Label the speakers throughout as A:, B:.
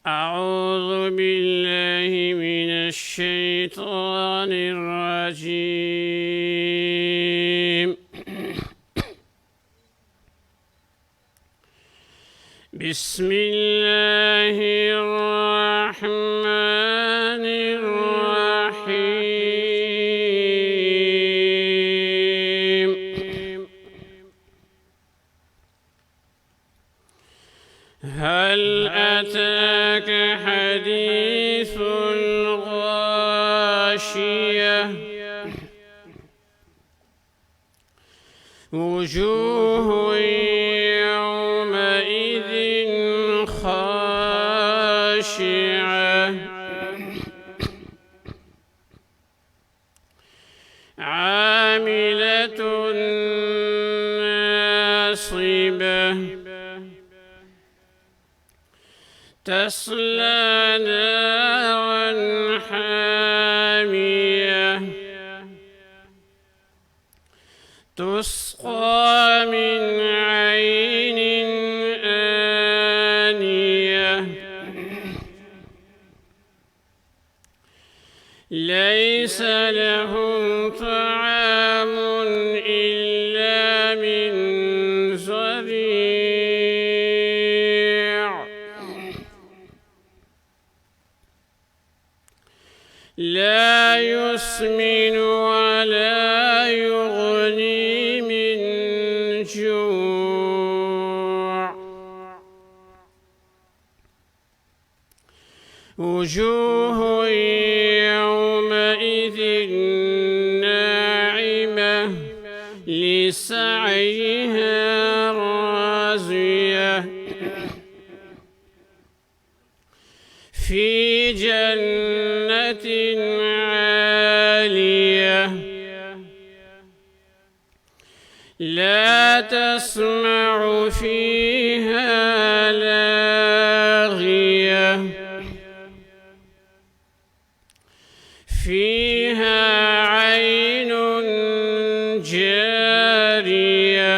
A: أعوذ بالله من الشيطان الرجيم. بسم الله الرحمن الرحيم. هل أتاك حديث الغاشية وجوه يومئذ خاشعة عاملة ناصبة تصلى نارا حامية تسقى من عين آنية ليس لهم طعام إلا من ضريع لا يسمن ولا يغني من جوع وجوه يومئذ ناعمة لسعيها راضية في جنة عالية لا تسمع فيها لاغية فيها عين جارية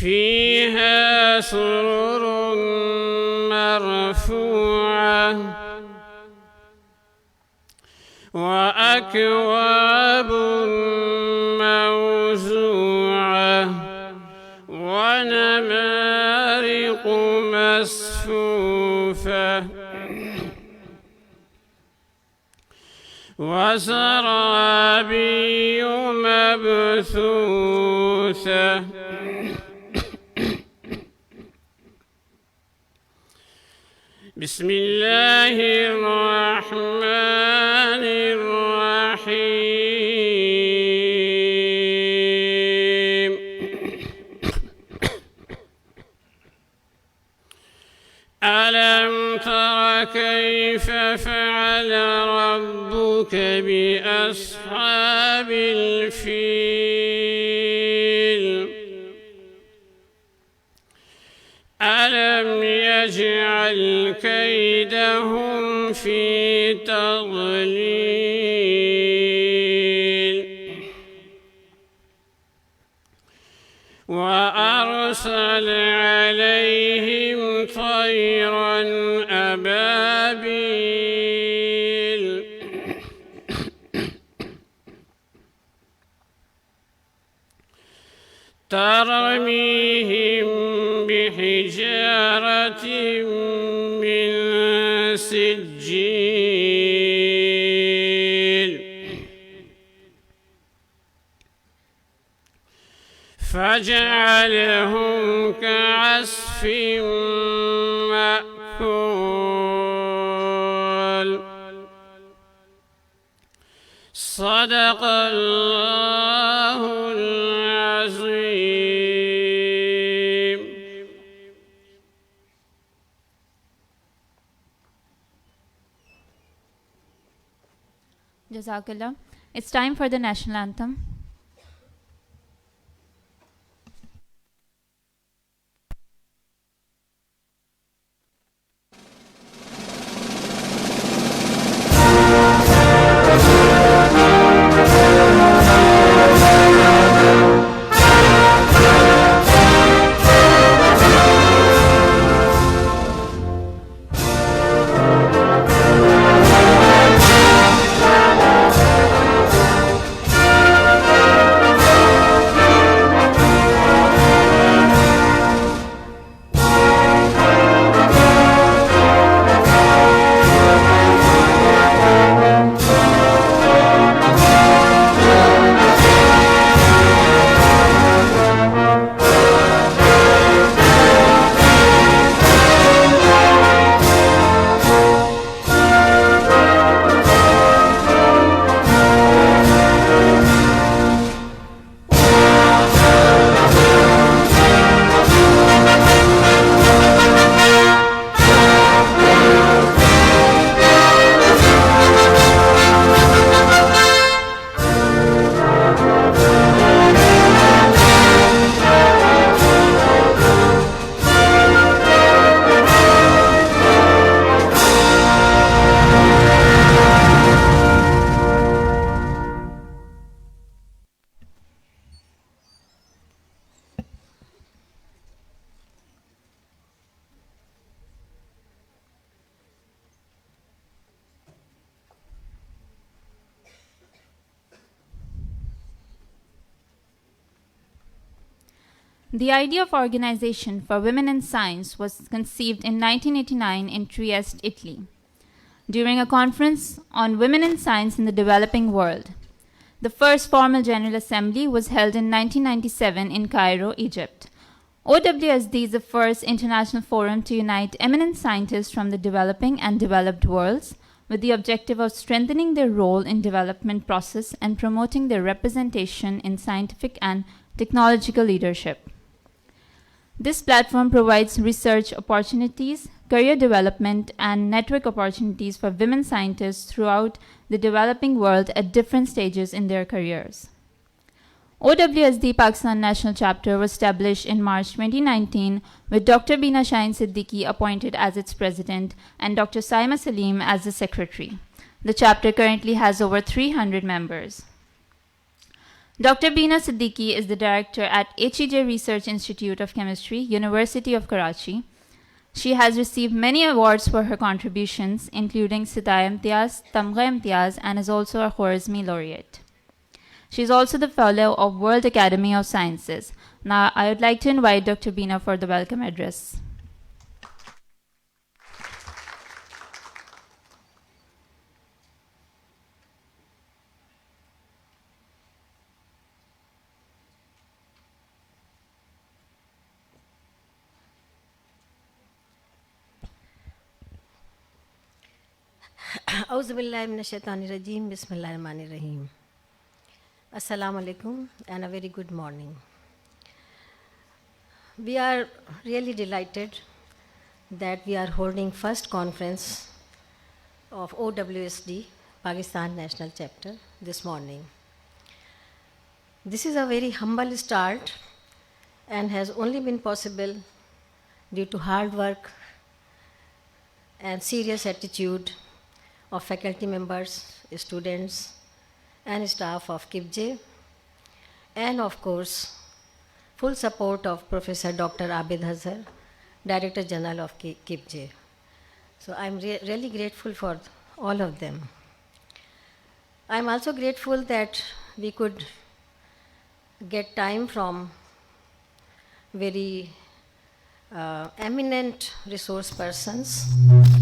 A: فيها سرر مرفوعة وأكواب موزوعة ونمارق مصفوفة وزرابي مبثوثة بسم الله الرحمن الرحيم. ألم تر كيف فعل ربك بأصحاب الفيل ألم يجعل كيدهم في تضليل وأرسل عليهم طيرا أبابيل ترميهم بحجارة من سجيل فجعلهم كعصف مأكول. صدق الله العظيم.
B: Jazakallah. It's time for the national anthem. The idea of organization for women in science was conceived in 1989 in Trieste, Italy, during a conference on women in science in the developing world. The first formal General Assembly was held in 1997 in Cairo, Egypt. OWSD is the first international forum to unite eminent scientists from the developing and developed worlds with the objective of strengthening their role in development process and promoting their representation in scientific and technological leadership. This platform provides research opportunities, career development, and network opportunities for women scientists throughout the developing world at different stages in their careers. OWSD Pakistan National Chapter was established in March 2019 with Dr. Bina Siddique appointed as its president and Dr. Saima Salim as the secretary. The chapter currently has over 300 members. Dr. Bina Siddique is the director at HEJ Research Institute of Chemistry, University of Karachi. She has received many awards for her contributions, including Sitaya Imtiaz, Tamgha Imtiaz, and is also a Khwarizmi laureate. She is also the fellow of World Academy of Sciences. Now, I would like to invite Dr. Bina for the welcome address.
C: Auzu billahi minash shaitani rajim. Bismillahirrahmanirrahim. Assalamu alaikum and a very good morning. We are really delighted that we are holding first conference of OWSD Pakistan National Chapter this morning. This is a very humble start and has only been possible due to hard work and serious attitude of faculty members, students, and staff of KIPJ, and of course, full support of Professor Dr. Abid Hazar, Director General of KIPJ. So I'm really grateful for all of them. I'm also grateful that we could get time from very eminent resource persons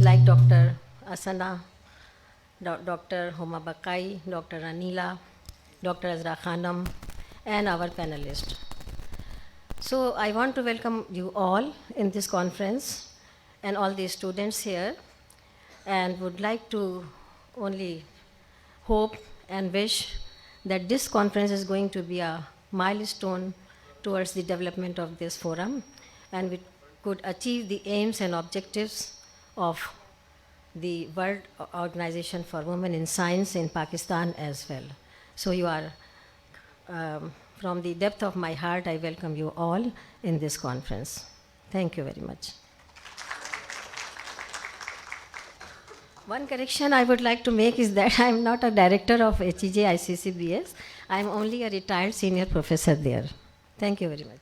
C: like Dr. Ahsana, Dr. Huma Baqai, Dr. Anila, Dr. Azra Khanam, and our panelists. So I want to welcome you all in this conference and all the students here, and would like to only hope and wish that this conference is going to be a milestone towards the development of this forum, and we could achieve the aims and objectives of the World Organization for Women in Science in Pakistan as well. So you are, from the depth of my heart, I welcome you all in this conference. Thank you very much. One correction I would like to make is that I'm not a director of HEJ ICCBS. I'm only a retired senior professor there. Thank you very much.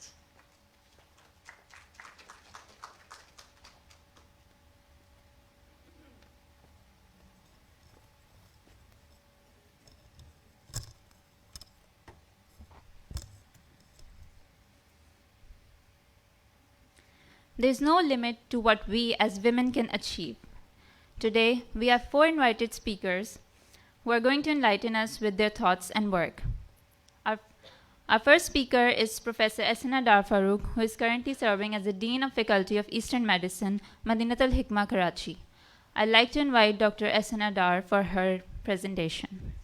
B: There is no limit to what we as women can achieve. Today, we have 4 invited speakers who are going to enlighten us with their thoughts and work. Our first speaker is Professor Ahsana Dar Farooq, who is currently serving as the Dean of Faculty of Eastern Medicine, Madinat al-Hikmah, Karachi. I'd like to invite Dr. Ahsana Dar for her presentation.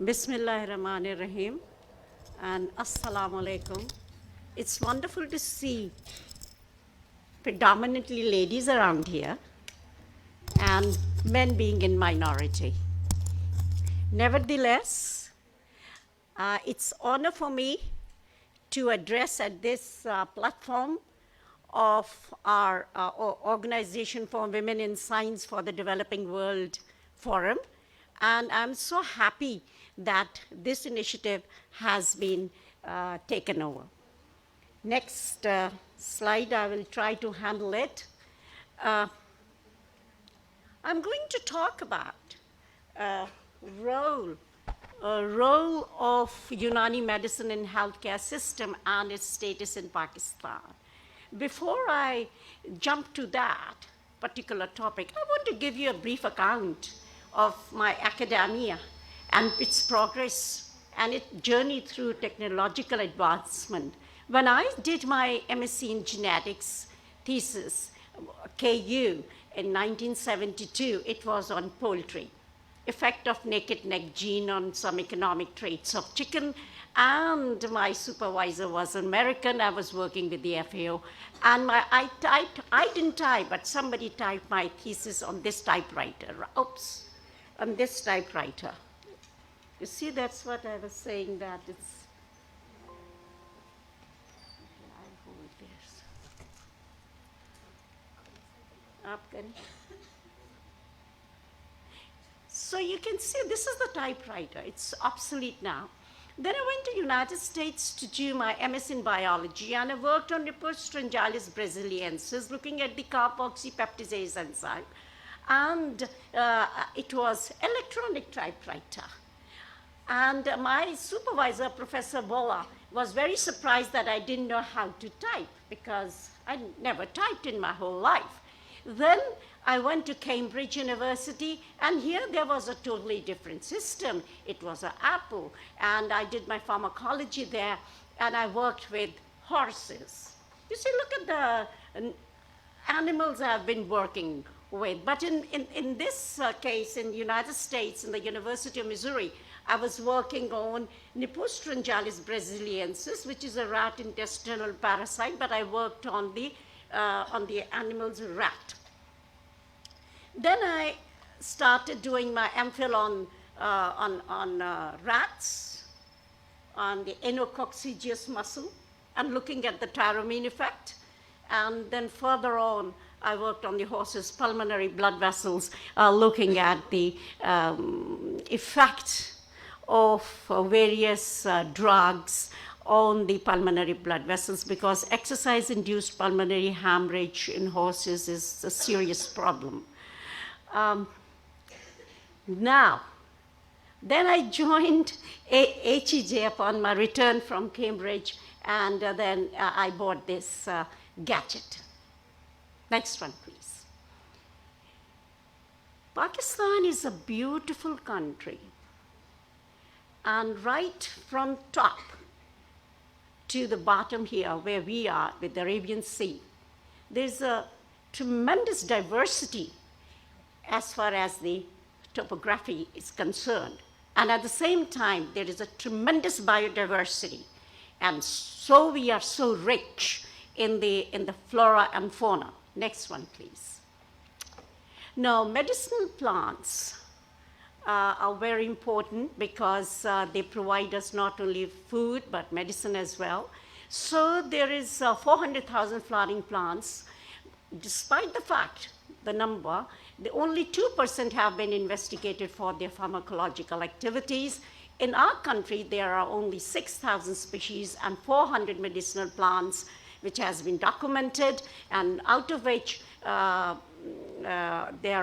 D: Bismillahirrahmanirrahim and Assalamu alaikum. It's wonderful to see predominantly ladies around here, and men being in minority. Nevertheless, it's honor for me to address at this platform of our Organization for Women in Science for the Developing World Forum. And I'm so happy that this initiative has been taken over. Next slide, I will try to handle it. I'm going to talk about role of Unani medicine in healthcare system and its status in Pakistan. Before I jump to that particular topic, I want to give you a brief account of my academia and its progress and its journey through technological advancement. When I did my MSc in genetics thesis, KU, in 1972, it was on poultry, effect of naked neck gene on some economic traits of chicken, and my supervisor was American. I was working with the FAO, and I didn't type, but somebody typed my thesis on this typewriter. Oops, on this typewriter. You see, that's what I was saying, that it's, I hold this. Up, can So you can see this is the typewriter. It's obsolete now. Then I went to United States to do my MS in biology, and I worked on Recitation brasiliensis, looking at the carboxypeptidase enzyme. And it was electronic typewriter. And my supervisor, Professor Bola, was very surprised that I didn't know how to type, because I never typed in my whole life. Then I went to Cambridge University, and here there was a totally different system. It was an Apple, and I did my pharmacology there, and I worked with horses. You see, look at the animals I've been working with. But in this case, in the United States, in the University of Missouri, I was working on Nipostrangialis brasiliensis, which is a rat intestinal parasite, but I worked on the animal's rat. Then I started doing my MPhil on rats, on the enococcygeus muscle, and looking at the tyramine effect. And then further on, I worked on the horse's pulmonary blood vessels, looking at the effect of various drugs on the pulmonary blood vessels, because exercise-induced pulmonary hemorrhage in horses is a serious problem. Now, then I joined HEJ upon my return from Cambridge, and then I bought this gadget. Next one, please. Pakistan is a beautiful country, and right from top to the bottom here, where we are with the Arabian Sea, there's a tremendous diversity as far as the topography is concerned. And at the same time, there is a tremendous biodiversity. And so we are so rich in the flora and fauna. Next one, please. Now, medicinal plants are very important, because they provide us not only food, but medicine as well. So there is 400,000 flowering plants. Despite the fact, the number, only 2% have been investigated for their pharmacological activities. In our country, there are only 6,000 species and 400 medicinal plants, which has been documented, and out of which there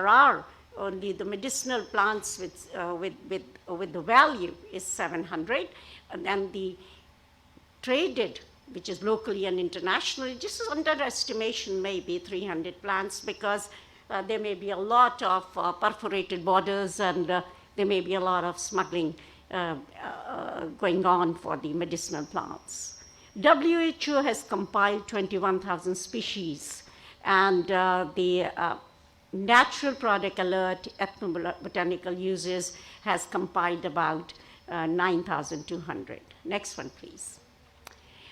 D: are only the medicinal plants with the value is 700, and then the traded, which is locally and internationally, just underestimation, maybe 300 plants, because there may be a lot of perforated borders, and there may be a lot of smuggling going on for the medicinal plants. WHO has compiled 21,000 species, and the Natural Product Alert ethnobotanical uses has compiled about 9,200. Next one, please.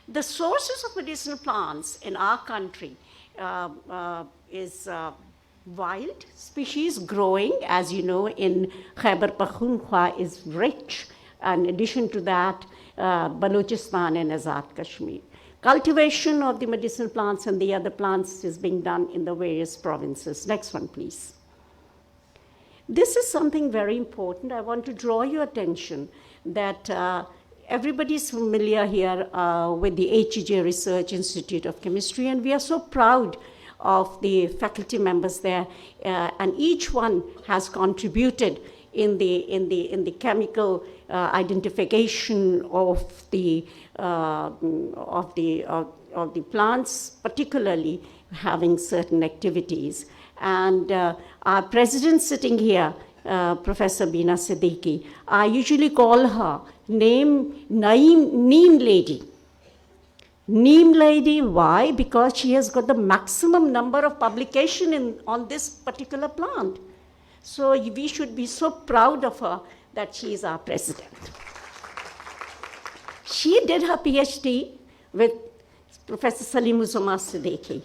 D: The sources of medicinal plants in our country is wild species growing, as you know, in Khyber Pakhtunkhwa is rich. In addition to that, Balochistan and Azad Kashmir. Cultivation of the medicinal plants and the other plants is being done in the various provinces. Next one, please. This is something very important. I want to draw your attention that everybody is familiar here with the HEJ Research Institute of Chemistry, and we are so proud of the faculty members there, and each one has contributed in the chemical identification of the plants, particularly having certain activities. And our president sitting here, Professor Bina Siddique, I usually call her Neem Lady. Neem Lady, why? Because she has got the maximum number of publication on this particular plant. So we should be so proud of her that she is our president. She did her PhD with Professor Salimuzzaman Siddique,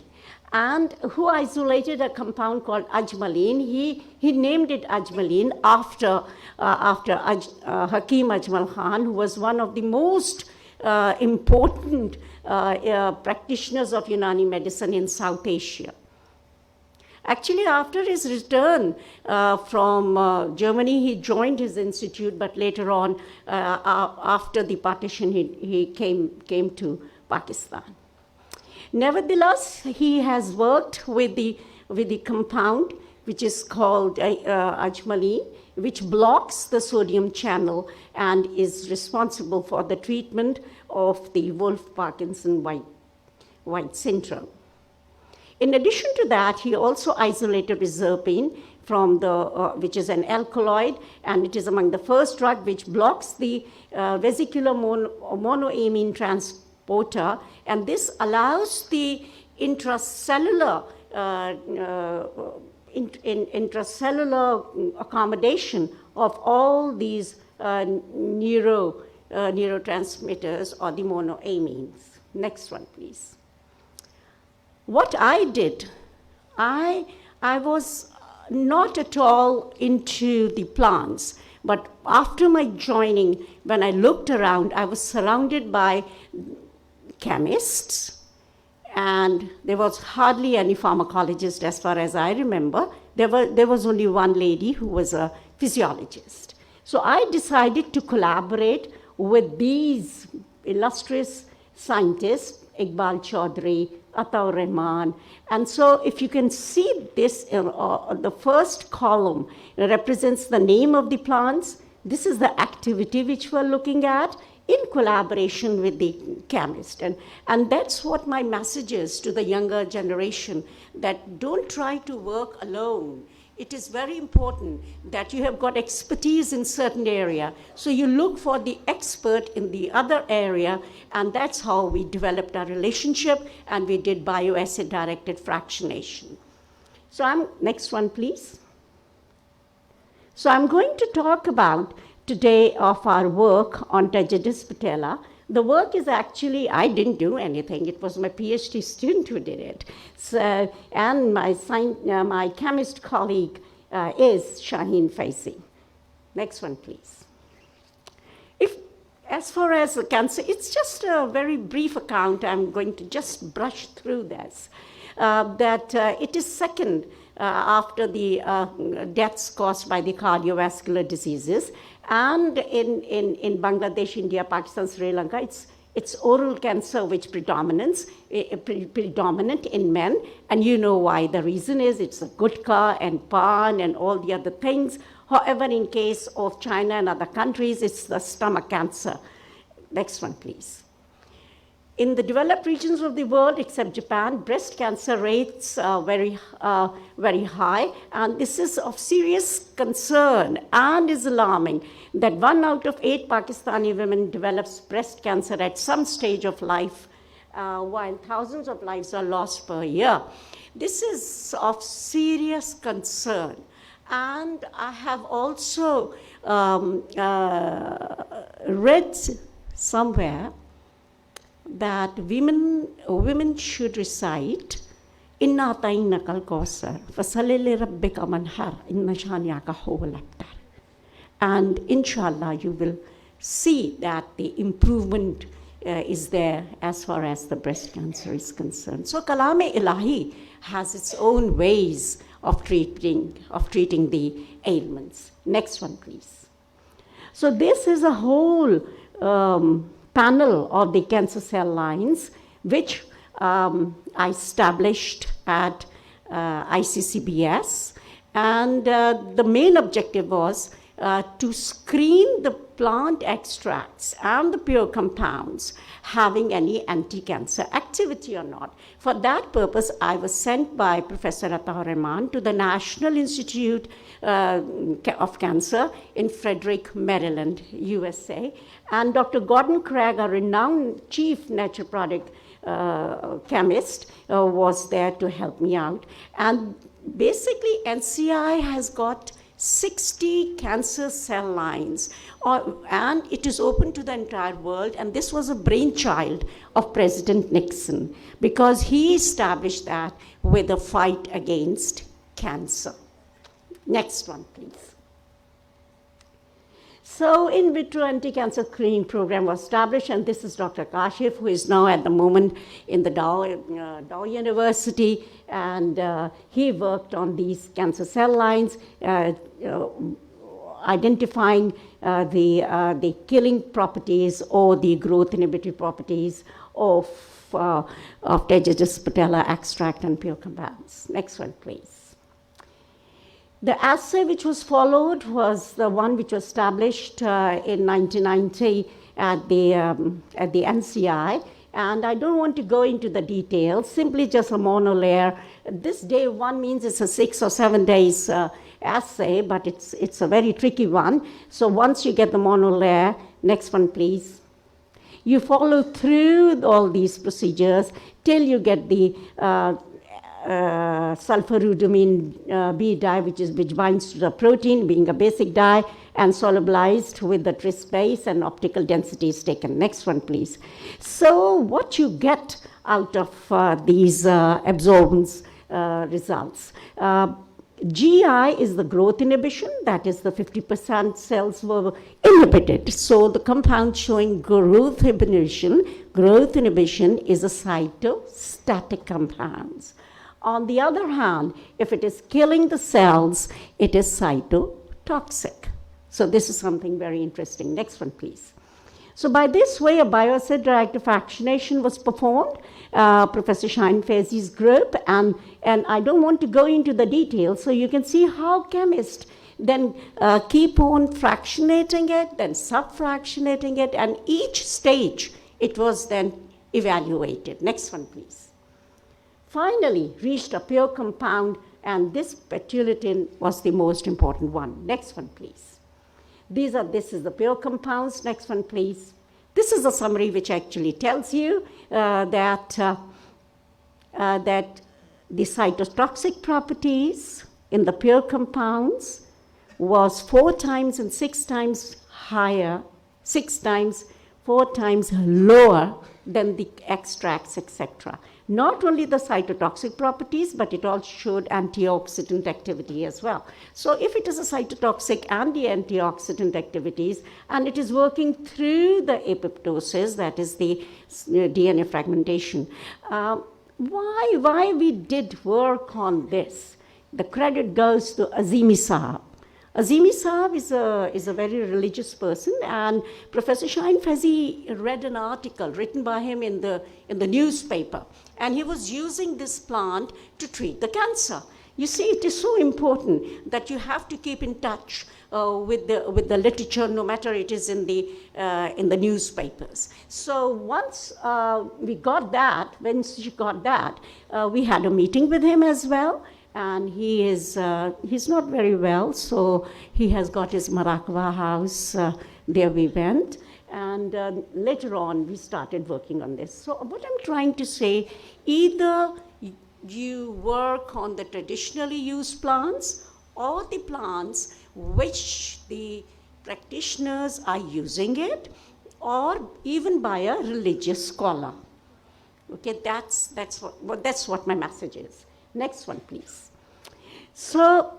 D: and who isolated a compound called ajmalin. He named it ajmalin after Hakim Ajmal Khan, who was one of the most important practitioners of Unani medicine in South Asia. Actually, after his return from Germany, he joined his institute, but later on, after the partition, he came to Pakistan. Nevertheless, he has worked with the compound, which is called ajmalin, which blocks the sodium channel and is responsible for the treatment of the Wolff-Parkinson White syndrome. In addition to that, he also isolated reserpine from which is an alkaloid, and it is among the first drug which blocks the vesicular monoamine transporter, and this allows the intracellular accommodation of all these neurotransmitters or the monoamines. Next one, please. What I did, I was not at all into the plants, but after my joining, when I looked around, I was surrounded by chemists, and there was hardly any pharmacologist as far as I remember. There was only one lady who was a physiologist. So I decided to collaborate with these illustrious scientists, Iqbal Chaudhry, Ataur Rahman. And so if you can see this, the first column represents the name of the plants. This is the activity which we're looking at in collaboration with the chemist. And that's what my message is to the younger generation, that don't try to work alone. It is very important that you have got expertise in certain area, so you look for the expert in the other area, and that's how we developed our relationship, and we did bioacid-directed fractionation. So next one, please. So I'm going to talk about today of our work on Tajidis patella. The work is actually, I didn't do anything. It was my PhD student who did it. So, and my chemist colleague is Shaheen Faizi. Next one, please. As far as the cancer, it's just a very brief account. I'm going to just brush through this. It is second after the deaths caused by the cardiovascular diseases. And in Bangladesh, India, Pakistan, Sri Lanka, it's oral cancer which predominant in men. And you know why. The reason is it's a gutka and pan and all the other things. However, in case of China and other countries, it's the stomach cancer. Next one, please. In the developed regions of the world, except Japan, breast cancer rates are very high, and this is of serious concern and is alarming that 1 out of 8 Pakistani women develops breast cancer at some stage of life, while thousands of lives are lost per year. This is of serious concern. And I have also read somewhere that women should recite Inna tainakal kausar, fasalli rabbika manhar, inna shaniyaka huwal abtar. And inshallah, you will see that the improvement is there as far as the breast cancer is concerned. So Kalam-e-Ilahi has its own ways of treating the ailments. Next one, please. So this is a whole panel of the cancer cell lines, which I established at ICCBS. And the main objective was to screen the plant extracts and the pure compounds having any anti-cancer activity or not. For that purpose, I was sent by Professor Attar Rahman to the National Institute of Cancer in Frederick, Maryland, USA. And Dr. Gordon Craig, a renowned chief natural product chemist, was there to help me out. And basically, NCI has got 60 cancer cell lines, and it is open to the entire world. And this was a brainchild of President Nixon, because he established that with a fight against cancer. Next one, please. So in vitro anti-cancer screening program was established, and this is Dr. Kashif, who is now at the moment in the Dow University, and he worked on these cancer cell lines, identifying the killing properties or the growth inhibitory properties of Tejas patella extract and pure compounds. Next one, please. The assay which was followed was the one which was established in 1990 at the NCI, and I don't want to go into the details, simply just a monolayer. This day one means it's a 6 or 7 days assay, but it's a very tricky one. So once you get the monolayer, next one please, you follow through all these procedures till you get the sulfurudamine B dye, which binds to the protein, being a basic dye, and solubilized with the tris base, and optical density is taken. Next one, please. So what you get out of these absorbance results. GI is the growth inhibition, that is the 50% cells were inhibited. So the compound showing growth inhibition is a cytostatic compounds. On the other hand, if it is killing the cells, it is cytotoxic. So this is something very interesting. Next one, please. So by this way, a bioacid-reactive fractionation was performed, Professor Shahin Faizi's group, and I don't want to go into the details, so you can see how chemists then keep on fractionating it, then subfractionating it, and each stage it was then evaluated. Next one, please. Finally, reached a pure compound, and this petulitin was the most important one. Next one, please. This is the pure compounds. Next one, please. This is a summary which actually tells you that the cytotoxic properties in the pure compounds was 4 times and 6 times higher, 4 times lower than the extracts, etc. Not only the cytotoxic properties, but it also showed antioxidant activity as well. So if it is a cytotoxic and the antioxidant activities, and it is working through the apoptosis, that is the DNA fragmentation, why we did work on this? The credit goes to Azimi Saab. Azimi Saab is a very religious person, and Professor Shahin Faizi read an article written by him in the newspaper, and he was using this plant to treat the cancer. You see, it is so important that you have to keep in touch with the literature, no matter it is in the newspapers. So once we got that, when she got that, we had a meeting with him as well. And he's not very well, so he has got his Marakwa house. There we went, and later on we started working on this. So what I'm trying to say, either you work on the traditionally used plants or the plants which the practitioners are using it, or even by a religious scholar. Okay, that's what my message is. Next one, please. So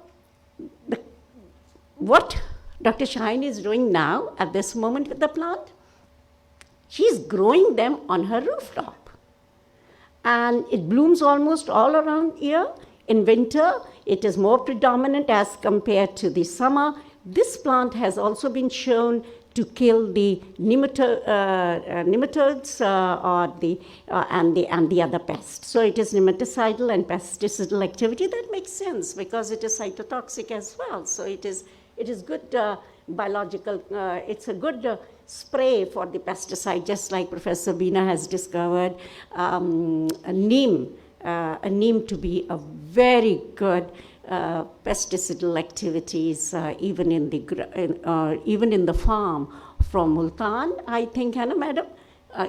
D: what Dr. Shaheen is doing now at this moment with the plant, she's growing them on her rooftop. And it blooms almost all around here. In winter, it is more predominant as compared to the summer. This plant has also been shown to kill the nematodes and the other pests. So it is nematicidal and pesticidal activity. That makes sense because it is cytotoxic as well. So it is good biological, it's a good spray for the pesticide, just like Professor Bina has discovered a neem to be a very good pesticidal activities, even in the farm from Multan, I think, Hannah, madam?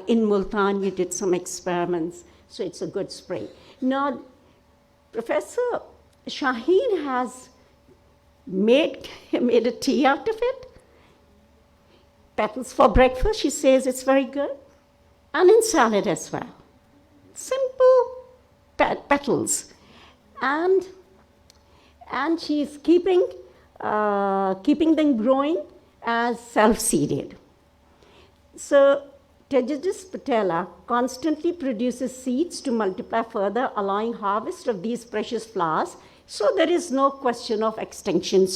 D: In Multan, you did some experiments, so it's a good spray. Now, Professor Shaheen has made a tea out of it. Petals for breakfast, she says it's very good. And in salad as well. Simple petals. And she's keeping them growing as self-seeded. So Tejas patella constantly produces seeds to multiply further, allowing harvest of these precious flowers. So there is no question of extinction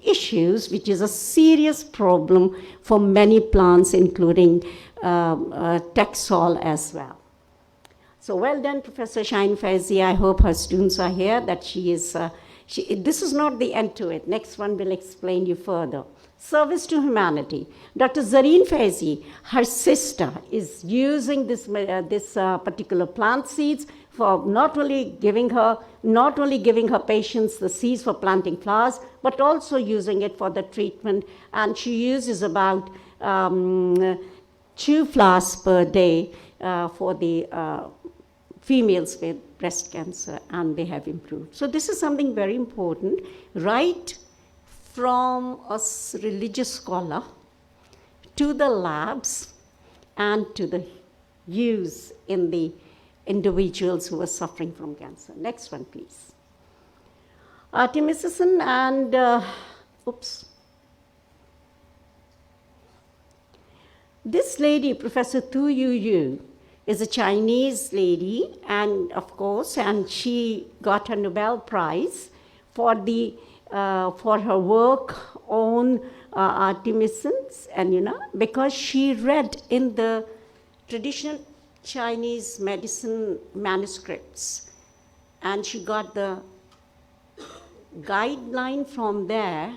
D: issues, which is a serious problem for many plants, including Taxol as well. So well done, Professor Shaheen Faizi. I hope her students are here, that she is, this is not the end to it. Next one will explain you further. Service to humanity. Dr. Zareen Faizi, her sister, is using this particular plant seeds for not only giving her patients the seeds for planting flowers, but also using it for the treatment. And she uses about 2 flowers per day for the females with breast cancer, and they have improved. So this is something very important, right from a religious scholar to the labs and to the use in the individuals who are suffering from cancer. Next one, please. Artemisinin and, This lady, Professor Tu Yu, is a Chinese lady, and of course, and she got a Nobel Prize for her work on artemisins, and because she read in the traditional Chinese medicine manuscripts, and she got the guideline from there,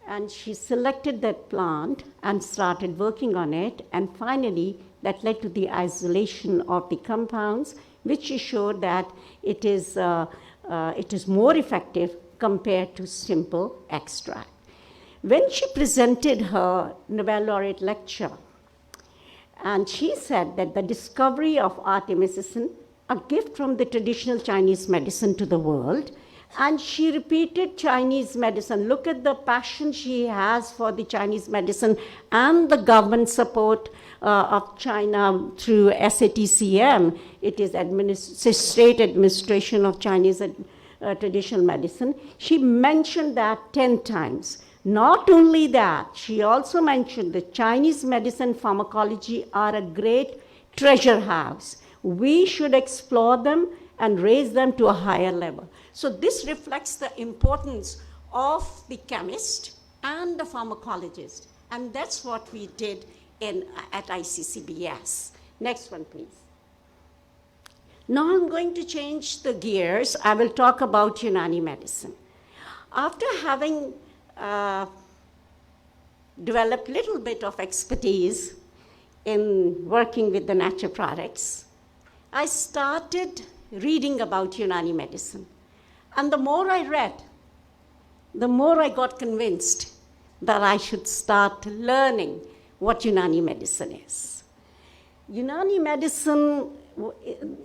D: and she selected that plant and started working on it, and finally that led to the isolation of the compounds, which she showed that it is more effective compared to simple extract. When she presented her Nobel laureate lecture, and she said that the discovery of artemisinin, a gift from the traditional Chinese medicine to the world, and she repeated Chinese medicine. Look at the passion she has for the Chinese medicine and the government support of China through SATCM. It is State Administration of Chinese Traditional Medicine. She mentioned that 10 times. Not only that, she also mentioned the Chinese medicine pharmacology are a great treasure house. We should explore them and raise them to a higher level. So this reflects the importance of the chemist and the pharmacologist. And that's what we did at ICCBS. Next one, please. Now I'm going to change the gears. I will talk about Unani medicine. After having developed a little bit of expertise in working with the natural products, I started reading about Unani medicine. And the more I read, the more I got convinced that I should start learning what Unani medicine is. Unani medicine,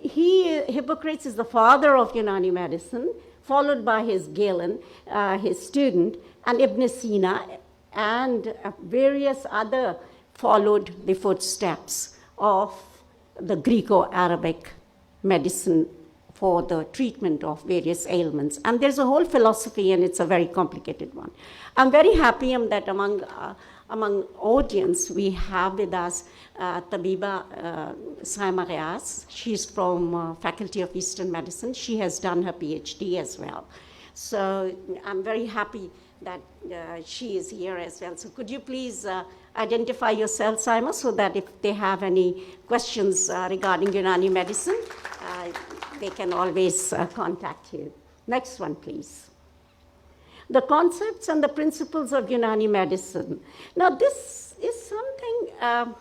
D: Hippocrates is the father of Unani medicine, followed by his Galen, his student, and Ibn Sina, and various other followed the footsteps of the Greco-Arabic medicine for the treatment of various ailments. And there's a whole philosophy, and it's a very complicated one. I'm very happy that among audience, we have with us Tabiba Saima Riaz. She's from Faculty of Eastern Medicine. She has done her PhD as well. So I'm very happy that she is here as well. So could you please identify yourself, Saima, so that if they have any questions regarding Unani medicine, they can always contact you. Next one, please. The concepts and the principles of Unani medicine. Now, this is something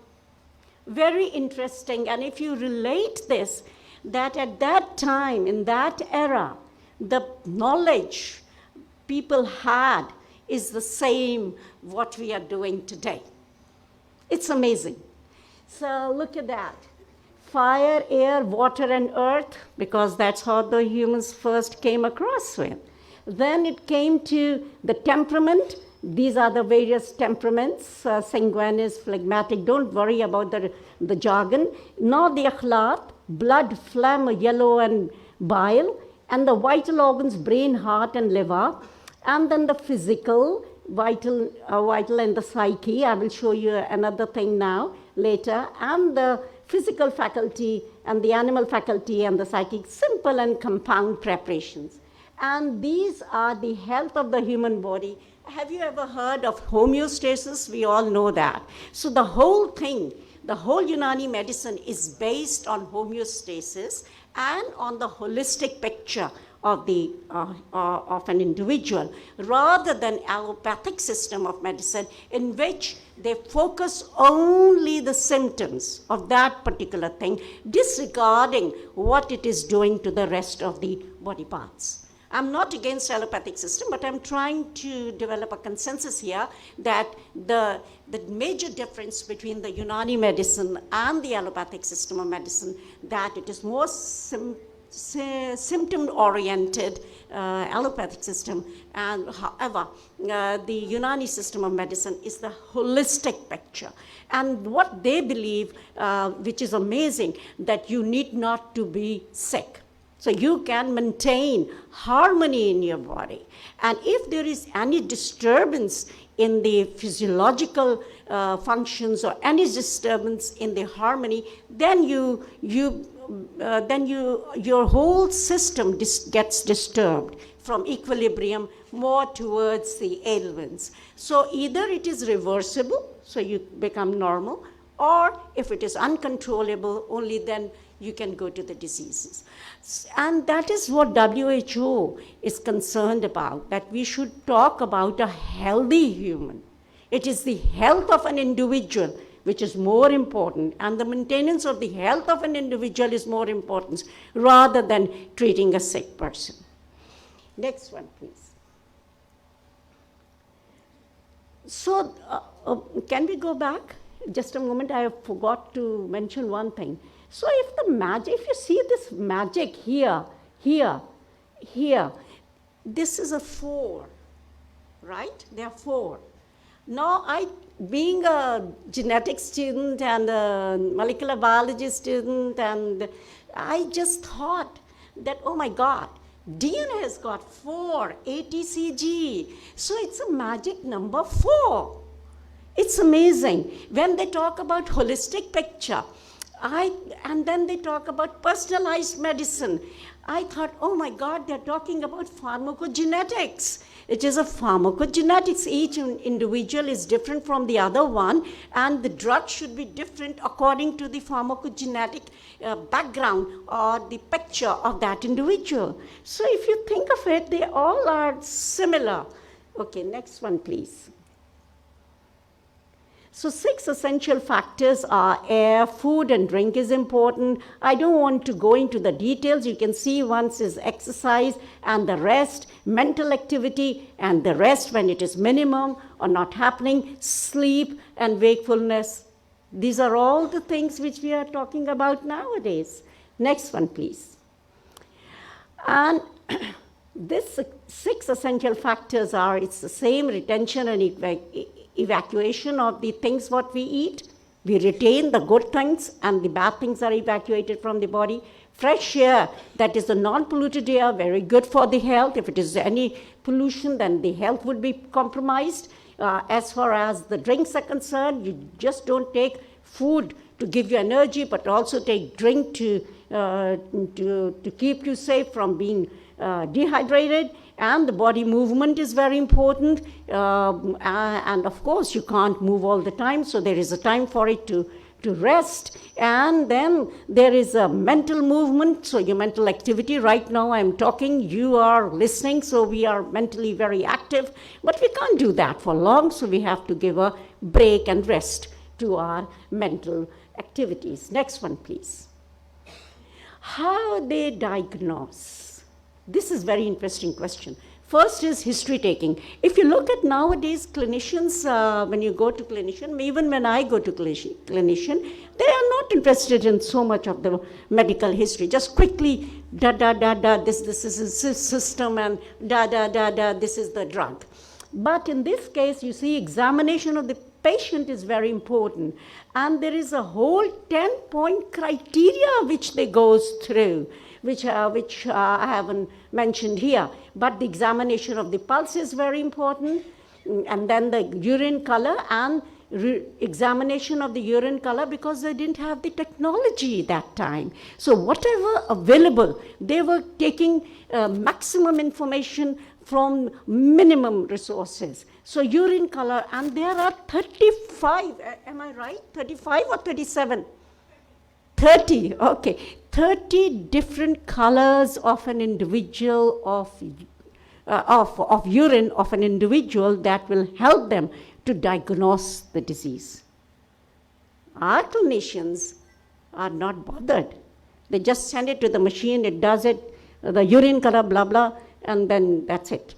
D: very interesting, and if you relate this, that at that time, in that era, the knowledge people had is the same what we are doing today. It's amazing. So look at that. Fire, air, water, and earth, because that's how the humans first came across with. Then it came to the temperament. These are the various temperaments, sanguineous, phlegmatic. Don't worry about the jargon. Nor the akhlaq, blood, phlegm, yellow, and bile. And the vital organs, brain, heart, and liver. And then the physical, vital and the psyche. I will show you another thing now, later. And the physical faculty and the animal faculty and the psychic, simple and compound preparations. And these are the health of the human body. Have you ever heard of homeostasis? We all know that. So the whole thing, the whole Unani medicine is based on homeostasis and on the holistic picture of an individual, rather than allopathic system of medicine in which they focus only the symptoms of that particular thing, disregarding what it is doing to the rest of the body parts. I'm not against allopathic system, but I'm trying to develop a consensus here that the major difference between the Unani medicine and the allopathic system of medicine, that it is more symptom-oriented allopathic system, and however, the Unani system of medicine is the holistic picture. And what they believe, which is amazing, that you need not to be sick. So you can maintain harmony in your body. And if there is any disturbance in the physiological functions or any disturbance in the harmony, then your whole system gets disturbed from equilibrium more towards the ailments. So either it is reversible, so you become normal, or if it is uncontrollable, only then you can go to the diseases. And that is what WHO is concerned about, that we should talk about a healthy human. It is the health of an individual which is more important, and the maintenance of the health of an individual is more important rather than treating a sick person. Next one, please. So, can we go back? Just a moment, I forgot to mention one thing. So if you see this magic here, this is a 4, right? There are 4. Now, being a genetics student and a molecular biology student, and I just thought that, oh my God, DNA has got 4, ATCG. So it's a magic number 4. It's amazing. When they talk about holistic picture, and then they talk about personalized medicine, I thought, oh my God, they're talking about pharmacogenetics. It is a pharmacogenetics. Each individual is different from the other one, and the drug should be different according to the pharmacogenetic background or the picture of that individual. So if you think of it, they all are similar. Okay, next one, please. So 6 essential factors are air, food, and drink is important. I don't want to go into the details. You can see once is exercise and the rest, mental activity and the rest when it is minimum or not happening, sleep and wakefulness. These are all the things which we are talking about nowadays. Next one, please. And this 6 essential factors are, it's the same retention and evacuation of the things what we eat, We retain the good things and the bad things are evacuated from the body. Fresh air, that is the non-polluted air, very good for the health. If it is any pollution, then the health would be compromised. As far as the drinks are concerned, you just don't take food to give you energy, but also take drink to keep you safe from being dehydrated. And the body movement is very important. And of course, you can't move all the time, so there is a time for it to rest. And then there is a mental movement, so your mental activity. Right now I'm talking, you are listening, so we are mentally very active, but we can't do that for long, so we have to give a break and rest to our mental activities. Next one, please. How they diagnose? This is very interesting question. First is history taking. If you look at nowadays clinicians, when you go to clinician, even when I go to clinician, they are not interested in so much of the medical history. Just quickly, this is a system, and this is the drug. But in this case, you see, examination of the patient is very important. And there is a whole 10-point criteria which they goes through, which I haven't mentioned here. But the examination of the pulse is very important. And then the urine color and examination of the urine color, because they didn't have the technology that time. So whatever available, they were taking maximum information from minimum resources. So urine color, and there are 35, am I right? 35 or 37? 30, okay. 30 different colors of an individual, of urine of an individual that will help them to diagnose the disease. Our clinicians are not bothered. They just send it to the machine, it does it, the urine color, blah, blah, and then that's it.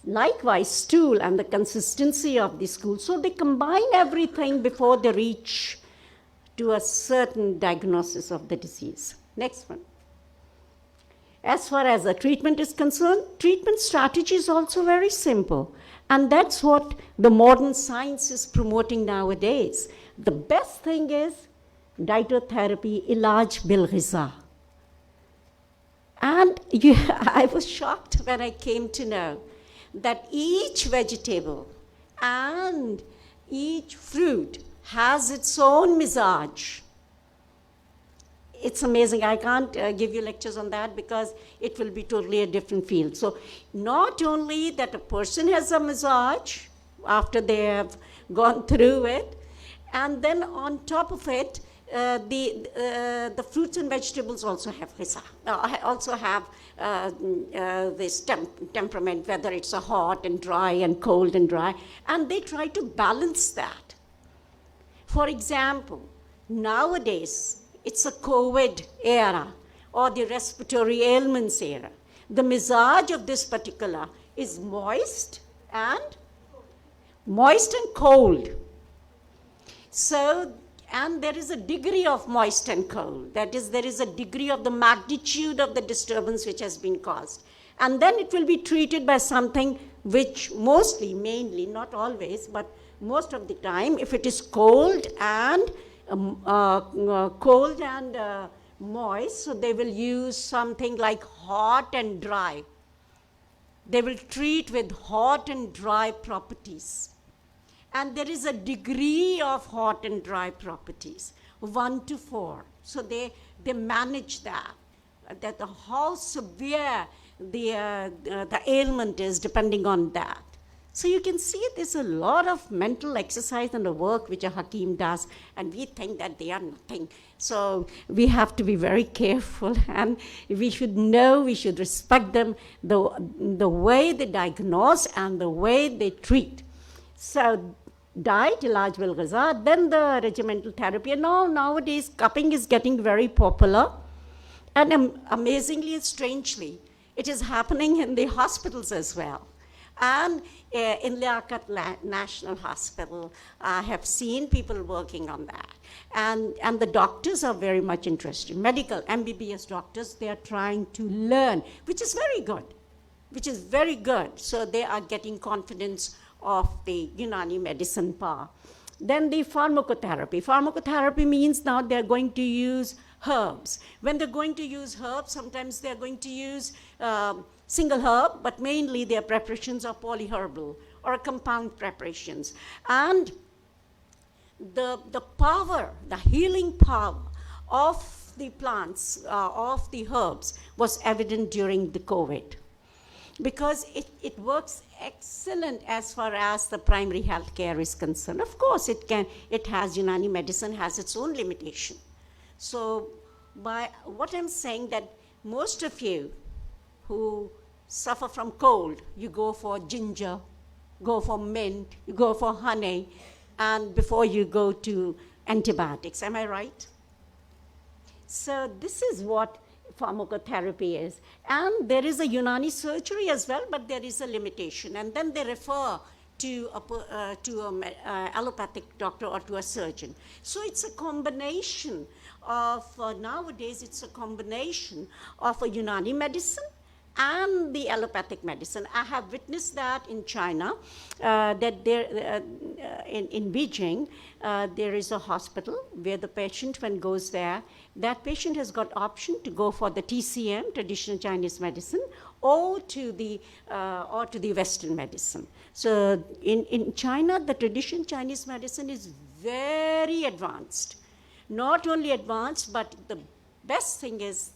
D: Likewise, stool and the consistency of the stool. So they combine everything before they reach to a certain diagnosis of the disease. Next one. As far as the treatment is concerned, treatment strategy is also very simple. And that's what the modern science is promoting nowadays. The best thing is dietotherapy, ilaj bil ghiza. And I was shocked when I came to know that each vegetable and each fruit has its own mizaj. It's amazing. I can't give you lectures on that because it will be totally a different field. So not only that a person has a mizaj after they have gone through it, and then on top of it, the fruits and vegetables also have hisa, also have this temperament, whether it's a hot and dry and cold and dry, and they try to balance that. For example, nowadays, it's a COVID era or the respiratory ailments era. The mizaj of this particular is moist and cold. So, and there is a degree of moist and cold. That is, there is a degree of the magnitude of the disturbance which has been caused. And then it will be treated by something which mostly, mainly, not always, but most of the time, if it is cold and moist, so they will use something like hot and dry. They will treat with hot and dry properties. And there is a degree of hot and dry properties, 1 to 4. So they manage that how severe the ailment is depending on that. So you can see there's a lot of mental exercise and the work which a Hakim does, and we think that they are nothing. So we have to be very careful, and we should know, we should respect them, the way they diagnose and the way they treat. So diet, ilaj bil ghiza, then the regimental therapy. And nowadays, cupping is getting very popular. And amazingly and strangely, it is happening in the hospitals as well. And in Liaquat National Hospital, I have seen people working on that. And the doctors are very much interested. Medical, MBBS doctors, they are trying to learn, which is very good. So they are getting confidence of the Unani medicine power. Then the pharmacotherapy. Pharmacotherapy means now they're going to use herbs. When they're going to use herbs, sometimes they're going to use single herb, but mainly their preparations are polyherbal or compound preparations. And the power, the healing power of the plants, of the herbs was evident during the COVID, because it works excellent as far as the primary health care is concerned. Of course, Unani medicine has its own limitation. So by what I'm saying, that most of you who suffer from cold, you go for ginger, go for mint, you go for honey, and before you go to antibiotics. Am I right? So this is what pharmacotherapy is. And there is a Unani surgery as well, but there is a limitation. And then they refer to an allopathic doctor or to a surgeon. So it's a combination of, nowadays it's a combination of a Unani medicine and the allopathic medicine. I have witnessed that in China, that there, in Beijing, there is a hospital where the patient, when goes there, that patient has got option to go for the TCM, traditional Chinese medicine, or to the Western medicine. So in China, the traditional Chinese medicine is very advanced. Not only advanced, but the best thing is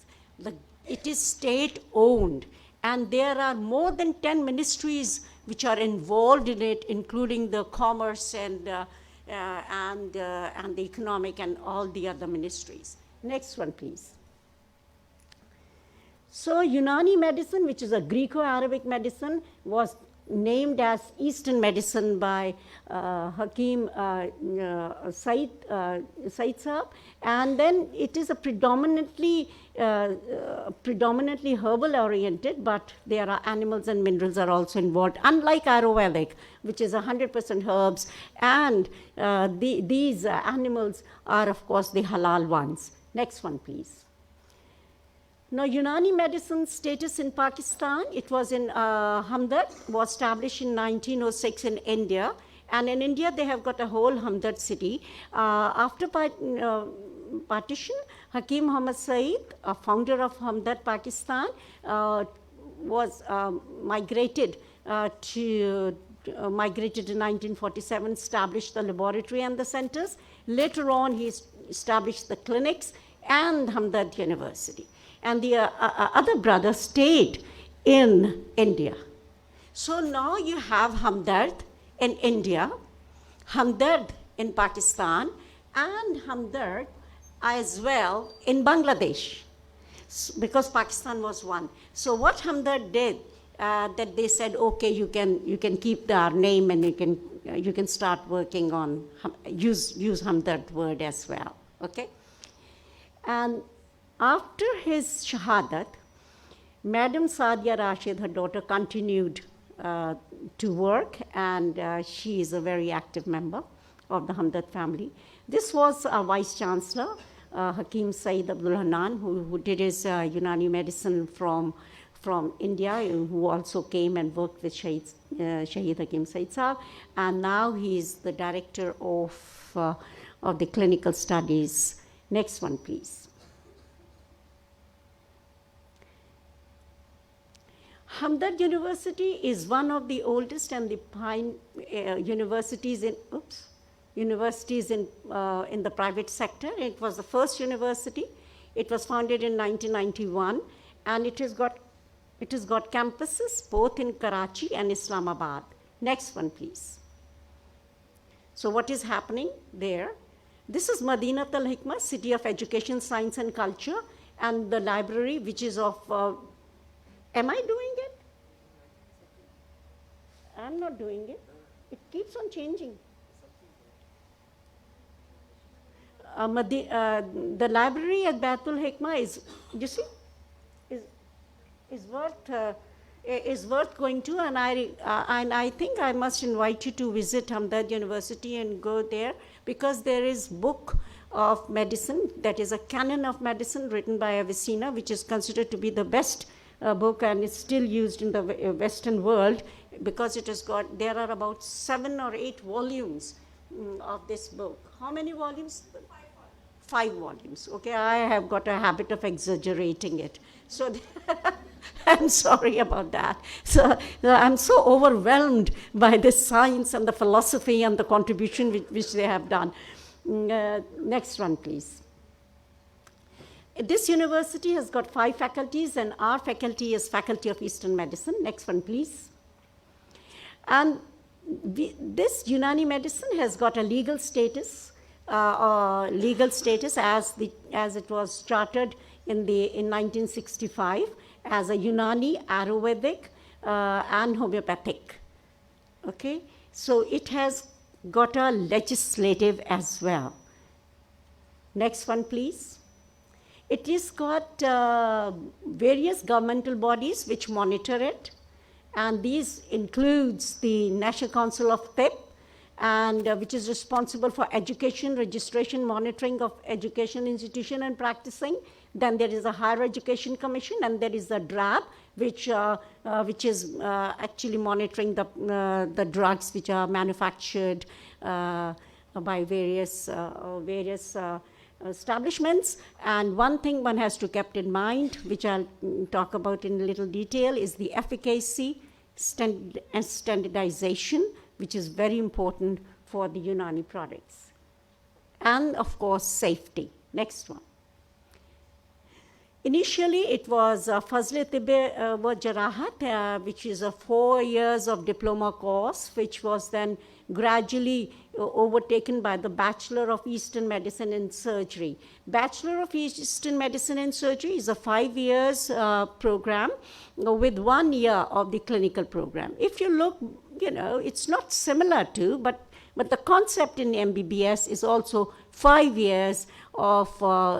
D: it is state-owned, and there are more than 10 ministries which are involved in it, including the commerce and the economic and all the other ministries. Next one, please. So Unani medicine, which is a Greco-Arabic medicine, was named as Eastern medicine by Hakim Said Saab, and then it is a predominantly herbal oriented, but there are animals and minerals are also involved, unlike Ayurvedic, which is 100% herbs, and these animals are, of course, the halal ones. Next one, please. Now, Unani medicine status in Pakistan, it was in Hamdard, was established in 1906 in India. And in India, they have got a whole Hamdard city. After partition, Hakim Muhammad Said, a founder of Hamdard, Pakistan, was migrated in 1947, established the laboratory and the centers. Later on, he established the clinics and Hamdard University. And the other brother stayed in India. So now you have Hamdard in India, Hamdard in Pakistan, and Hamdard as well in Bangladesh, because Pakistan was one. So what Hamdard did, that they said, okay, you can keep our name, and you can start working on use Hamdard word as well. Okay, and after his shahadat, Madam Sadia Rashid, her daughter, continued to work, and she is a very active member of the Hamdard family. This was our Vice Chancellor, Hakim Said Abdul Hanan, who did his Unani medicine from India, who also came and worked with Shaheed Hakim Said Saab, and now he is the director of the clinical studies. Next one, please. Hamdard University is one of the oldest and the universities in the private sector. It was the first university. It was founded in 1991, and it has got campuses both in Karachi and Islamabad. Next one, please. So what is happening there? This is Madinat al-Hikmah, City of Education, Science and Culture, and the library, which is of am I doing it? I'm not doing it. It keeps on changing. The library at Baitul Hikmah is, you see, is worth going to, and I think I must invite you to visit Hamdard University and go there, because there is book of medicine, that is a canon of medicine written by Avicenna, which is considered to be the best book, and it's still used in the Western world, because it has got, there are about 7 or 8 volumes of this book. How many volumes? 5 volumes. Okay, I have got a habit of exaggerating it. So I'm sorry about that. So I'm so overwhelmed by the science and the philosophy and the contribution which they have done. Next one, please. This university has got 5 faculties, and our faculty is Faculty of Eastern Medicine. Next one, please. And this Unani medicine has got a legal status as it was chartered in 1965 as a Unani, Ayurvedic, and homeopathic. Okay, so it has got a legislative as well. Next one, please. It has got various governmental bodies which monitor it, and these includes the National Council of PIP, and which is responsible for education, registration, monitoring of education institution and practicing. Then there is a Higher Education Commission, and there is a DRAB, which is actually monitoring the drugs which are manufactured by various establishments. And one thing one has to keep in mind, which I'll talk about in a little detail, is the efficacy and standardization, which is very important for the Unani products. And of course, safety. Next one. Initially, it was Fazle Tibbe wa Jarahat, which is a 4 years of diploma course, which was then gradually overtaken by the Bachelor of Eastern Medicine and Surgery. Bachelor of Eastern Medicine and Surgery is a 5 years program with 1 year of the clinical program. If you look, it's not similar to, but the concept in MBBS is also 5 years of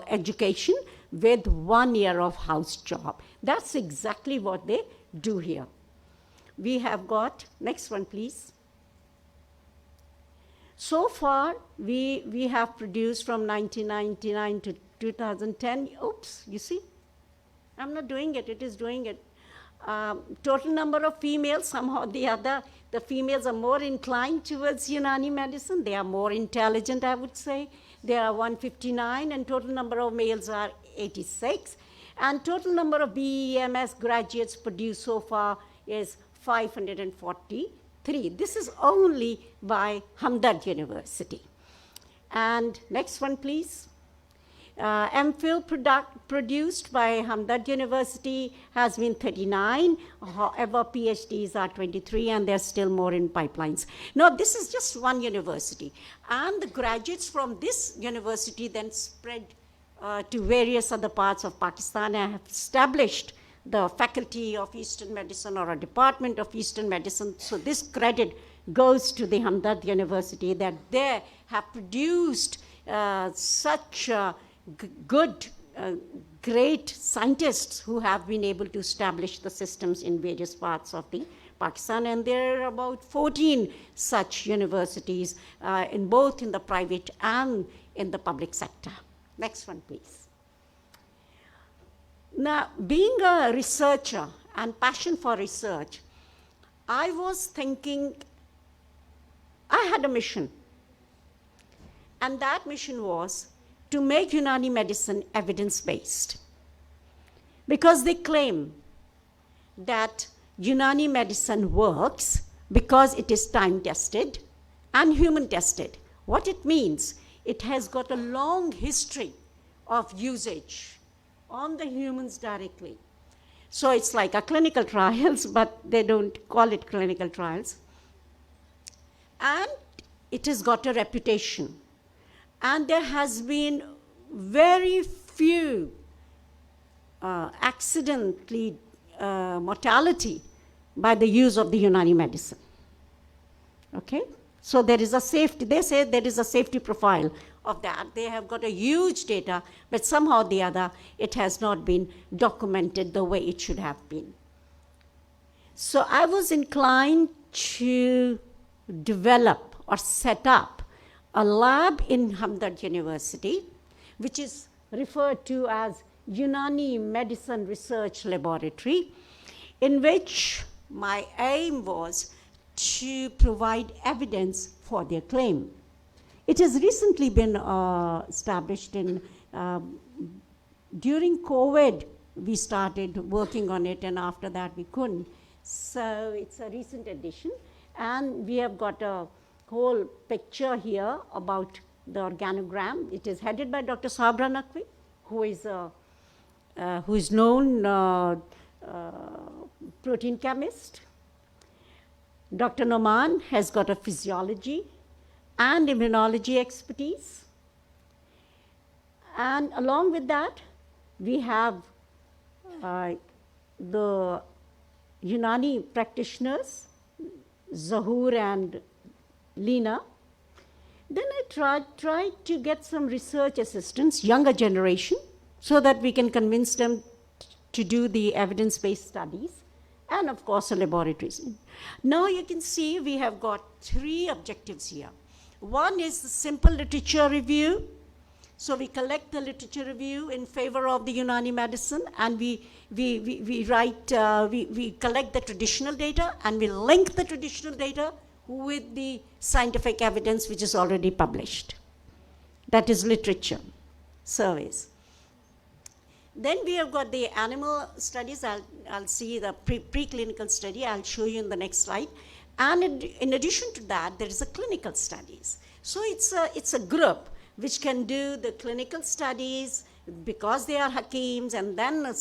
D: education with 1 year of house job. That's exactly what they do here. We have got, next one please. So far, we have produced from 1999 to 2010, oops, you see, I'm not doing it, it is doing it. Total number of females, somehow or the other, the females are more inclined towards Unani medicine. They are more intelligent, I would say. There are 159, and total number of males are 86. And total number of BEMS graduates produced so far is 543. This is only by Hamdard University. And next one, please. MPhil produced by Hamdard University has been 39. However, PhDs are 23, and there's still more in pipelines. Now, this is just one university. And the graduates from this university then spread to various other parts of Pakistan and have established the Faculty of Eastern Medicine or a Department of Eastern Medicine. So this credit goes to the Hamdard University that they have produced such good, great scientists who have been able to establish the systems in various parts of the Pakistan. And there are about 14 such universities in both in the private and in the public sector. Next one, please. Now, being a researcher and passion for research, I was thinking, I had a mission. And that mission was to make Unani medicine evidence-based. Because they claim that Unani medicine works because it is time-tested and human-tested. What it means, it has got a long history of usage on the humans directly. So it's like a clinical trials, but they don't call it clinical trials. And it has got a reputation. And there has been very few accidentally mortality by the use of the Unani medicine. Okay? So there is a safety, they say there is a safety profile of that. They have got a huge data, but somehow or the other, it has not been documented the way it should have been. So I was inclined to develop or set up a lab in Hamdard University, which is referred to as Unani Medicine Research Laboratory, in which my aim was to provide evidence for their claim. It has recently been established during COVID. We started working on it, and after that we couldn't. So it's a recent addition, and we have got a whole picture here about the organogram. It is headed by Dr. Sabra Naqvi, who is known protein chemist. Dr. Noman has got a physiology and immunology expertise. And along with that, we have the Unani practitioners, Zahoor and Lina. Then I tried to get some research assistants, younger generation, so that we can convince them to do the evidence-based studies, and of course the laboratories. Now you can see we have got 3 objectives here. One is the simple literature review. So we collect the literature review in favor of the Unani medicine, and we collect the traditional data, and we link the traditional data with the scientific evidence which is already published. That is literature surveys. Then we have got the animal studies. I'll see the preclinical study. I'll show you in the next slide. And in addition to that, there is a clinical studies. So it's a group which can do the clinical studies because they are Hakims, and then a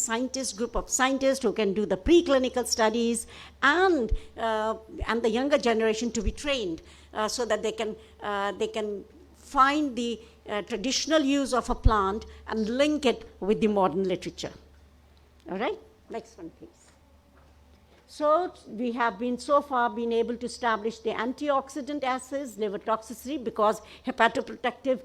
D: group of scientists who can do the preclinical studies, and the younger generation to be trained so that they can find the traditional use of a plant and link it with the modern literature. All right, next one, please. So we have so far been able to establish the antioxidant assays, liver toxicity, because hepatoprotective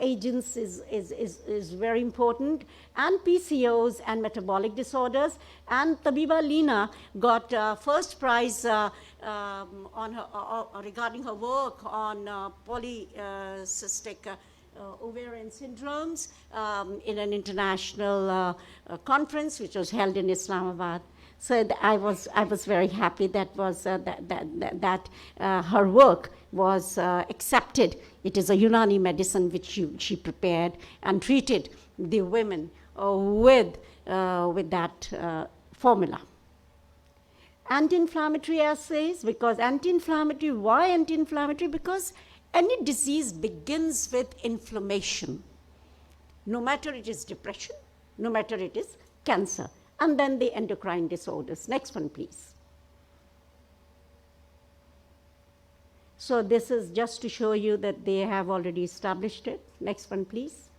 D: agents is very important, and PCOS and metabolic disorders. And Tabiba Lina got first prize regarding her work on polycystic ovarian syndromes in an international conference which was held in Islamabad. So I was very happy that her work was accepted. It is a Unani medicine which she prepared and treated the women with that formula. Anti-inflammatory assays, because anti-inflammatory, why anti-inflammatory? Because any disease begins with inflammation, no matter it is depression, no matter it is cancer. And then the endocrine disorders. Next one, please. So this is just to show you that they have already established it. Next one, please.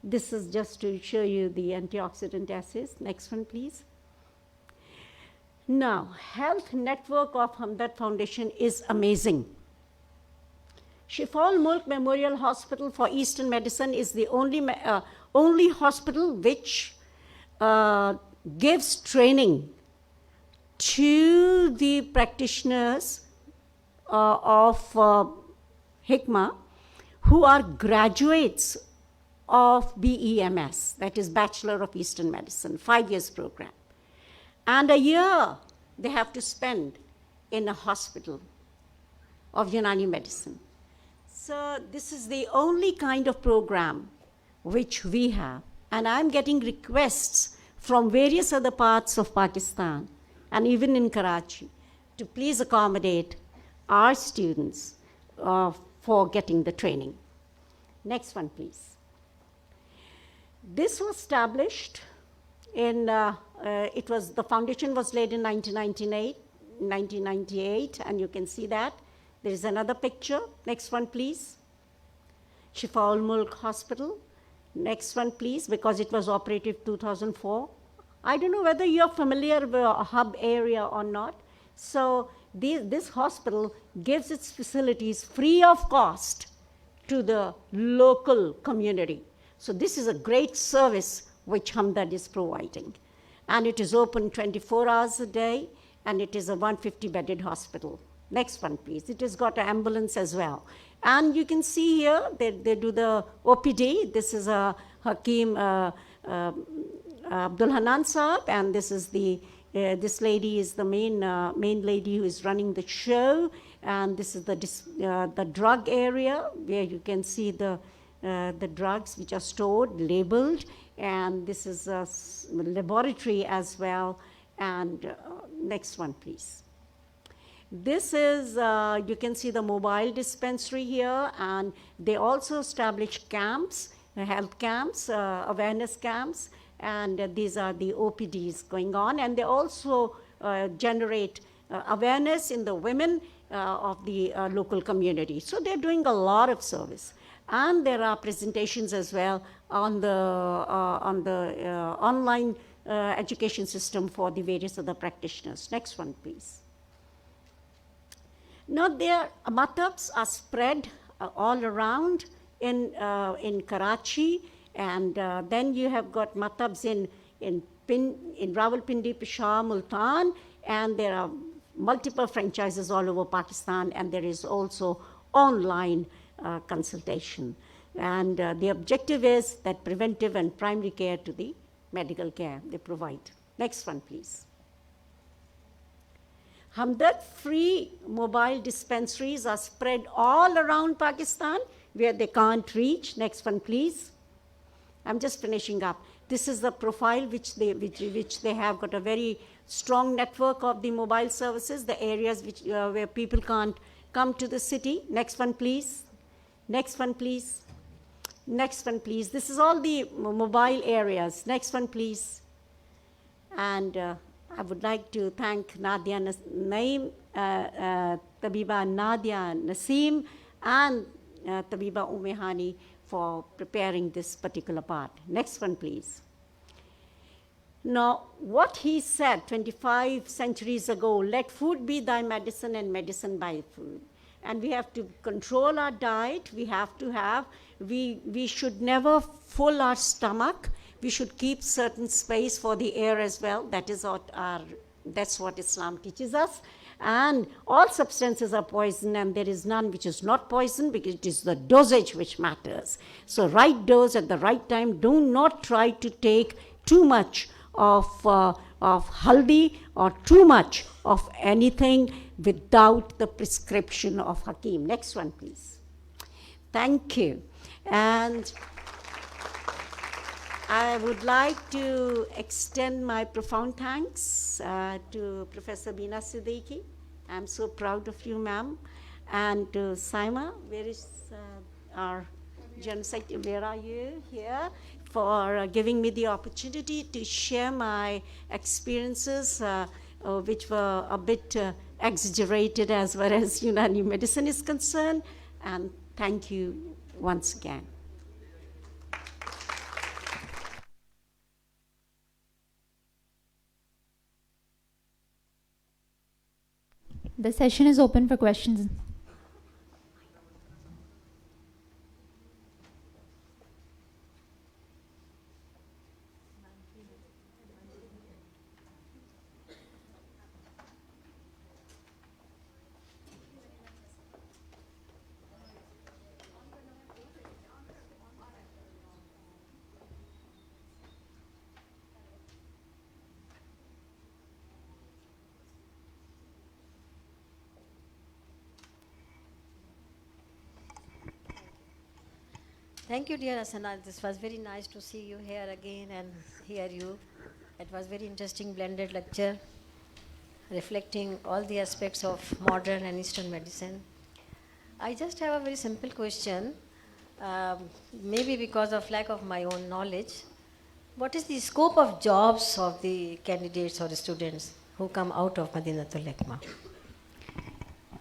D: This is just to show you the antioxidant assays. Next one, please. Now, health network of Hamdard Foundation is amazing. Shifa Mulk Memorial Hospital for Eastern Medicine is the only hospital which gives training to the practitioners of Hikma who are graduates of BEMS, that is Bachelor of Eastern Medicine, 5 years program. And a year they have to spend in a hospital of Unani medicine. So this is the only kind of program which we have. And I'm getting requests from various other parts of Pakistan and even in Karachi to please accommodate our students for getting the training. Next one, please. This was established in, the foundation was laid in 1998, and you can see that. There is another picture. Next one, please. Shifa Mulk Hospital. Next one, please, because it was operative 2004. I don't know whether you're familiar with a hub area or not. So this hospital gives its facilities free of cost to the local community. So this is a great service which Hamdard is providing. And it is open 24 hours a day, and it is a 150-bedded hospital. Next one, please. It has got an ambulance as well. And you can see here, they do the OPD. This is a Hakim Abdul Hanan Saab, and this is this lady is the main lady who is running the show. And this is the drug area, where you can see the drugs which are stored, labeled, and this is a laboratory as well. And next one, please. This is, you can see the mobile dispensary here, and they also establish camps, health camps, awareness camps, and these are the OPDs going on, and they also generate awareness in the women of the local community. So they're doing a lot of service. And there are presentations as well on the online education system for the various other practitioners. Next one, please. Now, their matabs are spread all around in Karachi, and then you have got matabs in Rawalpindi, Peshawar, Multan, and there are multiple franchises all over Pakistan, and there is also online consultation. And the objective is that preventive and primary care to the medical care they provide. Next one, please. Hamdard free mobile dispensaries are spread all around Pakistan where they can't reach. Next one, please. I'm just finishing up. This is the profile which they have got a very strong network of the mobile services, the areas which, where people can't come to the city. Next one, please. Next one, please. Next one, please. This is all the mobile areas. Next one, please. And I would like to thank Nadia Naim, Tabiba Nadia Naseem, and Tabiba Umehani for preparing this particular part. Next one, please. Now, what he said 25 centuries ago, let food be thy medicine and medicine by food. And we have to control our diet. We have to have, we should never fill our stomach. We should keep certain space for the air as well. That is that's what Islam teaches us. And all substances are poison, and there is none which is not poison, because it is the dosage which matters. So right dose at the right time. Do not try to take too much of haldi or too much of anything without the prescription of Hakim. Next one, please. Thank you. And I would like to extend my profound thanks to Professor Bina Siddique. I'm so proud of you, ma'am. And to Saima, where is our General Secretary? Where are you? Here. For giving me the opportunity to share my experiences, which were a bit exaggerated as far as Unani medicine is concerned. And thank you once again.
B: The session is open for questions.
C: Thank you, dear Ahsana. This was very nice to see you here again and hear you. It was very interesting blended lecture, reflecting all the aspects of modern and Eastern medicine. I just have a very simple question, maybe because of lack of my own knowledge. What is the scope of jobs of the candidates or the students who come out of Madinatul Hikmah?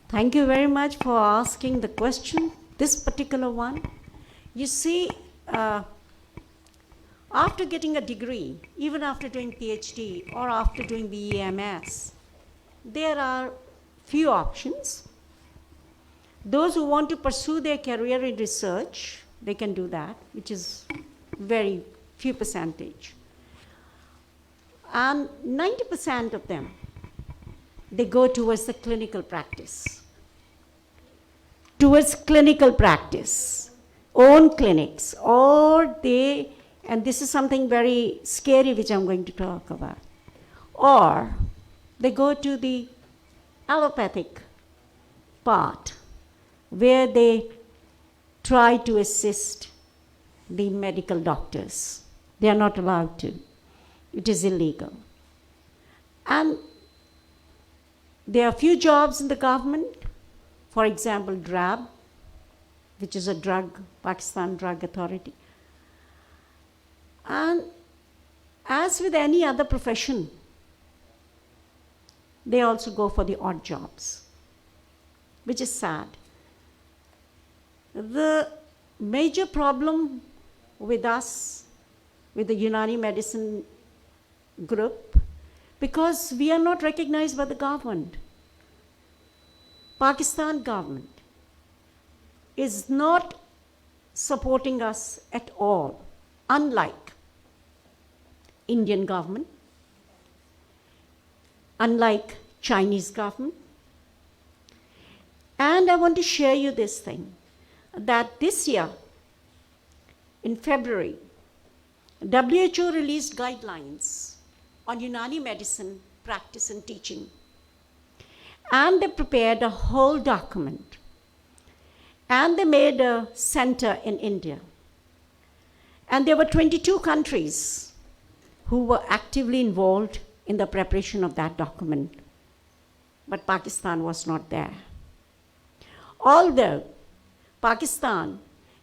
D: Thank you very much for asking the question, this particular one. You see, after getting a degree, even after doing PhD or after doing BEMS, there are few options. Those who want to pursue their career in research, they can do that, which is very few percentage. And 90% of them, they go towards the clinical practice. Towards clinical practice. Own clinics, or they, and this is something very scary which I'm going to talk about, or they go to the allopathic part where they try to assist the medical doctors. They are not allowed to. It is illegal. And there are few jobs in the government, for example, DRAB, which is a Pakistan Drug Authority. And as with any other profession, they also go for the odd jobs, which is sad. The major problem with us, with the Unani medicine group, because we are not recognized by the government. Pakistan government is not supporting us at all, unlike Indian government, unlike Chinese government. And I want to share you this thing, that this year, in February, WHO released guidelines on Unani medicine practice and teaching. And they prepared a whole document. And they made a center in India. And there were 22 countries who were actively involved in the preparation of that document. But Pakistan was not there. Although Pakistan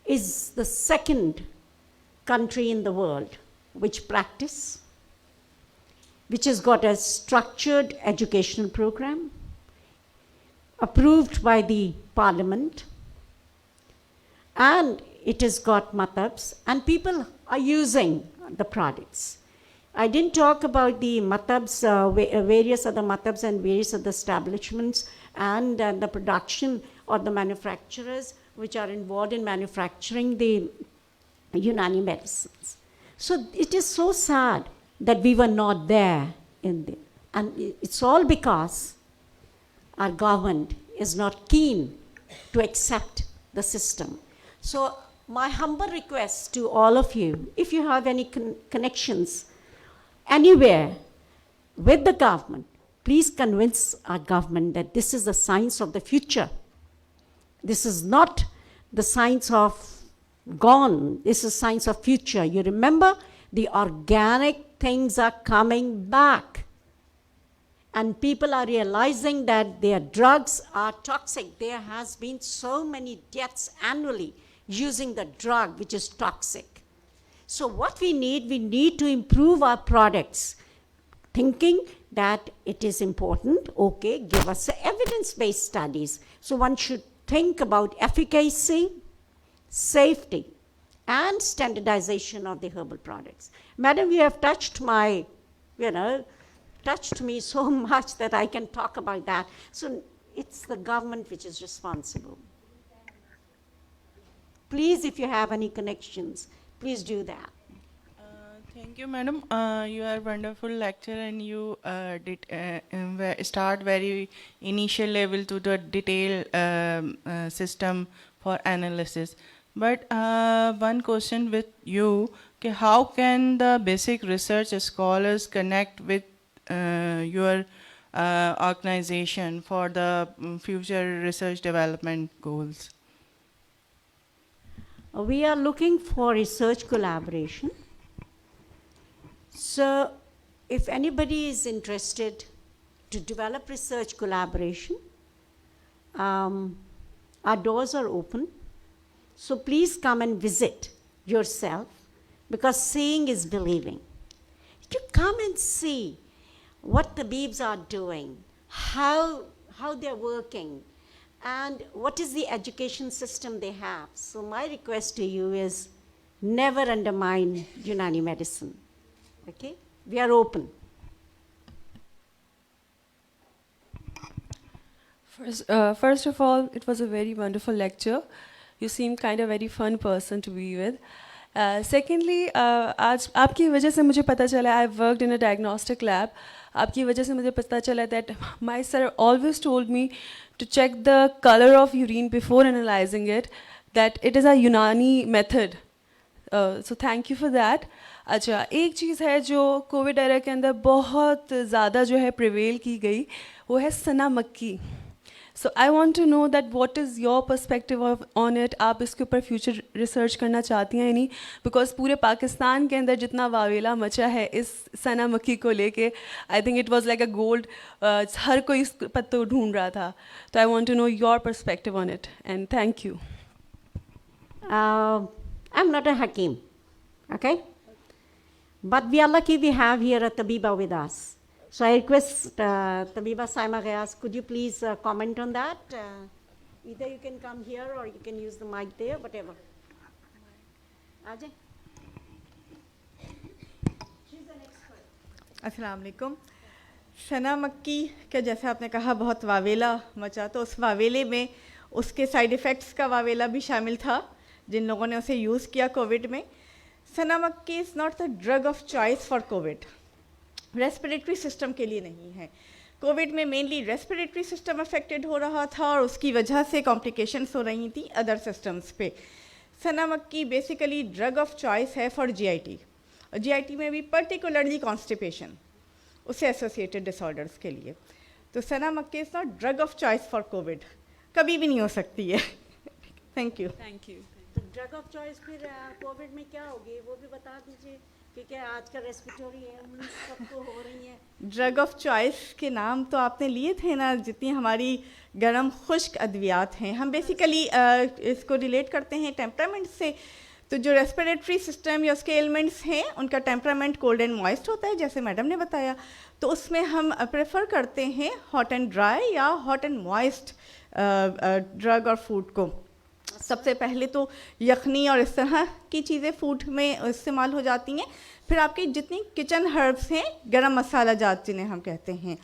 D: is the second country in the world which has got a structured educational program approved by the parliament, and it has got matabs, and people are using the products. I didn't talk about the matabs, various other matabs and various other establishments and the production or the manufacturers which are involved in manufacturing the Unani medicines. So it is so sad that we were not there and it's all because our government is not keen to accept the system. So my humble request to all of you, if you have any connections anywhere with the government, please convince our government that this is the science of the future. This is not the science of gone. This is science of future. You remember, the organic things are coming back. And people are realizing that their drugs are toxic. There has been so many deaths annually using the drug which is toxic. So what we need to improve our products, thinking that it is important, okay, give us evidence-based studies. So one should think about efficacy, safety, and standardization of the herbal products. Madam, you have touched me so much that I can talk about that. So it's the government which is responsible. Please, if you have any connections, please do that.
E: Thank you, madam. You are a wonderful lecturer, and you start very initial level to the detailed system for analysis. But one question with you, okay, how can the basic research scholars connect with your organization for the future research development goals?
D: We are looking for research collaboration. So if anybody is interested to develop research collaboration, our doors are open. So please come and visit yourself, because seeing is believing. You come and see what the Beebs are doing, how they're working, and what is the education system they have. So my request to you is never undermine Unani medicine. Okay? We are open.
F: First of all, it was a very wonderful lecture. You seem kind of very fun person to be with. Secondly, आज आपकी वजह से मुझे पता चला, I've worked in a diagnostic lab. आपकी वजह से मुझे पता चला that my sir always told me to check the color of urine before analyzing it, that it is a Unani method. So thank you for that. अच्छा, एक चीज़ है जो कोविड एरा के अंदर बहुत ज़्यादा जो है प्रिवेल की गई, वो है सना मक्की. So I want to know that what is your perspective on it. आप इसके ऊपर future research करना चाहती हैं नहीं? Because पूरे पाकिस्तान के अंदर जितना वावेला मचा है इस सना मक्की को लेके, I think it was like a gold. हर कोई इस पत्तों ढूंढ रहा था. So I want to know your perspective on it. And thank you.
D: I'm not a Hakim, okay? But we are lucky we have here a Tabiba with us. So I request Tabiba Saima Ghayas, could you please comment on that? Either you can come here or you can use the mic there, whatever. Ajay? She's an expert.
G: अस्सलाम वालेकुम। सना मक्की का जैसे आपने कहा बहुत वावेला मचा, तो उस वावेले में उसके साइड इफ़ेक्ट्स का वावेला भी शामिल था जिन लोगों ने उसे यूज़ किया कोविड में। सना मक्की is not the drug of choice for Covid, respiratory system के लिए नहीं है। कोविड में मेनली रेस्पिरेटरी सिस्टम अफेक्टेड हो रहा था और उसकी वजह से कॉम्प्लिकेशंस हो रही थी अदर सिस्टम्स पे। सना मक्की बेसिकली ड्रग ऑफ चॉइस है फॉर जीआईटी, और जीआईटी में भी पर्टिकुलरली कॉन्स्टिपेशन, उससे एसोसिएटेड डिसऑर्डर्स के लिए। तो सना मक्की is not drug of choice for Covid, कभी भी नहीं हो सकती है। Thank you.
F: Thank you.
D: तो ड्रग ऑफ चॉइस फिर कोविड में क्या होगी वो भी बता दीजिए, क्योंकि आजकल रेस्पिरेटरी इलनेस सबको हो रही है।
G: ड्रग ऑफ चॉइस के नाम तो आपने लिए थे ना, जितनी हमारी गर्म खुश्क अद्वियात हैं, हम बेसिकली इसको रिलेट करते हैं टेम्परामेंट से। तो जो रेस्पिरेटरी सिस्टम या उसके एलिमेंट्स हैं उनका टेम्परामेंट कोल्ड एंड मॉइस्ट होता है, जैसे मैडम ने बताया। तो उसमें हम प्रेफर करते हैं हॉट एंड ड्राई या हॉट एंड मॉइस्ट ड्रग और फूड को। सबसे पहले तो यखनी और इस तरह की चीज़ें फूड में इस्तेमाल हो जाती हैं। फिर आपके जितनी किचन हर्ब्स हैं, गरम मसाला जात जिन्हें हम कहते हैं,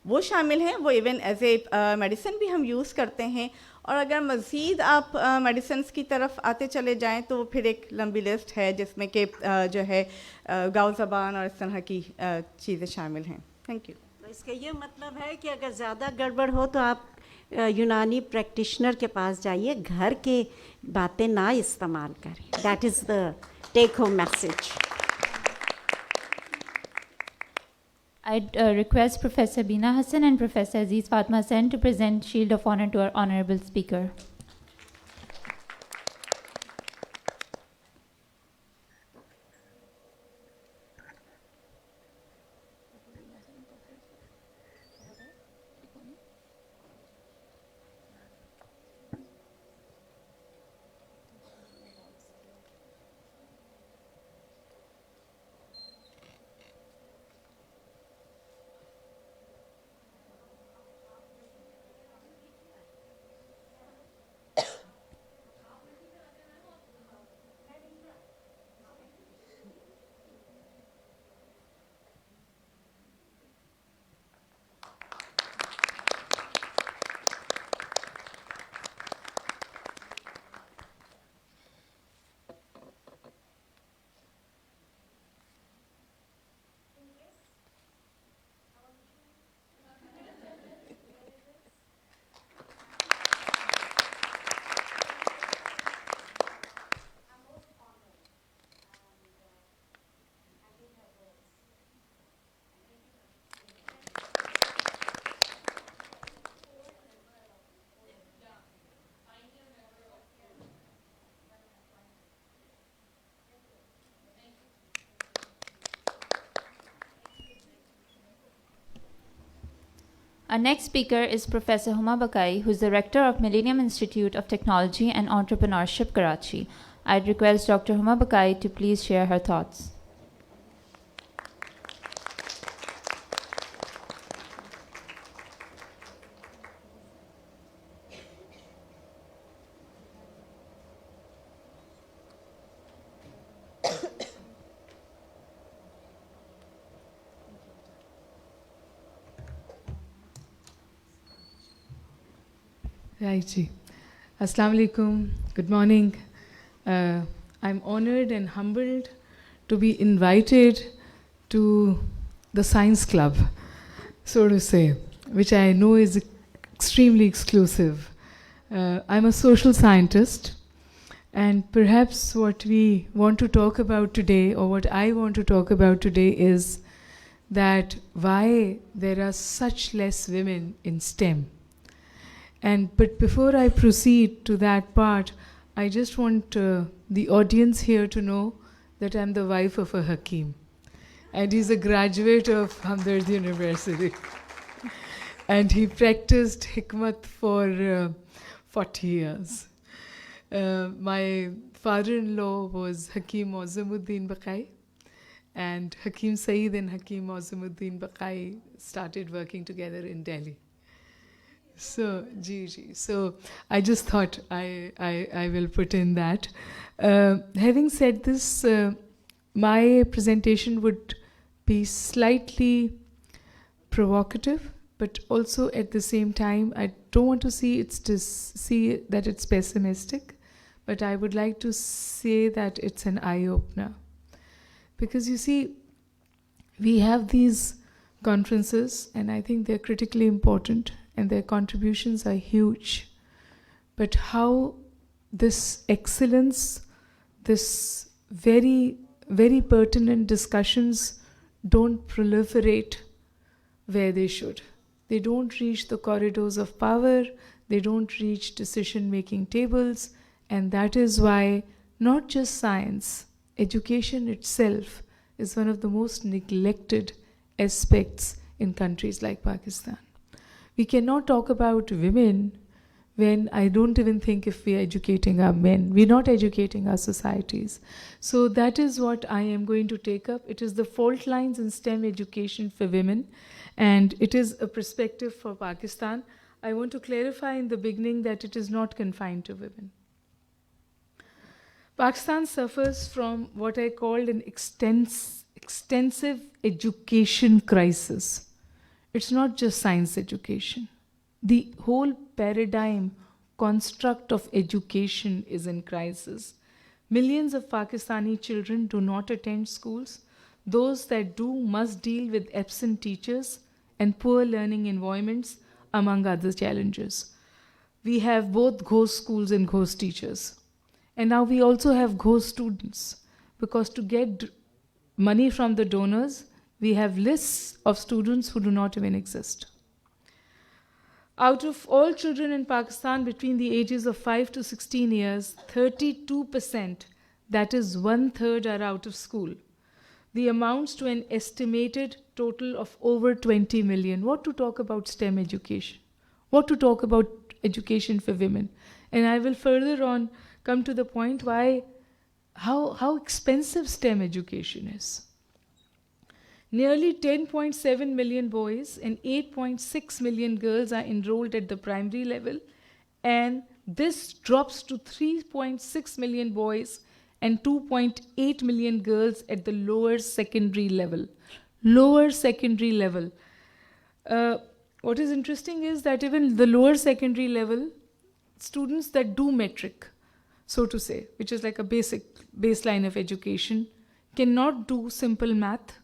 G: वो शामिल हैं। वो इवन एज ए मेडिसिन भी हम यूज़ करते हैं। और अगर मज़ीद आप मेडिसिन्स की तरफ आते चले जाएं तो फिर एक लंबी लिस्ट है जिसमें कि जो है गाँव ज़बान और इस तरह की चीज़ें शामिल हैं। Thank you.
D: तो इसका ये मतलब है कि अगर ज़्यादा गड़बड़ हो तो आप यूनानी प्रैक्टिशनर के पास जाइए, घर के बातें ना इस्तेमाल करें। That is the take home message.
B: I'd request Professor Bina Hassan and Professor Aziz Fatma Sen to present Shield of Honor to our honorable speaker. Our next speaker is Professor Huma Baqai, who is the Rector of Millennium Institute of Technology and Entrepreneurship, Karachi. I'd request Dr. Huma Baqai to please share her thoughts.
H: Right, ji. Assalamu alaikum. Good morning. I'm honored and humbled to be invited to the Science Club, so to say, which I know is extremely exclusive. I'm a social scientist, and perhaps what we want to talk about today, or what I want to talk about today, is that why there are such less women in STEM. But before I proceed to that part, I just want the audience here to know that I'm the wife of a Hakim. And he's a graduate of Hamdard University. And he practiced hikmat for 40 years. My father-in-law was Hakim Huma Baqai, and Hakim Saeed and Hakim Huma Baqai started working together in Delhi. So, so I just thought I will put in that. Having said this, my presentation would be slightly provocative, but also at the same time, I don't want to see that it's pessimistic, but I would like to say that it's an eye-opener. Because you see, we have these conferences, and I think they're critically important, and their contributions are huge. But how this excellence, this very, very pertinent discussions don't proliferate where they should. They don't reach the corridors of power, they don't reach decision-making tables, and that is why not just science, education itself is one of the most neglected aspects in countries like Pakistan. We cannot talk about women when I don't even think if we are educating our men. We're not educating our societies. So that is what I am going to take up. It is the fault lines in STEM education for women, and it is a perspective for Pakistan. I want to clarify in the beginning that it is not confined to women. Pakistan suffers from what I called an extensive education crisis. It's not just science education. The whole paradigm, construct of education is in crisis. Millions of Pakistani children do not attend schools. Those that do must deal with absent teachers and poor learning environments, among other challenges. We have both ghost schools and ghost teachers. And now we also have ghost students, because to get money from the donors, we have lists of students who do not even exist. Out of all children in Pakistan between the ages of 5 to 16 years, 32%, that is 1/3, are out of school. The amounts to an estimated total of over 20 million. What to talk about STEM education? What to talk about education for women? And I will further on come to the point how expensive STEM education is. Nearly 10.7 million boys and 8.6 million girls are enrolled at the primary level, and this drops to 3.6 million boys and 2.8 million girls at the lower secondary level. Lower secondary level. What is interesting is that even the lower secondary level, students that do metric, so to say, which is like a baseline of education, cannot do simple math,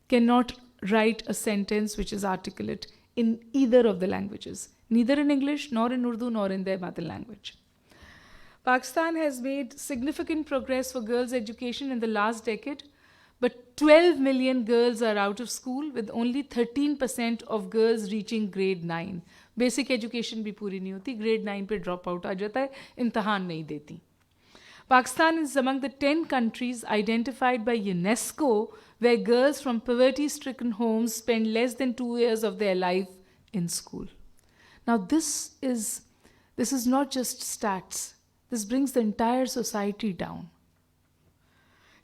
H: cannot write a sentence which is articulate in either of the languages, neither in English, nor in Urdu, nor in their mother language. Pakistan has made significant progress for girls' education in the last decade, but 12 million girls are out of school, with only 13% of girls reaching grade 9. Basic education भी पूरी नहीं होती, grade 9 पे drop out आ जाता है, इम्तहान नहीं देती. Pakistan is among the 10 countries identified by UNESCO where girls from poverty-stricken homes spend less than 2 years of their life in school. Now this is not just stats. This brings the entire society down.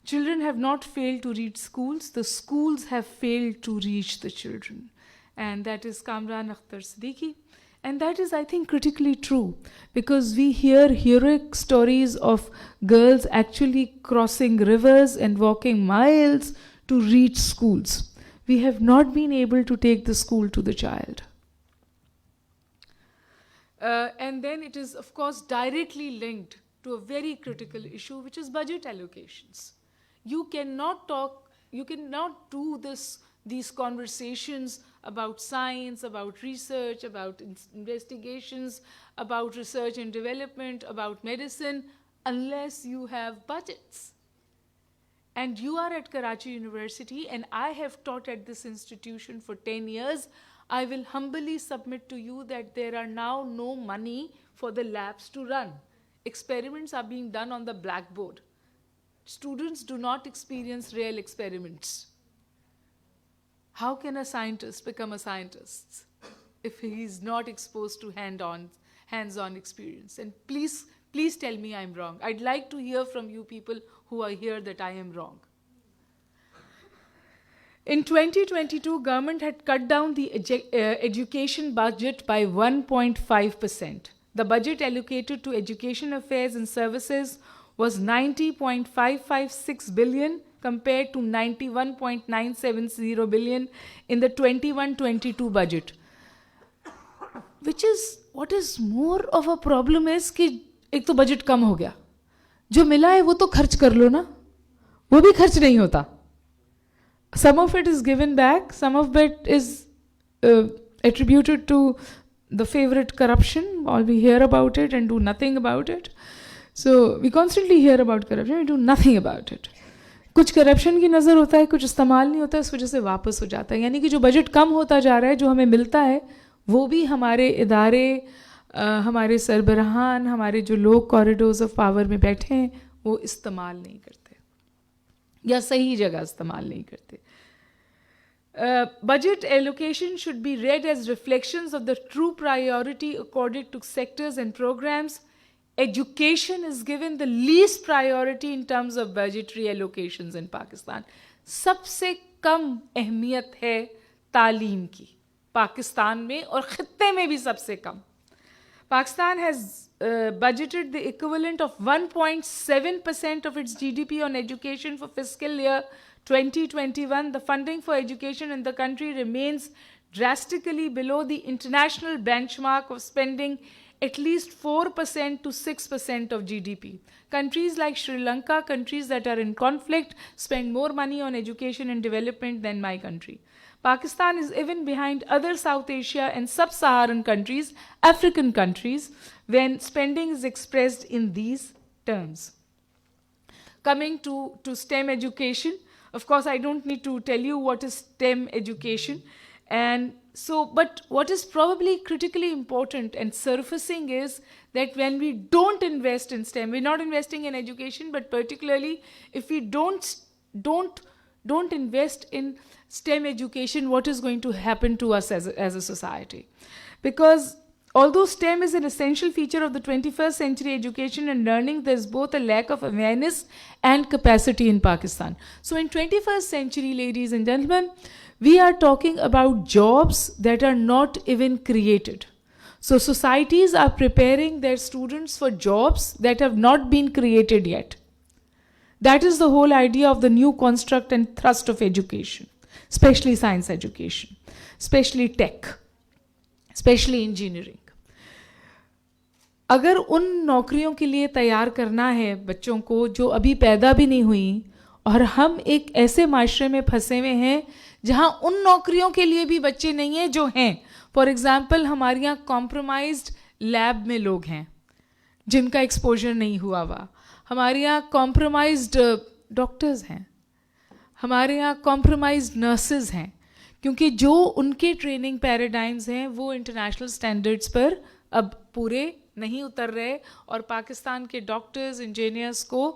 H: Children have not failed to reach schools. The schools have failed to reach the children. And that is Kamran Akhtar Siddique. And that is, I think, critically true, because we hear heroic stories of girls actually crossing rivers and walking miles to reach schools. We have not been able to take the school to the child. And then it is, of course, directly linked to a very critical issue, which is budget allocations. You cannot do these conversations about science, about research, about investigations, about research and development, about medicine, unless you have budgets. And you are at Karachi University, and I have taught at this institution for 10 years. I will humbly submit to you that there are now no money for the labs to run. Experiments are being done on the blackboard. Students do not experience real experiments. How can a scientist become a scientist if he is not exposed to hands-on experience? And please tell me I'm wrong. I'd like to hear from you people who are here that I am wrong. In 2022, government had cut down the education budget by 1.5%. The budget allocated to education affairs and services was 90.556 billion compared to 91.970 billion in the 21-22 budget. What is more of a problem is कि एक तो budget कम हो गया, जो मिला है वो तो खर्च कर लो ना, वो भी खर्च नहीं होता. Some of it is given back, some of it is attributed to the favorite corruption. All we hear about it and do nothing about it. So we constantly hear about corruption, we do nothing about it. कुछ corruption की नज़र होता है, कुछ इस्तेमाल नहीं होता है, इस वजह से वापस हो जाता है. यानी कि जो बजट कम होता जा रहा है, जो हमें मिलता है, वो भी हमारे इदारे, हमारे सरबराहान, हमारे जो लोग कॉरिडोर्स ऑफ पावर में बैठे हैं, वो इस्तेमाल नहीं करते या सही जगह इस्तेमाल नहीं करते. Budget allocation should be read as reflections of the true priority accorded to sectors and programs. Education is given the least priority in terms of budgetary allocations in Pakistan. सबसे कम अहमियत है तालीम की पाकिस्तान में और खित्ते में भी सबसे कम. Pakistan has budgeted the equivalent of 1.7% of its GDP on education for fiscal year 2021. The funding for education in the country remains drastically below the international benchmark of spending at least 4% to 6% of GDP. Countries like Sri Lanka, countries that are in conflict, spend more money on education and development than my country. Pakistan is even behind other South Asia and sub-Saharan countries, African countries, when spending is expressed in these terms. Coming to STEM education, of course, I don't need to tell you what is STEM education. And so, but what is probably critically important and surfacing is that when we don't invest in STEM, we're not investing in education, but particularly if we don't invest in STEM education, what is going to happen to us as a society? Because although STEM is an essential feature of the 21st century education and learning, there's both a lack of awareness and capacity in Pakistan. So in 21st century, ladies and gentlemen, we are talking about jobs that are not even created. So societies are preparing their students for jobs that have not been created yet. That is the whole idea of the new construct and thrust of education, especially science education, especially tech, especially engineering. अगर उन नौकरियों के लिए तैयार करना है बच्चों को जो अभी पैदा भी नहीं हुई, और हम एक ऐसे माशरे में फंसे हुए हैं जहां उन नौकरियों के लिए भी बच्चे नहीं हैं जो हैं. फॉर एग्जाम्पल, हमारे यहाँ कॉम्प्रोमाइज्ड लैब में लोग हैं जिनका एक्सपोजर नहीं हुआ हुआ. हमारे यहाँ कॉम्प्रोमाइज्ड डॉक्टर्स हैं, हमारे यहाँ कॉम्प्रोमाइज्ड नर्सेज हैं, क्योंकि जो उनके ट्रेनिंग पैराडाइम्स हैं वो इंटरनेशनल स्टैंडर्ड्स पर अब पूरे नहीं उतर रहे और पाकिस्तान के डॉक्टर्स, इंजीनियर्स को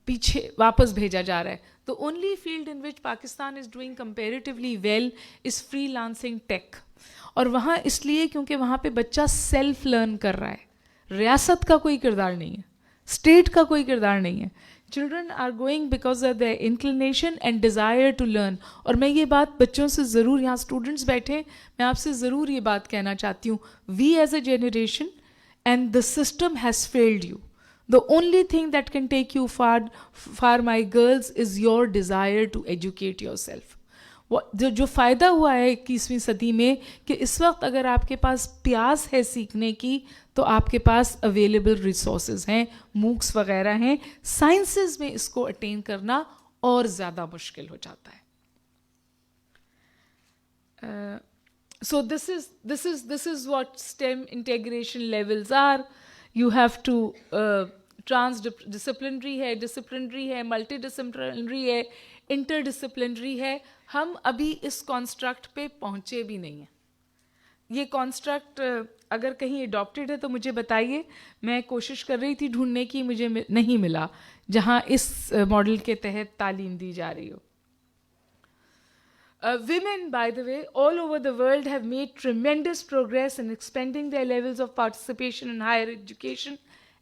H: पीछे वापस भेजा जा रहा है. The only field in which Pakistan is doing comparatively well is freelancing tech. और वहाँ इसलिए क्योंकि वहाँ पे बच्चा सेल्फ लर्न कर रहा है, रियासत का कोई किरदार नहीं है, स्टेट का कोई किरदार नहीं है. Children are going because of their inclination and desire to learn. और मैं ये बात बच्चों से ज़रूर, यहाँ स्टूडेंट्स बैठे, मैं आपसे ज़रूर ये बात कहना चाहती हूँ. We as a generation and the system has failed you. The only thing that can take you far, my girls, is your desire to educate yourself. जो फ़ायदा हुआ है 21वीं सदी में कि इस वक्त अगर आपके पास प्यास है सीखने की तो आपके पास अवेलेबल रिसोर्सेज हैं, मूक्स वगैरह हैं. साइंसेस में इसको अटेन करना और ज़्यादा मुश्किल हो जाता है. So this is what STEM integration levels are. You have to transdisciplinary है, disciplinary है, multidisciplinary है, interdisciplinary है. हम अभी इस construct पे पहुँचे भी नहीं हैं. ये कॉन्स्ट्रक्ट अगर कहीं अडॉप्टेड है तो मुझे बताइए. मैं कोशिश कर रही थी ढूंढने की, मुझे नहीं मिला जहाँ इस मॉडल के तहत तालीम दी जा रही हो. Women, by the way, all over the world have made tremendous progress in expanding their levels of participation in higher education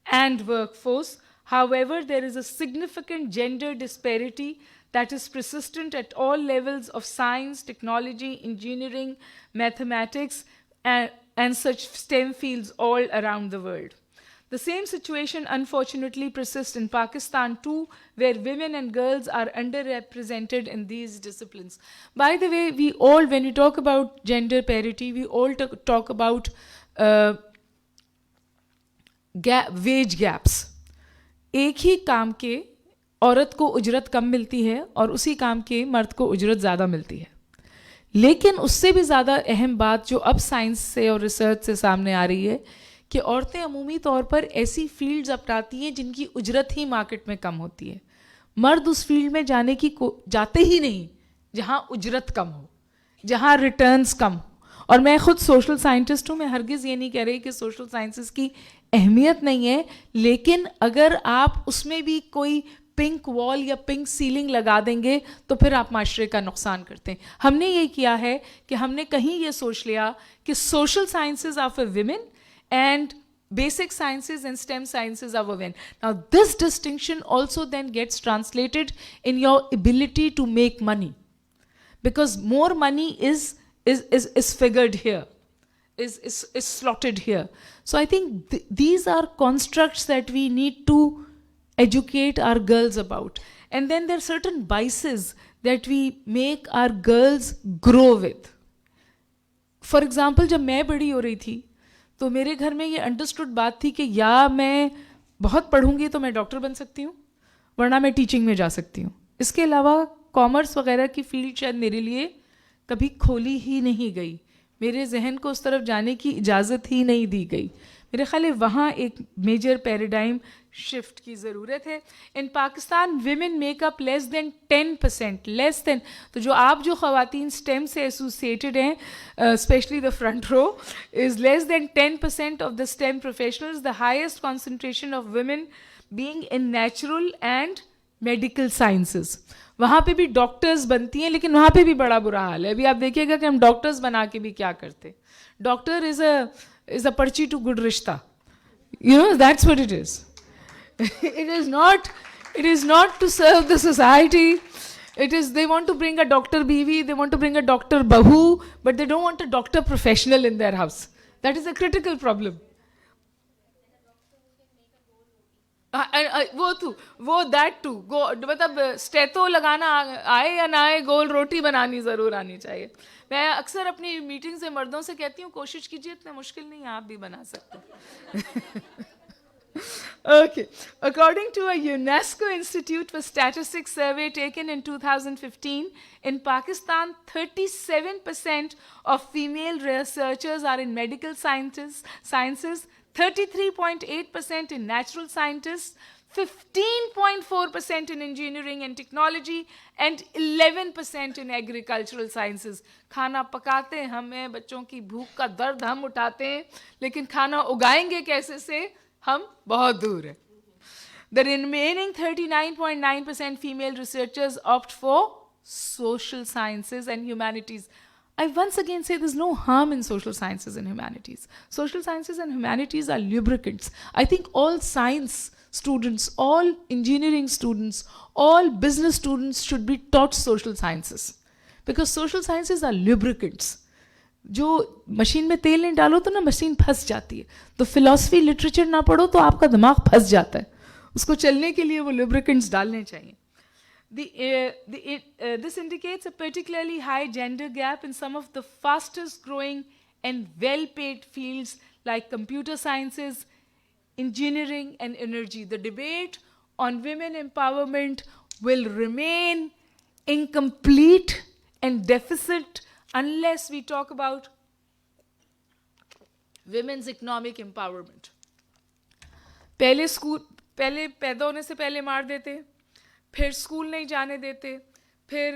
H: and workforce. However, there is a significant gender disparity that is persistent at all levels of science, technology, engineering, mathematics, and such STEM fields all around the world. The same situation unfortunately persists in Pakistan too, where women and girls are underrepresented in these disciplines. By the way, we all, when we talk about gender parity, we all talk about wage gaps. एक ही काम के औरत को उजरत कम मिलती है और उसी काम के मर्द को उजरत ज़्यादा मिलती है. लेकिन उससे भी ज़्यादा अहम बात जो अब साइंस से और रिसर्च से सामने आ रही है कि औरतें अमूमी तौर पर ऐसी फील्ड्स अपनाती हैं जिनकी उजरत ही मार्केट में कम होती है. मर्द उस फील्ड में जाते ही नहीं जहाँ उजरत कम हो, जहाँ रिटर्न्स कम हो. और मैं खुद सोशल साइंटिस्ट हूँ, मैं हरगिज़ ये नहीं कह रही कि सोशल साइंसेस की अहमियत नहीं है, लेकिन अगर आप उसमें भी कोई पिंक वॉल या पिंक सीलिंग लगा देंगे तो फिर आप माशरे का नुकसान करते हैं. हमने ये किया है कि हमने कहीं ये सोच लिया कि social sciences are for women and basic sciences and STEM sciences are women. Now this distinction also then gets translated in your ability to make money, because more money is figured here, is slotted here. So I think these are constructs that we need to educate our girls about. And then there are certain biases that we make our girls grow with. For example, जब मैं बड़ी हो रही थी तो मेरे घर में ये अंडरस्टूड बात थी कि या मैं बहुत पढ़ूंगी तो मैं डॉक्टर बन सकती हूँ, वरना मैं टीचिंग में जा सकती हूँ. इसके अलावा कॉमर्स वगैरह की फील्ड शायद मेरे लिए कभी खोली ही नहीं गई, मेरे जहन को उस तरफ जाने की इजाज़त ही नहीं दी गई. मेरे ख्याल है वहाँ एक मेजर पैराडाइम शिफ्ट की ज़रूरत है. In Pakistan women make up less than 10%, less than. तो जो ख़वातीन स्टेम से एसोसिएटेड हैं, especially the front row, is less than 10% of the STEM professionals. The highest concentration of women being in natural and medical sciences. वहाँ पे भी doctors बनती हैं, लेकिन वहाँ पे भी बड़ा बुरा हाल है. अभी आप देखिएगा कि हम डॉक्टर्स बना के भी क्या करते. Doctor is a parchi to good rishta. You know, that's what it is. It is not to serve the society. It is, they want to bring a doctor biwi, they want to bring a doctor bahu, but they don't want a doctor professional in their house. That is a critical problem. That too. मतलब stetho लगाना आए या ना आए, गोल रोटी बनानी ज़रूर आनी चाहिए. मैं अक्सर अपनी मीटिंग से मर्दों से कहती हूँ, कोशिश कीजिए, इतना मुश्किल नहीं है, आप भी बना सकते हैं. Okay. According to a UNESCO Institute for Statistics survey taken in 2015, in Pakistan, 37% of female researchers are in medical sciences, 33.8% in natural scientists, 15.4% in engineering and technology, and 11% in agricultural sciences. खाना पकाते हमें, बच्चों की भूख का दर्द हम उठाते हैं, लेकिन खाना उगाएंगे कैसे से हम बहुत दूर हैं. The remaining 39.9% female researchers opt for social sciences and humanities. I once again say there's no harm in social sciences and humanities. Social sciences and humanities are lubricants. I think all science students, all engineering students, all business students should be taught social sciences, because social sciences are lubricants. जो machine में तेल नहीं डालो तो ना machine फंस जाती है. तो फिलॉसफी लिटरेचर ना पढ़ो तो आपका दिमाग फंस जाता है. उसको चलने के लिए वो lubricants डालने चाहिए. This indicates a particularly high gender gap in some of the fastest growing and well-paid fields like computer sciences, engineering, and energy. The debate on women empowerment will remain incomplete and deficit unless we talk about women's economic empowerment. पहले पैदा होने से पहले मार देते, फिर school नहीं जाने देते, फिर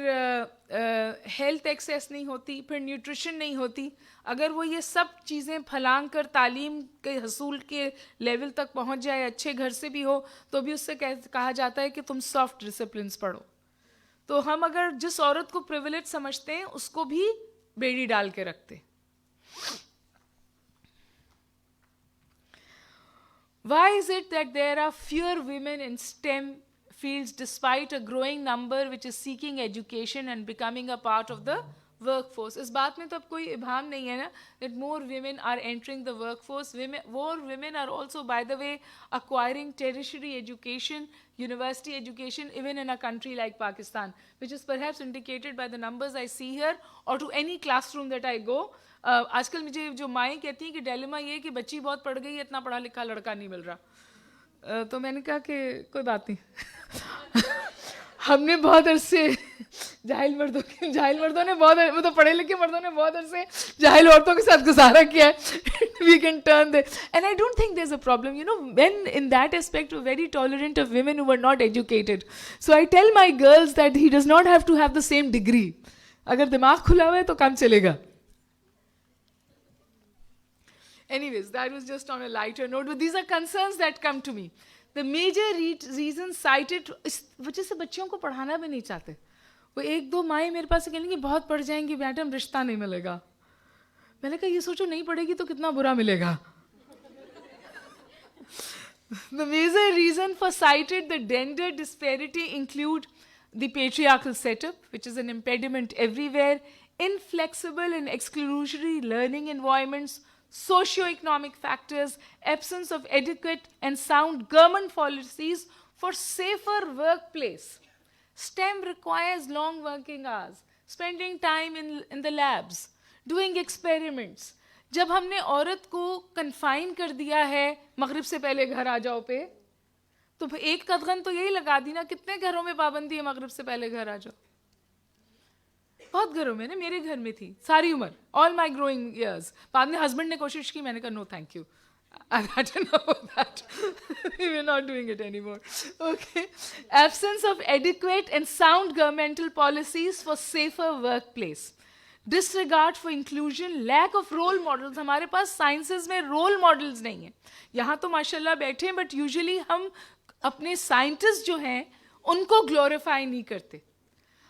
H: हेल्थ एक्सेस नहीं होती, फिर न्यूट्रिशन नहीं होती. अगर वो ये सब चीज़ें फलांग कर तालीम के हसूल के लेवल तक पहुंच जाए, अच्छे घर से भी हो, तो भी उससे कहा जाता है कि तुम सॉफ्ट डिसिप्लिन्स पढ़ो. तो हम अगर जिस औरत को प्रिविलेज समझते हैं उसको भी बेड़ी डाल के रखते. Why is it that there are fewer women in STEM fields despite a growing number which is seeking education and becoming a part of the workforce? इस बात में तो अब कोई इबाम नहीं है ना, that more women are entering the workforce. More women are also, by the way, acquiring tertiary education, university education, even in a country like Pakistan, which is perhaps indicated by the numbers I see here, or to any classroom that I go. आजकल मुझे जो माएँ कहती हैं कि dilemma ये है कि बच्ची बहुत पढ़ गई है, इतना पढ़ा लिखा लड़का नहीं मिल रहा. तो मैंने कहा कि कोई बात नहीं. हमने बहुत अरसे जाहिल मर्दों ने बहुत, मतलब पढ़े लिखे मर्दों ने बहुत अरसे जाहिल औरतों के साथ गुजारा किया है. We can turn this, and I don't think there's a problem. You know, men in that aspect were very tolerant of women who were not educated. So I tell my girls that he does not have to have the same degree. अगर दिमाग खुला हुआ है तो काम चलेगा. Anyways, that was just on a lighter note, but these are concerns that come to me. The major reason cited, इस वजह से बच्चियों को पढ़ाना भी नहीं चाहते. वो एक दो माएँ मेरे पास कहेंगी बहुत पढ़ जाएंगी मैडम, रिश्ता नहीं मिलेगा. मैंने कहा ये सोचो नहीं पढ़ेगी तो कितना बुरा मिलेगा. The major reason for cited the gender disparity include the patriarchal setup, which is an impediment everywhere, inflexible and exclusionary learning environments, socio-economic factors, absence of adequate and sound government policies for safer workplace. STEM requires long working hours, spending time in the labs, doing experiments. जब हमने औरत को confine कर दिया है मगरिब से पहले घर आ जाओ पे, तो एक कदगन तो यही लगा दी ना, कितने घरों में पाबंदी है मगरिब से पहले घर आ जाओ. बहुत घरों में ना, मेरे घर में थी सारी उम्र, ऑल माई ग्रोइंग ईयर्स. बाद में हस्बैंड ने कोशिश की, मैंने कहा no thank you, I had to know that. We're not doing it anymore. Okay. Absence of adequate and sound governmental policies for safer workplace. Disregard for inclusion, lack of role models. हमारे पास sciences में role models नहीं हैं. यहाँ तो माशाल्लाह बैठे हैं, but usually हम अपने scientists जो हैं उनको glorify नहीं करते.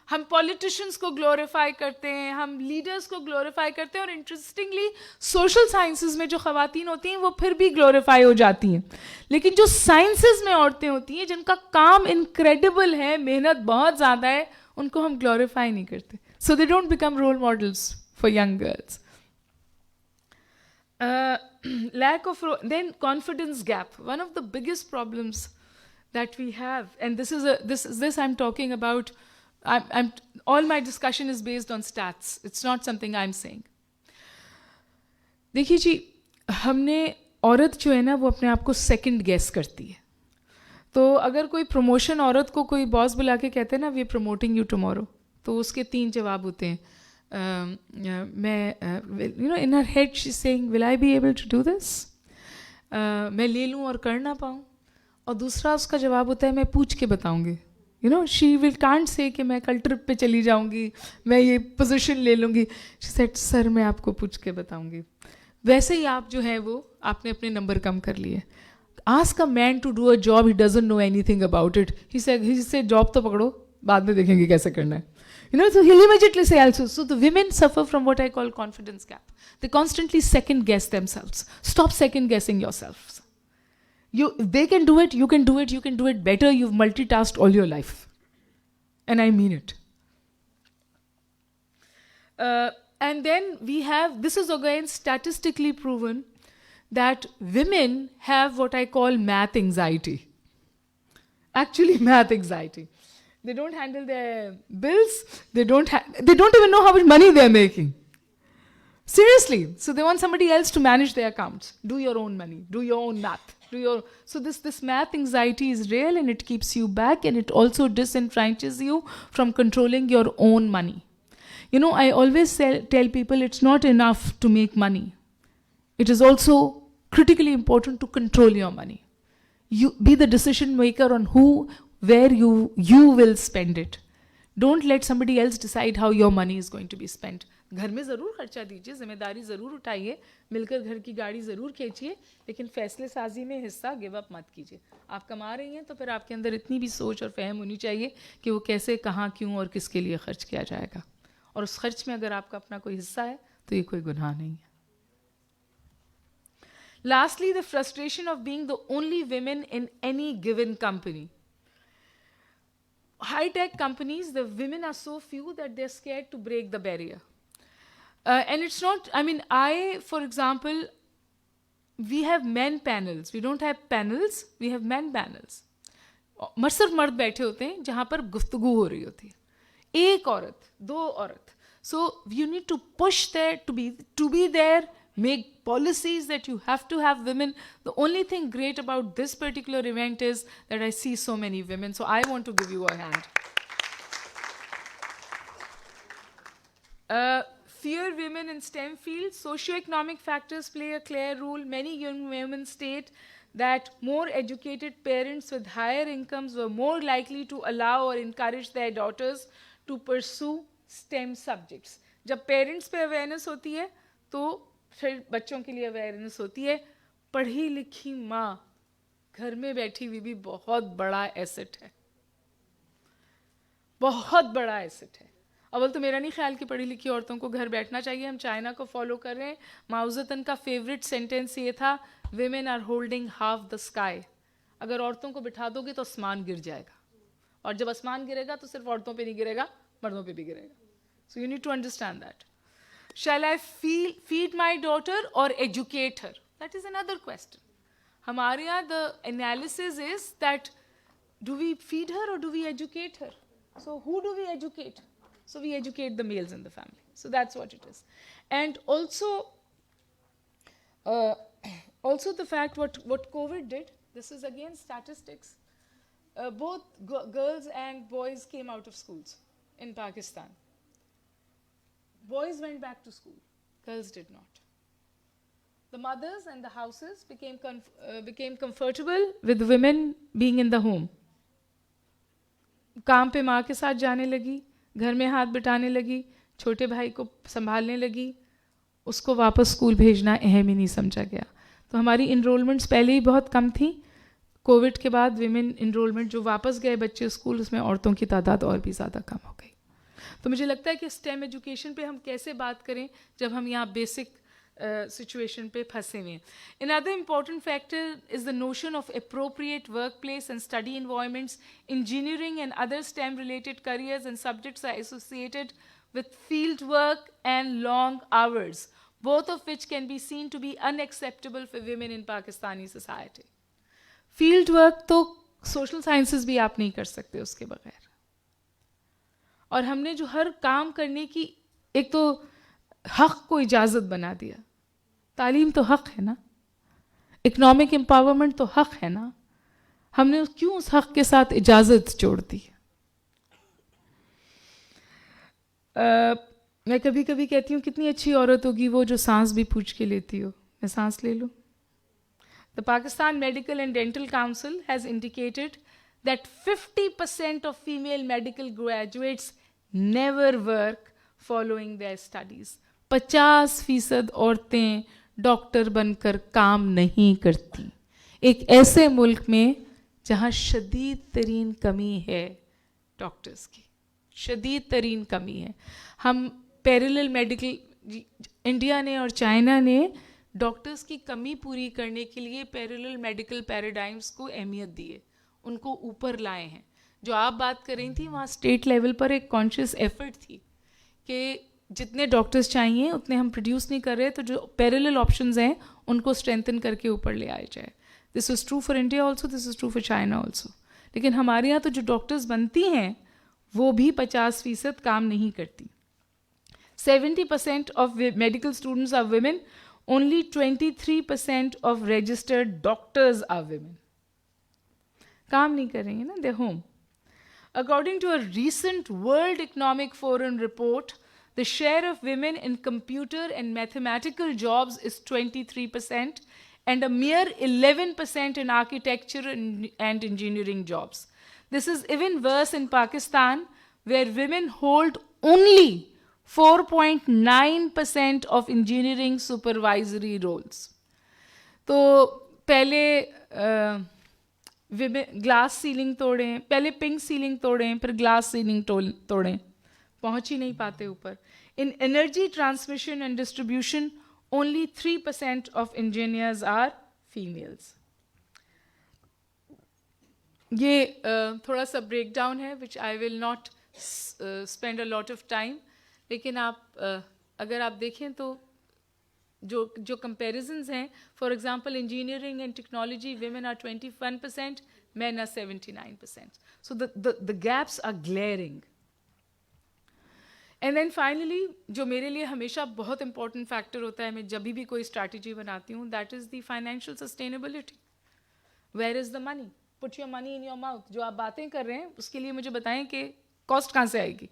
H: हम पॉलिटिशियंस को ग्लोरीफाई करते हैं, हम लीडर्स को ग्लोरीफाई करते हैं, और इंटरेस्टिंगली सोशल साइंसेज में जो ख़वातीन होती हैं वो फिर भी ग्लोरीफाई हो जाती हैं. लेकिन जो साइंसेज में औरतें होती हैं जिनका काम इनक्रेडिबल है, मेहनत बहुत ज़्यादा है, उनको हम ग्लोरीफाई नहीं करते. So they don't become role models for young girls. Lack of then confidence gap. One of the biggest problems that we have, and this I'm talking about. All my discussion is based on stats. It's not something I'm saying. देखिए जी, हमने औरत जो है ना वो अपने आप को सेकंड गेस करती है. तो अगर कोई प्रमोशन औरत को कोई बॉस बुला के कहते हैं ना, we are promoting you tomorrow, तो उसके 3 जवाब होते हैं. मैं you know in her head she is saying will I be able to do this, मैं ले लूँ और कर ना पाऊँ. और दूसरा उसका जवाब होता है मैं पूछ के बताऊँगी. You know, she can't say कि मैं कल ट्रिप पे चली जाऊंगी, मैं ये पोजीशन ले लूँगी. She said, सर मैं आपको पूछ के बताऊंगी. वैसे ही आप जो है वो आपने अपने नंबर कम कर लिए. Ask a man to do a job he doesn't know anything about it. He said job तो पकड़ो, बाद में देखेंगे कैसे करना है. You know, so he'll immediately say also. So the women suffer from what I call confidence gap. They constantly second guess themselves. Stop second guessing yourselves. They can do it, you can do it, you can do it better. You've multitasked all your life. And I mean it. And then we have, this is again statistically proven, that women have what I call math anxiety. Actually math anxiety. They don't handle their bills, they don't even know how much money they're making. Seriously. So they want somebody else to manage their accounts. Do your own money, do your own math. So this math anxiety is real, and it keeps you back, and it also disenfranchises you from controlling your own money. You know, I always tell people it's not enough to make money. It is also critically important to control your money. You be the decision maker on where you will spend it. Don't let somebody else decide how your money is going to be spent. घर में ज़रूर खर्चा दीजिए, जिम्मेदारी ज़रूर उठाइए, मिलकर घर की गाड़ी ज़रूर खींचिए, लेकिन फैसले साजी में हिस्सा गिव अप मत कीजिए. आप कमा रही हैं तो फिर आपके अंदर इतनी भी सोच और फहम होनी चाहिए कि वो कैसे, कहाँ, क्यों और किसके लिए खर्च किया जाएगा. और उस खर्च में अगर आपका अपना कोई हिस्सा है तो ये कोई गुनाह नहीं है. Lastly, the frustration of being the only women in any given company. High-tech companies, the women are so few that they're scared to break the barrier. And it's not, I mean, for example, we have men panels. We don't have panels, we have men panels. सिर्फ मर्द बैठे होते हैं जहाँ पर गुफ्तगू हो रही होती है. एक औरत, दो औरत. So you need to push there to be there, make policies that you have to have women. The only thing great about this particular event is that I see so many women. So I want to give you a hand. Fear women in STEM fields. Socioeconomic factors play a clear role. Many young women state that more educated parents with higher incomes were more likely to allow or encourage their daughters to pursue STEM subjects. जब parents पे awareness होती है तो फिर बच्चों के लिए awareness होती है. पढ़ी लिखी माँ घर में बैठी हुई भी बहुत बड़ा एसेट है, बहुत बड़ा एसेट है. अव्वल तो मेरा नहीं ख्याल कि पढ़ी लिखी औरतों को घर बैठना चाहिए. हम चाइना को फॉलो कर रहे हैं. माओ ज़ेडुंग का फेवरेट सेंटेंस ये था, women are holding half the sky. अगर औरतों को बिठा दोगे तो आसमान गिर जाएगा, और जब आसमान गिरेगा तो सिर्फ औरतों पे नहीं गिरेगा, मर्दों पे भी गिरेगा. So you need to understand that. Shall I feed my daughter or educate her? That is another question. हमारे यहाँ the analysis is that do we feed her or do we educate her? So who do we educate? So we educate the males in the family. So that's what it is. And also the fact what COVID did, this is again statistics. Both girls and boys came out of schools in Pakistan. Boys went back to school, girls did not. The mothers and the houses became comfortable with women being in the home. काम पे माँ के साथ जाने लगी, घर में हाथ बिठाने लगी, छोटे भाई को संभालने लगी, उसको वापस स्कूल भेजना अहम ही नहीं समझा गया. तो हमारी इनरोलमेंट्स पहले ही बहुत कम थी. कोविड के बाद विमेन इनरोलमेंट जो वापस गए बच्चे स्कूल, उसमें औरतों की तादाद और भी ज़्यादा कम हो गई. तो मुझे लगता है कि स्टेम एजुकेशन पे हम कैसे बात करें जब हम यहाँ बेसिक सिचुएशन पे फंसे हुए हैं. Another important factor is the notion of appropriate workplace and study environments. Engineering and other STEM related careers and subjects are associated with field work and long hours, both of which can be seen to be unacceptable for women in Pakistani society. Field work तो social sciences भी आप नहीं कर सकते उसके बगैर. और हमने जो हर काम करने की एक तो हक को इजाज़त बना दिया. तालीम तो हक है ना, इकोनॉमिक एम्पावरमेंट तो हक है ना, हमने क्यों उस हक के साथ इजाज़त जोड़ दी. मैं कभी कभी कहती हूँ कितनी अच्छी औरत होगी वो जो सांस भी पूछ के लेती हो. मैं सांस ले लूँ. The Pakistan Medical and Dental Council has indicated that 50% of female medical graduates never work following their studies. 50% औरतें डॉक्टर बनकर काम नहीं करती. एक ऐसे मुल्क में जहाँ शदीद तरीन कमी है डॉक्टर्स की, शदीद तरीन कमी है. हम पैरेलल मेडिकल, इंडिया ने और चाइना ने डॉक्टर्स की कमी पूरी करने के लिए पैरेलल मेडिकल पैराडाइम्स को अहमियत दी है, उनको ऊपर लाए हैं. जो आप बात कर रही थी वहाँ स्टेट लेवल पर एक कॉन्शियस एफर्ट थी कि जितने डॉक्टर्स चाहिए उतने हम प्रोड्यूस नहीं कर रहे, तो जो पैरेलल ऑप्शंस हैं उनको स्ट्रेंथन करके ऊपर ले आए जाए. This is true for India also, this is true for China also. लेकिन हमारे यहाँ तो जो डॉक्टर्स बनती हैं वो भी 50% काम नहीं करती. 70% of medical students are women. Only 23% of registered doctors are women. काम नहीं कर रही है ना, they're home. According to a recent World Economic Forum report, the share of women in computer and mathematical jobs is 23% and a mere 11% in architecture and engineering jobs. This is even worse in Pakistan, where women hold only 4.9% of engineering supervisory roles. तो पहले glass ceiling तोड़ें, पहले pink ceiling तोड़ें, फिर glass ceiling तोड़ें, पहुंच ही नहीं पाते ऊपर. In energy transmission and distribution, only 3% of engineers are females. ये थोड़ा सा breakdown है, which I will not spend a lot of time. लेकिन आप अगर आप देखें तो जो comparisons हैं, for example, engineering and technology, women are 21%, men are 79%. So the gaps are glaring. And then finally, जो मेरे लिए हमेशा बहुत important factor होता है, मैं जब भी कोई strategy बनाती हूँ, that is the financial sustainability. Where is the money? Put your money in your mouth. जो आप बातें कर रहे हैं, उसके लिए मुझे बताएं कि cost कहाँ से आएगी?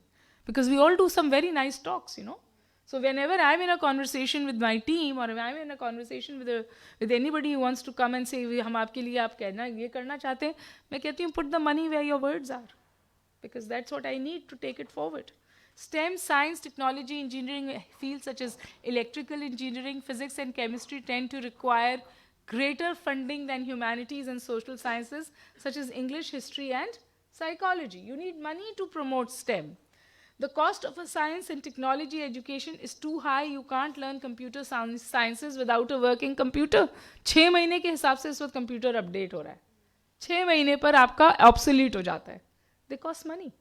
H: Because we all do some very nice talks, you know. So whenever I'm in a conversation with my team, or if I'm in a conversation with anybody who wants to come and say, हम आपके लिए आप कहना ये करना चाहते हैं, मैं कहती हूँ, put the money where your words are, because that's what I need to take it forward. STEM, science, technology, engineering fields such as electrical engineering, physics and chemistry tend to require greater funding than humanities and social sciences such as English, history and psychology. You need money to promote STEM. The cost of a science and technology education is too high. You can't learn computer sciences without a working computer. 6 महीने के हिसाब से इस वक्त computer update हो रहा है. 6 महीने पर आपका obsolete हो जाता है. They cost money.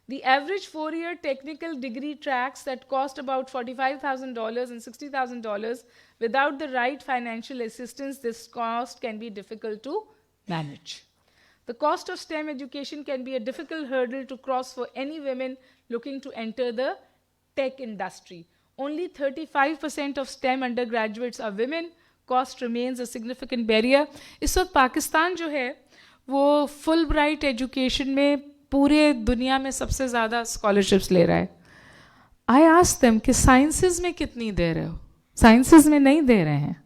H: The average 4-year technical degree tracks that cost about $45,000 and $60,000 without the right financial assistance, this cost can be difficult to manage. The cost of STEM education can be a difficult hurdle to cross for any women looking to enter the tech industry. Only 35% of STEM undergraduates are women. Cost remains a significant barrier. इस वक्त पाकिस्तान जो है वो Fulbright education में पूरे दुनिया में सबसे ज़्यादा scholarships ले रहा है. I asked them कि sciences में कितनी दे रहे हो? Sciences में नहीं दे रहे हैं.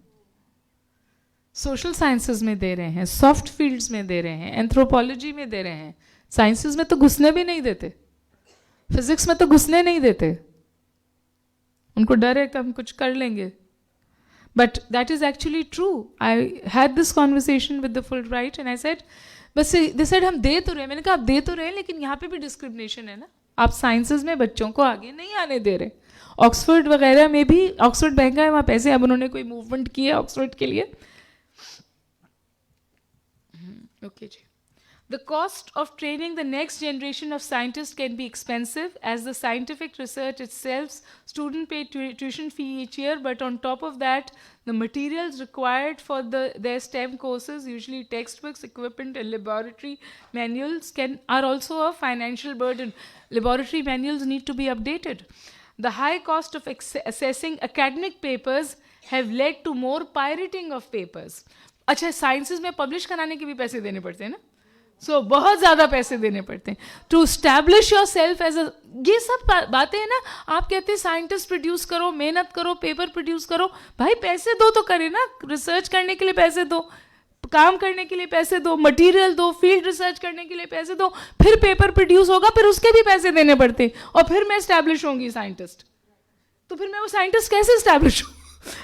H: Social sciences में दे रहे हैं, soft fields में दे रहे हैं, anthropology में दे रहे हैं. Sciences में तो घुसने भी नहीं देते. Physics में तो घुसने नहीं देते. उनको डर है कि हम कुछ कर लेंगे. But that is actually true. I had this conversation with the Fulbright and I said, बस they said हम दे तो रहे हैं. मैंने कहा आप दे तो रहे हैं, लेकिन यहाँ पे भी डिस्क्रिमिनेशन है ना. आप साइंसेज में बच्चों को आगे नहीं आने दे रहे. ऑक्सफोर्ड वगैरह में भी, ऑक्सफोर्ड महंगा है वहाँ पैसे, अब उन्होंने कोई मूवमेंट की है ऑक्सफोर्ड के लिए. Okay, ji. The cost of training the next generation of scientists can be expensive, as the scientific research itself, students pay tuition fee each year, but on top of that, the materials required for their STEM courses, usually textbooks, equipment, and laboratory manuals, are also a financial burden. Laboratory manuals need to be updated. The high cost of assessing academic papers have led to more pirating of papers. अच्छा, sciences में publish कराने के भी पैसे देने पड़ते हैं ना. सो बहुत ज़्यादा पैसे देने पड़ते हैं to establish yourself as a. ये सब बातें हैं ना. आप कहते हैं साइंटिस्ट प्रोड्यूस करो, मेहनत करो, पेपर प्रोड्यूस करो. भाई पैसे दो तो करें ना. रिसर्च करने के लिए पैसे दो, काम करने के लिए पैसे दो, मटेरियल दो, फील्ड रिसर्च करने के लिए पैसे दो, फिर पेपर प्रोड्यूस होगा, फिर उसके भी पैसे देने पड़ते हैं, और फिर मैं स्टैब्लिश होंगी साइंटिस्ट. तो फिर मैं वो साइंटिस्ट कैसे स्टैब्लिश हूँ?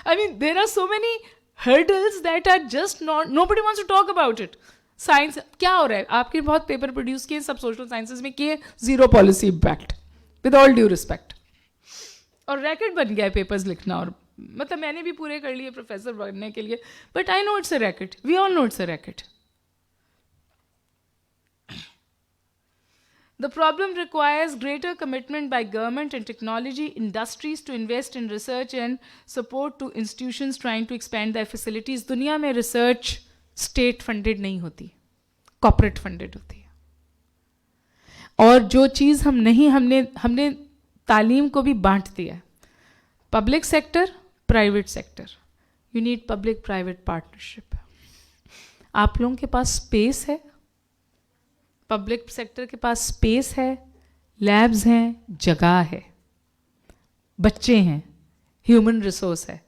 H: I mean there are so many hurdles that are just nobody wants to talk about it. Science क्या हो रहा है? आपके बहुत पेपर प्रोड्यूस किए, सब सोशल साइंसेज में किए, zero policy impact, with all due respect. और रैकेट बन गया है पेपर्स लिखना. और मतलब मैंने भी पूरे कर लिए प्रोफेसर बनने के लिए, but I know it's a racket. We all know it's a racket. The problem requires greater commitment by government and technology industries to invest in research and support to institutions trying to expand their facilities. दुनिया में research state funded नहीं होती, corporate funded होती है. और जो चीज़ हमने तालीम को भी बांट दिया. Public sector, private sector. You need public-private partnership. आप लोगों के पास space है, पब्लिक सेक्टर के पास स्पेस है, लैब्स हैं, जगह है, बच्चे हैं, ह्यूमन रिसोर्स है.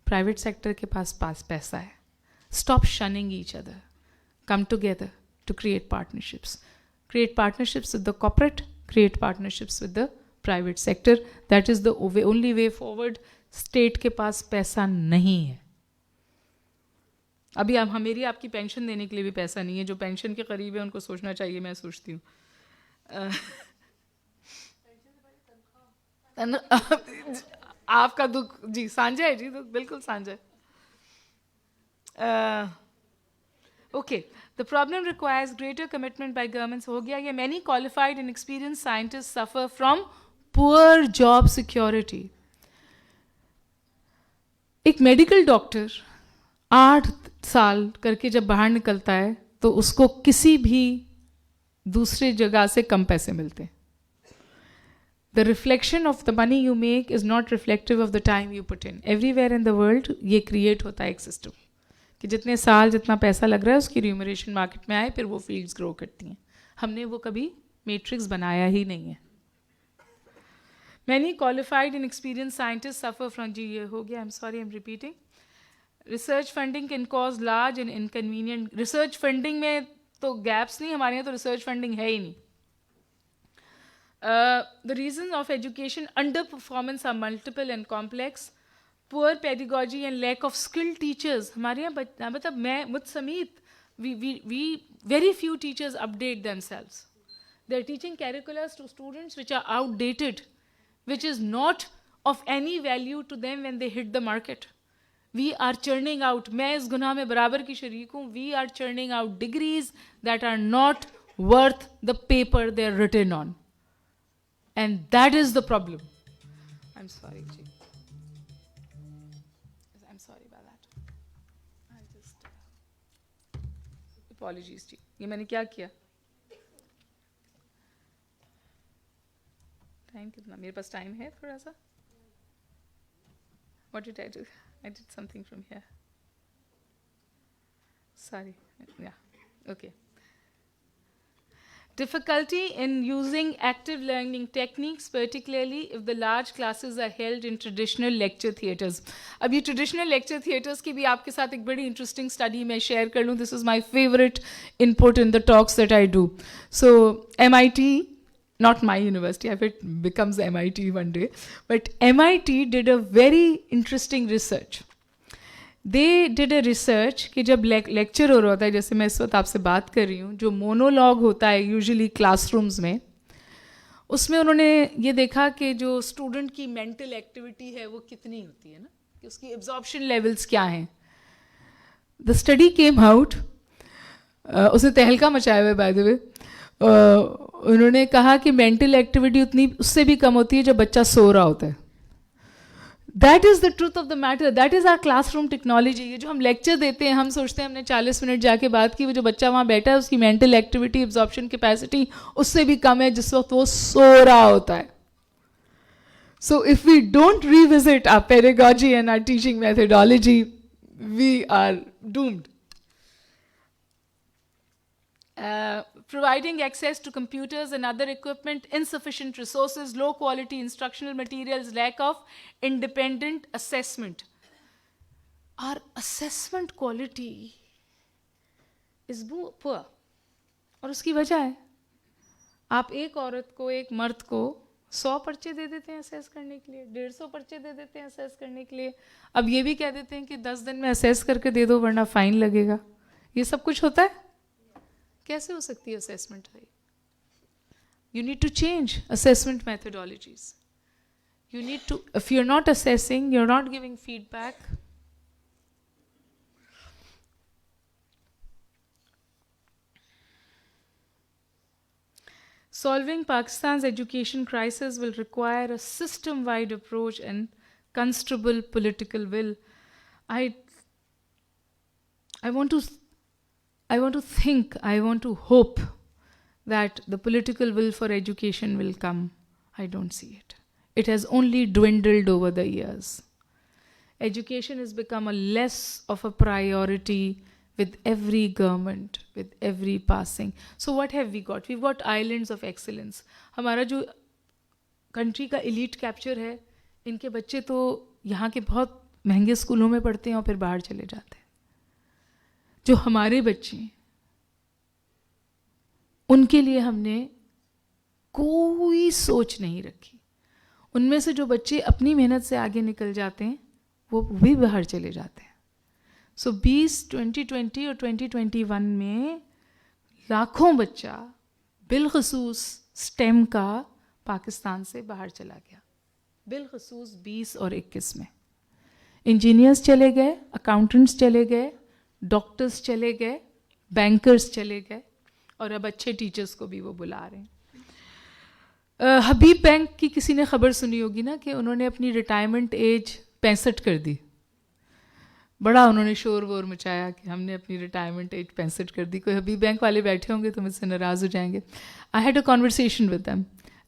H: प्राइवेट सेक्टर के पास पैसा है. Stop shunning each other, come together to create partnerships. create partnerships with the corporate, create partnerships with the private sector. That is the only way forward. State के पास पैसा नहीं है. अभी आप मेरी आपकी पेंशन देने के लिए भी पैसा नहीं है. जो पेंशन के करीब है उनको सोचना चाहिए, मैं सोचती हूँ. आपका दुख जी साझा है जी, दुख बिल्कुल साझा है. Okay, the problem requires greater commitment by governments. हो गया ये. Many qualified and experienced scientists suffer from poor job security. एक मेडिकल डॉक्टर 8 साल करके जब बाहर निकलता है तो उसको किसी भी दूसरे जगह से कम पैसे मिलते हैं. The reflection of the money you make is not reflective of the time you put in. Everywhere in the world ये create होता है एक system कि जितने साल जितना पैसा लग रहा है उसकी remuneration market में आए, फिर वो fields grow करती हैं. हमने वो कभी matrix बनाया ही नहीं है. Many qualified and experienced scientists suffer from जी ये हो गया. I'm sorry, I'm repeating. Research funding can cause large and inconvenient. Research funding में तो gaps नहीं, हमारे यहाँ तो research funding है ही नहीं. The reasons of education underperformance are multiple and complex. Poor pedagogy and lack of skilled teachers. हमारे यहाँ मतलब मैं मुझ समेत we very few teachers update themselves. They are teaching curricula to students which are outdated, which is not of any value to them when they hit the market. We are churning out. मैं इस गुनाह में बराबर की शरीक हूँ. We are churning out degrees that are not worth the paper they are written on. And that is the problem. I'm sorry, Ji. I'm sorry about that. I just apologies, Ji. ये मैंने क्या किया? Time कितना? मेरे पास time है थोड़ा सा? What did I do? I did something from here. Sorry. Yeah. Okay. Difficulty in using active learning techniques, particularly if the large classes are held in traditional lecture theatres. अब ये traditional lecture theatres की भी आपके साथ एक बड़ी interesting study मैं share कर लूँ. This is my favorite input in the talks that I do. So MIT, not my university, if it becomes MIT one day, but MIT did a very interesting research. They did a research कि जब lecture हो रहा होता है, जैसे मैं इस वक्त आपसे बात कर रही हूँ, जो मोनोलॉग होता है यूजुअली क्लासरूम्स में, उसमें उन्होंने ये देखा कि जो स्टूडेंट की मेंटल एक्टिविटी है वो कितनी होती है ना, कि उसकी एब्जॉर्प्शन लेवल्स क्या हैं. द स्टडी केम आउट, उसने तहलका मचाया हुआ है बाय द वे. उन्होंने कहा कि मेंटल एक्टिविटी उतनी उससे भी कम होती है जब बच्चा सो रहा होता है. That is the truth of the matter. That is our classroom technology. ये जो हम लेक्चर देते हैं, हम सोचते हैं हमने 40 मिनट जाके बात की, वो जो बच्चा वहाँ बैठा है उसकी मेंटल एक्टिविटी, एब्जॉर्प्शन कैपेसिटी उससे भी कम है जिस वक्त वो सो रहा होता है. So if we don't revisit our pedagogy and our teaching methodology, we are doomed. Providing access to computers and other equipment, insufficient resources, low quality instructional materials, lack of independent assessment. Our assessment quality is poor. और उसकी वजह है, आप एक औरत को, एक मर्द को 100 पर्चे दे देते हैं असेस करने के लिए, 150 पर्चे दे देते हैं असेस करने के लिए. अब ये भी कह देते हैं कि 10 दिन में असेस करके दे दो वरना फाइन लगेगा. ये सब कुछ होता है. कैसे हो सकती है assessment? You need to change assessment methodologies. You need to, if you're not assessing, you're not giving feedback. Solving Pakistan's education crisis will require a system-wide approach and considerable political will. I want to think, I want to hope that the political will for education will come. I don't see it. It has only dwindled over the years. Education has become a less of a priority with every government, with every passing. So what have we got? We've got islands of excellence. हमारा जो country का elite capture है, इनके बच्चे तो यहाँ के बहुत महंगे स्कूलों में पढ़ते हैं और फिर बाहर चले जाते हैं. जो हमारे बच्चे उनके लिए हमने कोई सोच नहीं रखी। उनमें से जो बच्चे अपनी मेहनत से आगे निकल जाते हैं वो भी बाहर चले जाते हैं। सो 2020 और 2021 में लाखों बच्चा बिलखसूस स्टेम का पाकिस्तान से बाहर चला गया, बिलखसूस 20 और 21 में। इंजीनियर्स चले गए, अकाउंटेंट्स चले गए, डॉक्टर्स चले गए, बैंकर्स चले गए, और अब अच्छे टीचर्स को भी वो बुला रहे हैं। हबीब बैंक की किसी ने खबर सुनी होगी ना कि उन्होंने अपनी रिटायरमेंट एज 65 कर दी। बड़ा उन्होंने शोर वोर मचाया कि हमने अपनी रिटायरमेंट एज 65 कर दी। कोई हबीब बैंक वाले बैठे होंगे तो मुझसे नाराज़ हो जाएंगे। आई had a conversation with them.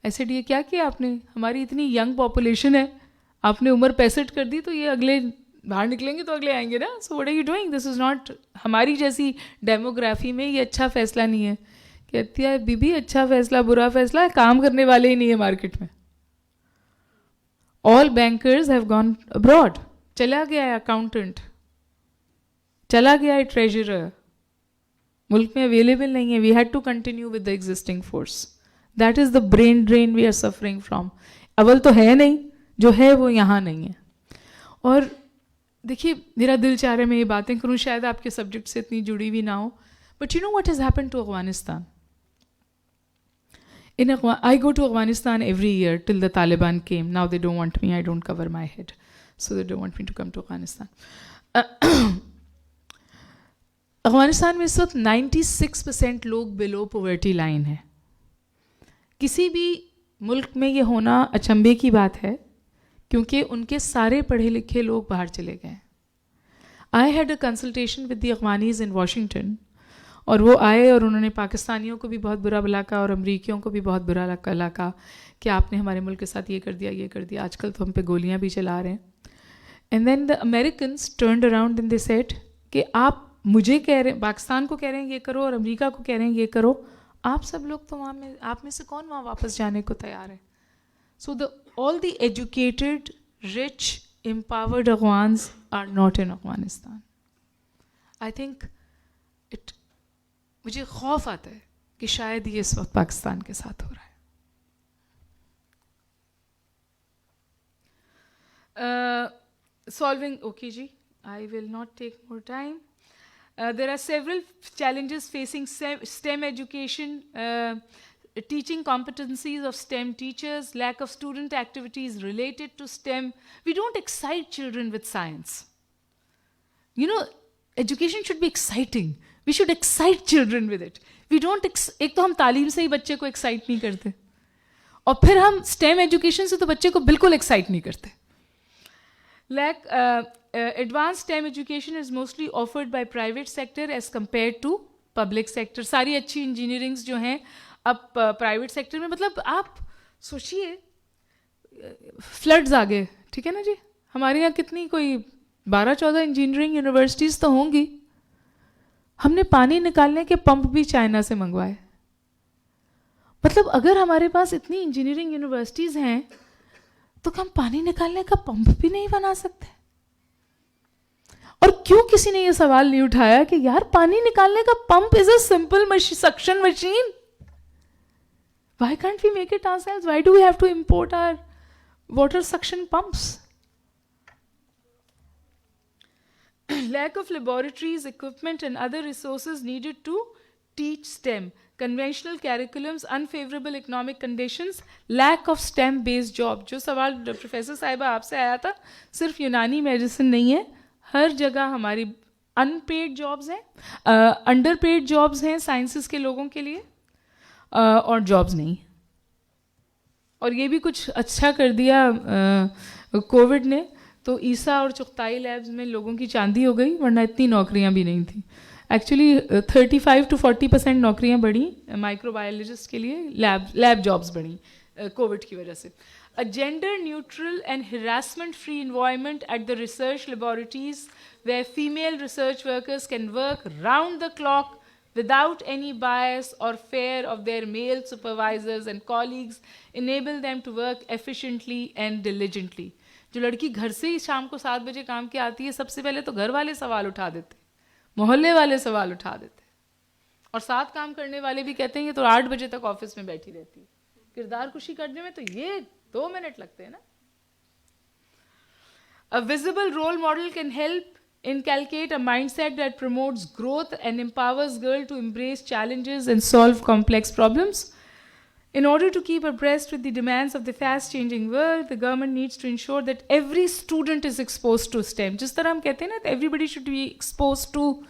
H: I said ये क्या किया आपने, हमारी इतनी यंग पॉपुलेशन है, आपने उम्र 65 कर दी, तो ये अगले बाहर निकलेंगे तो अगले आएंगे ना। So what are you doing, this is not, हमारी जैसी डेमोग्राफी में ये अच्छा फैसला नहीं है। कहती है बीबी अच्छा फैसला बुरा फैसला है, काम करने वाले ही नहीं है मार्केट में। All bankers have gone abroad, चला गया है अकाउंटेंट, चला गया है ट्रेजरर, मुल्क में अवेलेबल नहीं है। We had to continue with the existing force. That is the brain drain we are suffering from. अव्वल तो है नहीं, जो है वो यहाँ नहीं है। और देखिए मेरा दिल चाह रहा है मैं ये बातें करूँ, शायद आपके सब्जेक्ट से इतनी जुड़ी हुई ना हो, but you know what has happened to Afghanistan. I go to Afghanistan every year till the Taliban came. Now they don't want me. I don't cover my head, so they don't want me to come to Afghanistan. Afghanistan में इस वक्त 96% लोग below poverty line है। किसी भी मुल्क में ये होना अचंभे की बात है, क्योंकि उनके सारे पढ़े लिखे लोग बाहर चले गए। I had a consultation with the Afghanis in Washington, और वो आए और उन्होंने पाकिस्तानियों को भी बहुत बुरा भला कहा और अमरीकियों को भी बहुत बुरा भला कहा कि आपने हमारे मुल्क के साथ ये कर दिया, ये कर दिया, आजकल तो हम पे गोलियां भी चला रहे हैं। And then the Americans turned around and they said कि आप मुझे कह रहे हैं, पाकिस्तान को कह रहे हैं ये करो और अमेरिका को कह रहे हैं ये करो, आप सब लोग तो वहाँ में, आप में से कौन वहाँ वापस जाने को तैयार है? So the all the educated rich empowered Afghans are not in Afghanistan. I think it, मुझे खौफ आता है कि शायद ये इस वक्त पाकिस्तान के साथ हो रहा है। Solving, okay ji, I will not take more time. There are several challenges facing STEM education, teaching competencies of STEM teachers, lack of student activities related to STEM. We don't excite children with science. You know, education should be exciting. We should excite children with it. We don't, एक तो हम तालीम से ही बच्चे को excite नहीं करते, और फिर हम STEM education से तो बच्चे को बिल्कुल excite नहीं करते। Advanced STEM education is mostly offered by private sector as compared to public sector. सारी अच्छी इंजीनियरिंग्स जो हैं अब प्राइवेट सेक्टर में, मतलब आप सोचिए फ्लड्स आ गए, ठीक है ना जी, हमारे यहाँ कितनी कोई 12-14 इंजीनियरिंग यूनिवर्सिटीज़ तो होंगी, हमने पानी निकालने के पंप भी चाइना से मंगवाए। मतलब अगर हमारे पास इतनी इंजीनियरिंग यूनिवर्सिटीज़ हैं तो हम पानी निकालने का पंप भी नहीं बना सकते? और क्यों किसी ने ये सवाल नहीं उठाया कि यार पानी निकालने का pump is a simple suction machine, why can't we make it ourselves? Why do we have to import our water suction pumps? Lack of laboratories, equipment and other resources needed to teach STEM. Conventional curriculums, unfavorable economic conditions, lack of STEM based job. जो सवाल professor साहिबा आपसे आया था, सिर्फ यूनानी medicine नहीं है, हर जगह हमारी अनपेड जॉब्स हैं, अंडरपेड जॉब्स हैं साइंसेस के लोगों के लिए, और जॉब्स नहीं। और ये भी कुछ अच्छा कर दिया कोविड ने, तो ईसा और चुगताई लैब्स में लोगों की चांदी हो गई, वरना इतनी नौकरियां भी नहीं थी। एक्चुअली 35 to 40% नौकरियां बढ़ी माइक्रोबायोलॉजिस्ट के लिए, लैब जॉब्स बढ़ी कोविड की वजह से। A gender neutral and harassment free environment at the research laboratories where female research workers can work round the clock without any bias or fear of their male supervisors and colleagues enable them to work efficiently and diligently. जो लड़की घर से ही शाम को 7 बजे काम के आती है, सबसे पहले तो घर वाले सवाल उठा देते, मोहल्ले वाले सवाल उठा देते, और साथ काम करने वाले भी कहते हैं ये तो 8 बजे तक ऑफिस में बैठी रहती है, किरदार कुशी करने में तो ये 2 मिनट लगते हैं ना. A visible role model can help inculcate a mindset that promotes growth and empowers girls to embrace challenges and solve complex problems. In order to keep abreast with the demands of the fast-changing world, the government needs to ensure that every student is exposed to STEM. जिस तरह हम कहते हैं ना, everybody should be exposed to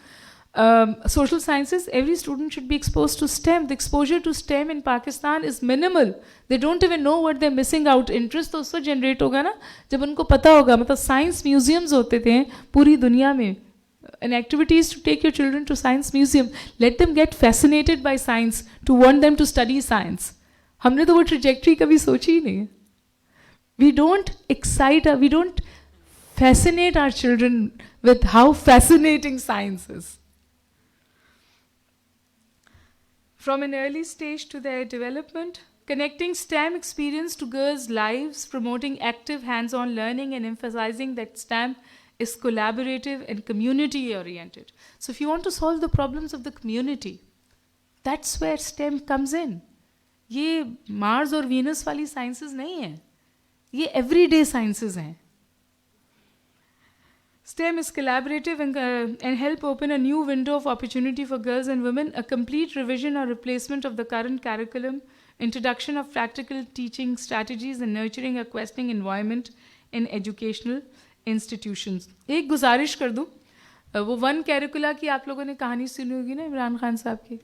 H: social sciences, every student should be exposed to STEM. The exposure to STEM in Pakistan is minimal. They don't even know what they're missing out. Interest तो उससे generate होगा ना जब उनको पता होगा. मतलब science museums होते थे पूरी दुनिया में. An activity is to take your children to science museum. Let them get fascinated by science, to want them to study science. हमने तो वो trajectory कभी सोची ही नहीं. We don't we don't fascinate our children with how fascinating science is. From an early stage to their development, connecting STEM experience to girls' lives, promoting active hands-on learning and emphasizing that STEM is collaborative and community-oriented. So if you want to solve the problems of the community, that's where STEM comes in. ये Mars और Venus वाली sciences नहीं है, ये everyday sciences हैं. STEM is collaborative and help open a new window of opportunity for girls and women, a complete revision or replacement of the current curriculum, introduction of practical teaching strategies and nurturing a questioning environment in educational institutions. एक गुजारिश कर दूँ, वो one कैरिकुला की आप लोगों ने कहानी सुनी होगी ना इमरान खान साहब की,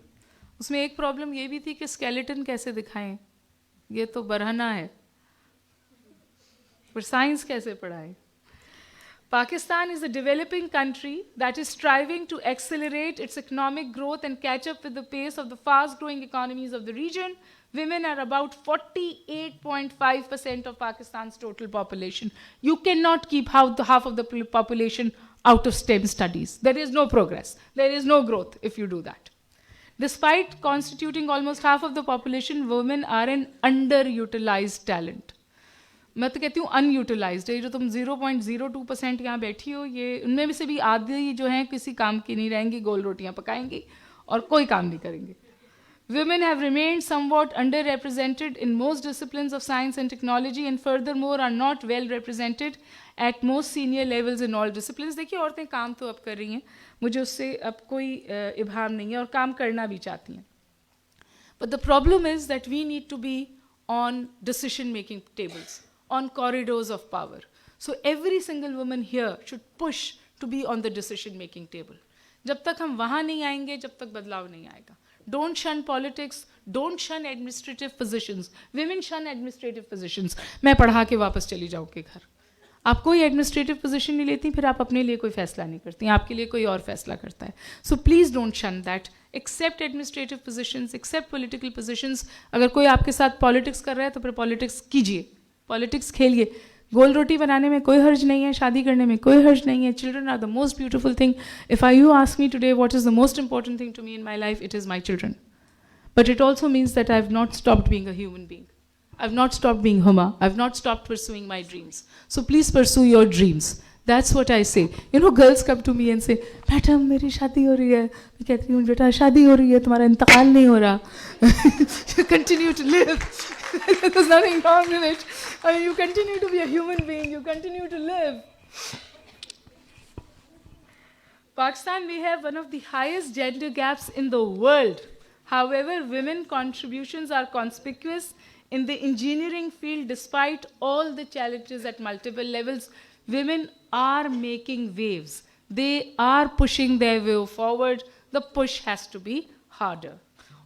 H: उसमें एक प्रॉब्लम ये भी थी कि स्केलेटन कैसे दिखाएं, ये तो बरहना है, पर साइंस कैसे पढ़ाएं. Pakistan is a developing country that is striving to accelerate its economic growth and catch up with the pace of the fast-growing economies of the region. Women are about 48.5% of Pakistan's total population. You cannot keep half of the population out of STEM studies. There is no progress. There is no growth if you do that. Despite constituting almost half of the population, women are an underutilized talent. मैं तो कहती हूँ unutilised है. जो तुम 0.02% यहाँ बैठी हो, ये उनमें से भी आधी जो हैं किसी काम की नहीं रहेंगी, गोल रोटियाँ पकाएंगी और कोई काम नहीं करेंगे. Women have remained somewhat underrepresented in most disciplines of science and technology and furthermore are not well represented at most senior levels in all disciplines. देखिए औरतें काम तो अब कर रही हैं, मुझे उससे अब कोई इब्हाम नहीं है और काम करना भी चाहती हैं. But the problem is that we need to be on decision-making tables, on corridors of power. So every single woman here should push to be on the decision-making table. जब तक हम वहाँ नहीं आएंगे, जब तक बदलाव नहीं आएगा. Don't shun politics. Don't shun administrative positions. Women shun administrative positions. मैं पढ़ा के वापस चली जाऊँगी घर. आप कोई एडमिनिस्ट्रेटिव पोजीशन नहीं लेती, फिर आप अपने लिए कोई फैसला नहीं करती, आपके लिए कोई और फैसला करता है. So please don't shun that. Except administrative positions, except political positions. अगर कोई आपके साथ पॉलिटिक्स कर रहा है तो फिर पॉलिटिक्स कीजिए, पॉलिटिक्स खेलिए. गोल रोटी बनाने में कोई हर्ज नहीं है, शादी करने में कोई हर्ज नहीं है. Children are the most beautiful thing. If you ask me today what is the most important thing to me in my life, it is my children. But it also means that I have not stopped being a human being. I have not stopped being Huma. I have not stopped pursuing my dreams. So please pursue your dreams. That's what I say. You know, girls come to me and say, "Madam, मेरी शादी हो रही है." मैं कहती हूँ, बेटा शादी हो रही है, तुम्हारा इंतकाल नहीं हो रहा. You continue to live. There's nothing wrong in it. I mean, you continue to be a human being. You continue to live. Pakistan may have one of the highest gender gaps in the world. However, women contributions are conspicuous in the engineering field despite all the challenges at multiple levels. Women are making waves. They are pushing their way forward. The push has to be harder.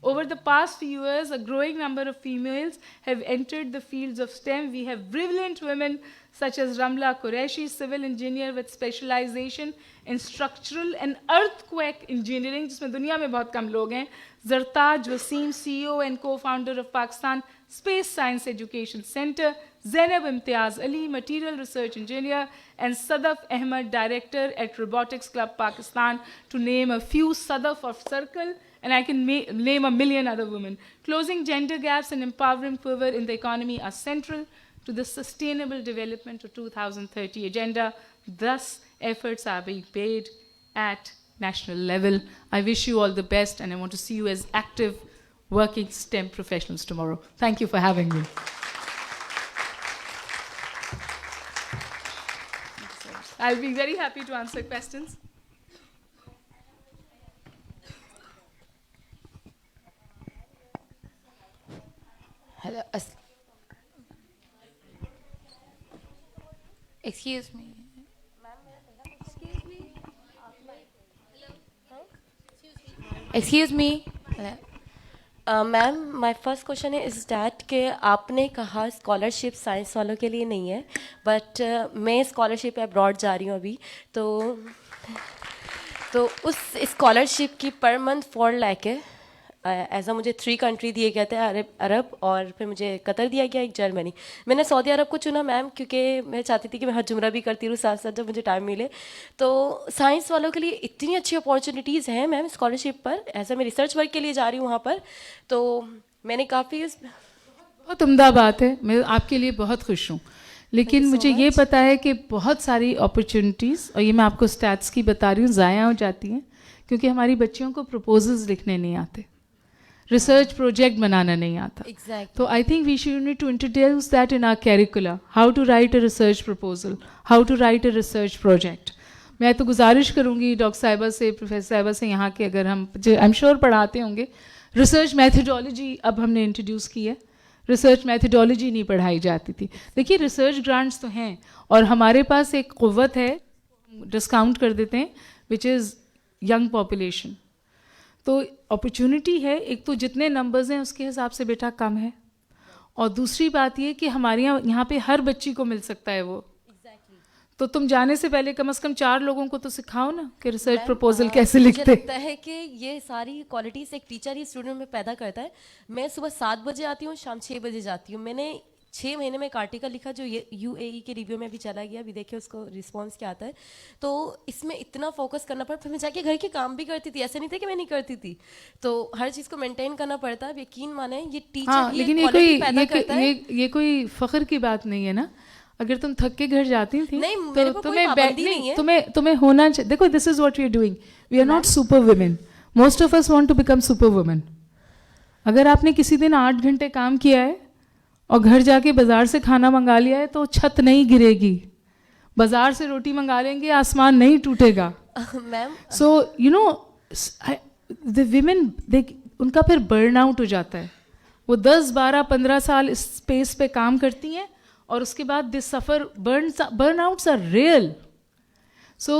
H: Over the past few years, a growing number of females have entered the fields of STEM. We have brilliant women such as Ramla Qureshi, civil engineer with specialization in structural and earthquake engineering, जिसमें दुनिया में बहुत कम लोग हैं. Zartaj Wasim, CEO and co-founder of Pakistan Space Science Education Center. Zainab Imtiaz Ali, material research engineer, and Sadaf Ahmed, director at Robotics Club Pakistan, to name a few. Sadaf of Circle, and I can name a million other women. Closing gender gaps and empowering quiver in the economy are central to the Sustainable Development of 2030 agenda. Thus, efforts are being paid at national level. I wish you all the best, and I want to see you as active, working STEM professionals tomorrow. Thank you for having me. I'll be very happy to answer questions.
I: Hello. Excuse me. Excuse me.
J: Ma'am my first question is that कि आपने कहा scholarship science वालों के लिए नहीं है, but मैं scholarship abroad जा रही हूँ अभी, तो उस स्कॉलरशिप की पर मंथ 4 लाख है। ऐसा मुझे 3 कंट्री दिए गए थे, अरब और फिर मुझे कतर दिया गया, एक जर्मनी। मैंने सऊदी अरब को चुना मैम क्योंकि मैं चाहती थी कि मैं हज उम्रा भी करती रहूँ साथ साथ जब मुझे टाइम मिले। तो साइंस वालों के लिए इतनी अच्छी अपॉर्चुनिटीज़ हैं मैम स्कॉलरशिप पर, ऐसा मैं रिसर्च वर्क के लिए जा रही हूँ वहाँ पर, तो मैंने काफ़ी
H: बहुत उम्दा बात है, मैं आपके लिए बहुत खुश हूँ। लेकिन मुझे ये पता है कि बहुत सारी अपॉर्चुनिटीज़, और ये मैं आपको स्टैट्स की बता रही हूँ, ज़ाया हो जाती हैं क्योंकि हमारी बच्चियों को प्रपोजल्स लिखने नहीं आते, रिसर्च प्रोजेक्ट बनाना नहीं आता। तो I think we should need to introduce that in our curricula, how to write a research proposal, how to write a research project. मैं तो गुजारिश करूँगी डॉक्टर साहिबा से, प्रोफेसर साहिबा से, यहाँ के अगर हम आई एम श्योर पढ़ाते होंगे, रिसर्च मैथडोलॉजी अब हमने इंट्रोड्यूस की है, रिसर्च मैथडोलॉजी नहीं पढ़ाई जाती थी। देखिए रिसर्च ग्रांट्स तो हैं और हमारे पास एक क़ुव्वत है, डिस्काउंट कर देते हैं, विच इज़ यंग पॉपुलेशन। तो अपॉर्चुनिटी है, एक तो जितने नंबर्स हैं उसके हिसाब से बेटा कम है, और दूसरी बात ये कि हमारे यहाँ पे हर बच्ची को मिल सकता है वो। तो तुम जाने से पहले कम से कम 4 लोगों को तो सिखाओ ना कि रिसर्च प्रपोजल कैसे लिखते।
J: मुझे लगता है कि ये सारी क्वालिटीज़ एक टीचर ही स्टूडेंट में पैदा करता है। मैं सुबह 7 बजे आती हूँ, शाम 6 बजे जाती हूँ। मैंने 6 महीने में एक आर्टिकल लिखा जो ये UAE के रिव्यू में भी चला गया, अभी देखिए उसको रिस्पॉन्स क्या आता है। तो इसमें इतना फोकस करना पड़ा, फिर मैं जाके घर के काम भी करती थी, ऐसे नहीं था कि मैं नहीं करती थी। तो हर चीज़ को मेंटेन करना पड़ता है। यकीन माने ये टीचर
H: हाँ, लेकिन ये कोई फ़ख्र की बात नहीं है ना। अगर तुम थक के घर जाती थी
J: नहीं,
H: तो तुम्हें होना चाहिए। देखो this is what we are doing, we are not super women, most of us want to become super women. अगर आपने किसी दिन 8 घंटे काम किया है और घर जाके बाजार से खाना मंगा लिया है तो छत नहीं गिरेगी, बाजार से रोटी मंगा लेंगे आसमान नहीं टूटेगा।
J: Ma'am
H: so you know the women उनका फिर बर्न आउट हो जाता है, वो 10, 12, 15 साल इस स्पेस पे काम करती हैं और उसके बाद this suffer burn outs are real. So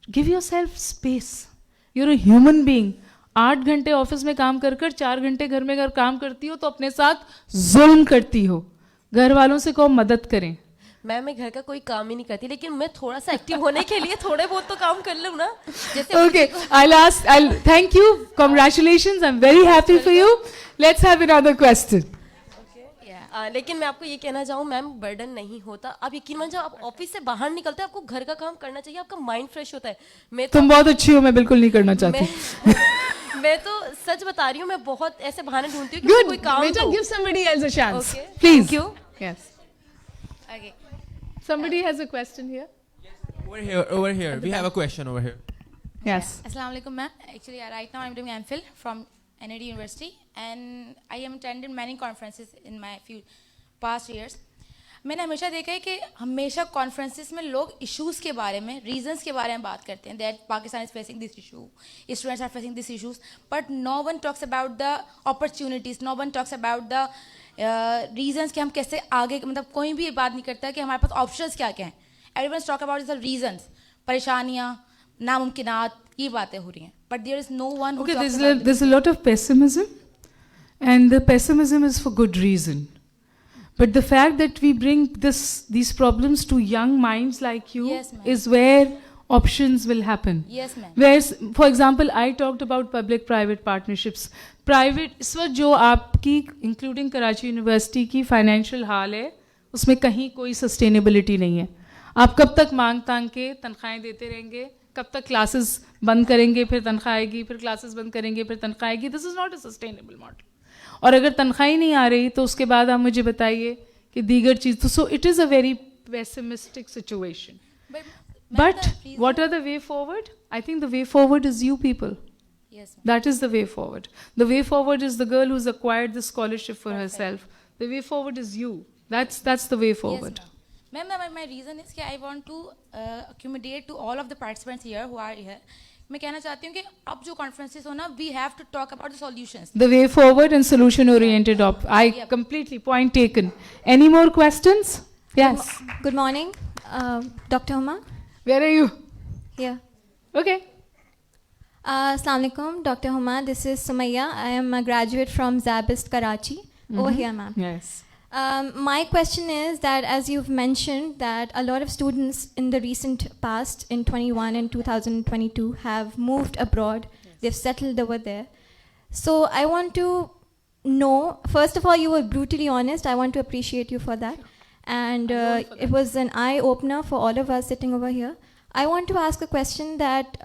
H: give yourself space, you're a human being. 8 घंटे ऑफिस में काम कर 4 घंटे घर में अगर काम करती हो तो अपने साथ जुल्म करती हो। घर वालों से कहो मदद करें।
J: मैं घर का कोई काम ही नहीं करती, लेकिन मैं थोड़ा सा एक्टिव होने के लिए थोड़े बहुत तो काम कर लूँ ना।
H: Okay, I'll thank you, congratulations, I'm very happy for you. Let's have another question.
J: लेकिन मैं आपको ये कहना चाहूँ मैम, बर्डन नहीं होता। आप यकीन मान, जब आप ऑफिस से बाहर निकलते हैं आपको घर का काम करना चाहिए, आपका माइंड फ्रेश होता है। मैं
H: तुम बहुत अच्छी हो, मैं बिल्कुल नहीं करना चाहती।
J: मैं तो सच बता रही हूँ, मैं बहुत ऐसे बहाने ढूंढती हूँ कि कोई काम
H: बेटा,
J: हो।
H: give somebody else a chance.
J: Okay.
H: Please.
J: Thank you.
H: Yes. Okay. Somebody has a question here.
K: Over here. We have a question over here.
H: Yes.
I: Assalamu alaikum, ma'am. Actually, right now I'm doing MPhil from NAD University, and I have attended many conferences in my few past years. मैंने हमेशा देखा है कि हमेशा conferences में लोग issues के बारे में, रीजंस के बारे में बात करते हैं, that Pakistan is facing this issue, students are facing this issues, but no one talks about the opportunities, no one talks about the reasons कि हम कैसे आगे, मतलब कोई भी बात नहीं करता कि हमारे पास ऑप्शंस क्या क्या हैं। Everyone talk about the reasons, परेशानियाँ, नामुमकिनात, ये बातें हो रही हैं, but there is no one.
H: Okay, there's a lot of pessimism, and the pessimism is for good reason. But the fact that we bring these problems to young minds like you,
I: yes,
H: is where options will happen.
I: Yes, ma'am.
H: Whereas, for example, I talked about public-private partnerships. Private, इस वक्त जो आपकी including Karachi university की financial हाल है, उसमें कहीं कोई sustainability नहीं है। आप कब तक मांग तांग के तनख्वाहें देते रहेंगे, कब तक क्लासेस बंद करेंगे, फिर तनख्वाह आएगी, फिर क्लासेस बंद करेंगे, फिर तनख्वाह आएगी। This is not a sustainable model. और अगर तनख्वाह ही नहीं आ रही तो उसके बाद आप मुझे बताइए कि दीगर चीज़ तो, so it is a very pessimistic situation. But what are the way forward? I think the way forward is you people.
I: Yes, ma'am.
H: That is the way forward. The way forward is the girl who's acquired the scholarship for herself. The way forward is you. That's the way forward.
I: Yes, ma'am. My reason is that I want to accommodate to all of the participants here who are here. मैं कहना चाहती हूँ कि अब जो conferences हो ना, we have to talk about the solutions.
H: The way forward and solution oriented. I completely point taken. Any more questions? Yes.
L: Good morning, Dr. Huma.
H: Where are you?
L: Here.
H: Okay.
L: Assalamu alaikum, Dr. Huma. This is Sumayya. I am a graduate from Zabist, Karachi. Over here, ma'am.
H: Yes.
L: My question is that, as you've mentioned, that a lot of students in the recent past, in 21 and 2022, have moved abroad. Yes. They've settled over there. So I want to know, first of all, you were brutally honest. I want to appreciate you for that. And it was an eye-opener for all of us sitting over here. I want to ask a question that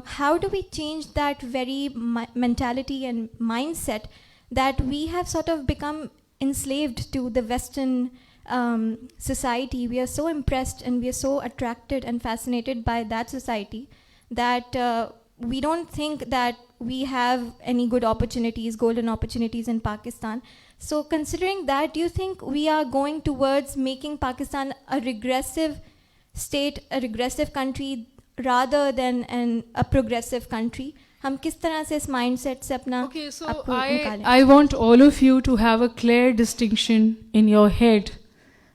L: how do we change that very mentality and mindset that we have sort of become enslaved to the Western society? We are so impressed and we are so attracted and fascinated by that society that we don't think that we have any good opportunities, golden opportunities in Pakistan. So considering that, do you think we are going towards making Pakistan a regressive state, a regressive country, rather than a progressive country? हम किस तरह से इस mindset से अपना
H: Okay, so
L: आपको निकालें?
H: I want all of you to have a clear distinction in your head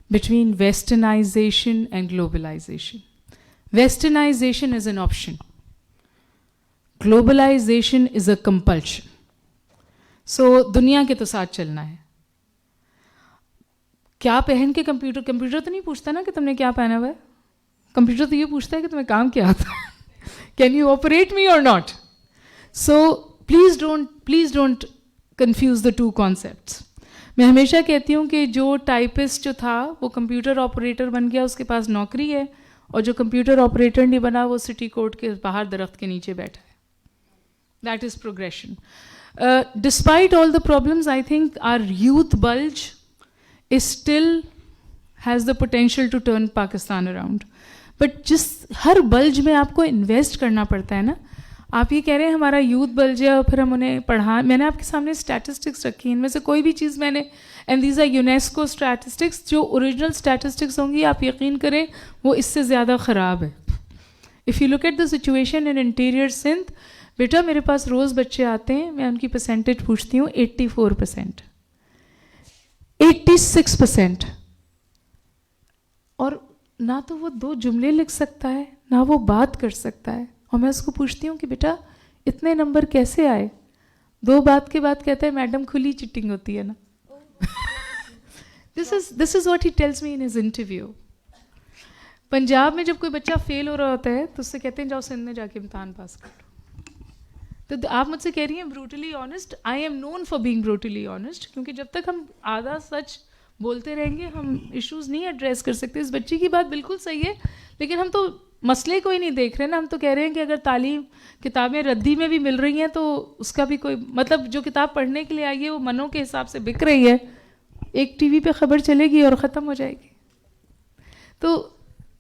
H: between westernization and globalization. Westernization is an option. Globalization is a compulsion. So दुनिया के तो साथ चलना है. क्या पहन के कंप्यूटर तो नहीं पूछता ना कि तुमने क्या पहना हुआ है. कंप्यूटर तो ये पूछता है कि तुम्हें काम क्या आता है. Can you operate me or not? So please don't confuse the two concepts. मैं हमेशा कहती हूँ कि जो टाइपिस्ट जो था वो कंप्यूटर ऑपरेटर बन गया, उसके पास नौकरी है, और जो कंप्यूटर ऑपरेटर नहीं बना वो सिटी कोर्ट के बाहर दरख्त के नीचे बैठा है. That is progression. Despite all the problems, I think our youth bulge is still has the potential to turn Pakistan around. But जिस हर बल्ज में आपको इन्वेस्ट करना पड़ता है ना. आप ये कह रहे हैं हमारा यूथ बल्ज है और फिर हम उन्हें पढ़ा. मैंने आपके सामने स्टैटिस्टिक्स रखी, इनमें से कोई भी चीज़ मैंने, and these are UNESCO statistics, जो ओरिजिनल स्टैटिस्टिक्स होंगी आप यकीन करें वो इससे ज़्यादा ख़राब है. If you look at the situation in interior Sindh, बेटा मेरे पास रोज़ बच्चे आते हैं, मैं उनकी परसेंटेज पूछती हूँ, 84%, 86%, और ना तो वो 2 जुमले लिख सकता है ना वो बात कर सकता है. और मैं उसको पूछती हूँ कि बेटा इतने नंबर कैसे आए. 2 बात के बाद कहता है मैडम खुली चिटिंग होती है ना. This is what he tells me in his interview. Punjab में जब कोई बच्चा फेल हो रहा होता है तो उससे कहते हैं जाओ सिंध में जाके इम्तहान पास करो. तो आप मुझसे कह रही हैं brutally honest. I am known for being brutally honest, क्योंकि जब तक हम आधा सच बोलते रहेंगे हम इश्यूज नहीं एड्रेस कर सकते. इस बच्ची की बात बिल्कुल सही है, लेकिन हम तो मसले को ही नहीं देख रहे ना. हम तो कह रहे हैं कि अगर तालीम किताबें रद्दी में भी मिल रही हैं तो उसका भी कोई मतलब, जो किताब पढ़ने के लिए आई है वो मनों के हिसाब से बिक रही है. एक टीवी पे खबर चलेगी और ख़त्म हो जाएगी. तो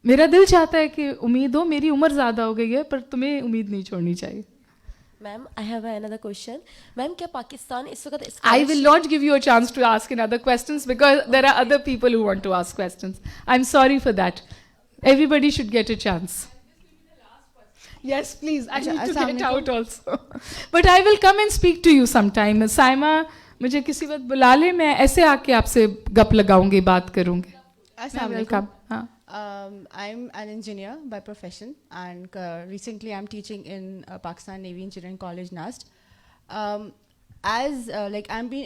H: मेरा दिल चाहता है कि उम्मीद हो, मेरी उम्र ज़्यादा हो गई है पर तुम्हें उम्मीद नहीं छोड़नी चाहिए.
J: Ma'am I have another question. Ma'am क्या पाकिस्तान इस वक्त
H: I will not give you a chance to ask another questions because there are other people who want to ask questions. I'm sorry for that. Everybody should get a chance. Yes, please. I need to get out also. But I will come and speak to you sometime. Saima, मुझे किसी वक्त बुला ले, मैं ऐसे आके आपसे गप लगाऊंगी, बात करूंगी.
M: Welcome. I'm an engineer by profession, and recently I'm teaching in Pakistan Navy Engineering College, NAST. I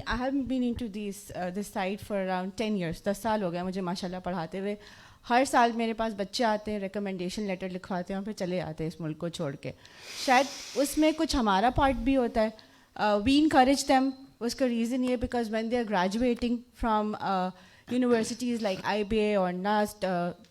M: haven't been into this side for around 10 years. 10 साल हो गया मुझे माशाल्लाह पढ़ाते हुए. हर साल मेरे पास बच्चे आते हैं, रिकमेंडेशन लेटर लिखवाते हैं और फिर चले जाते हैं इस मुल्क को छोड़ के. शायद उसमें कुछ हमारा पार्ट भी होता है. We encourage them. उसका रीज़न ये because when they are graduating from universities like IBA or NAST,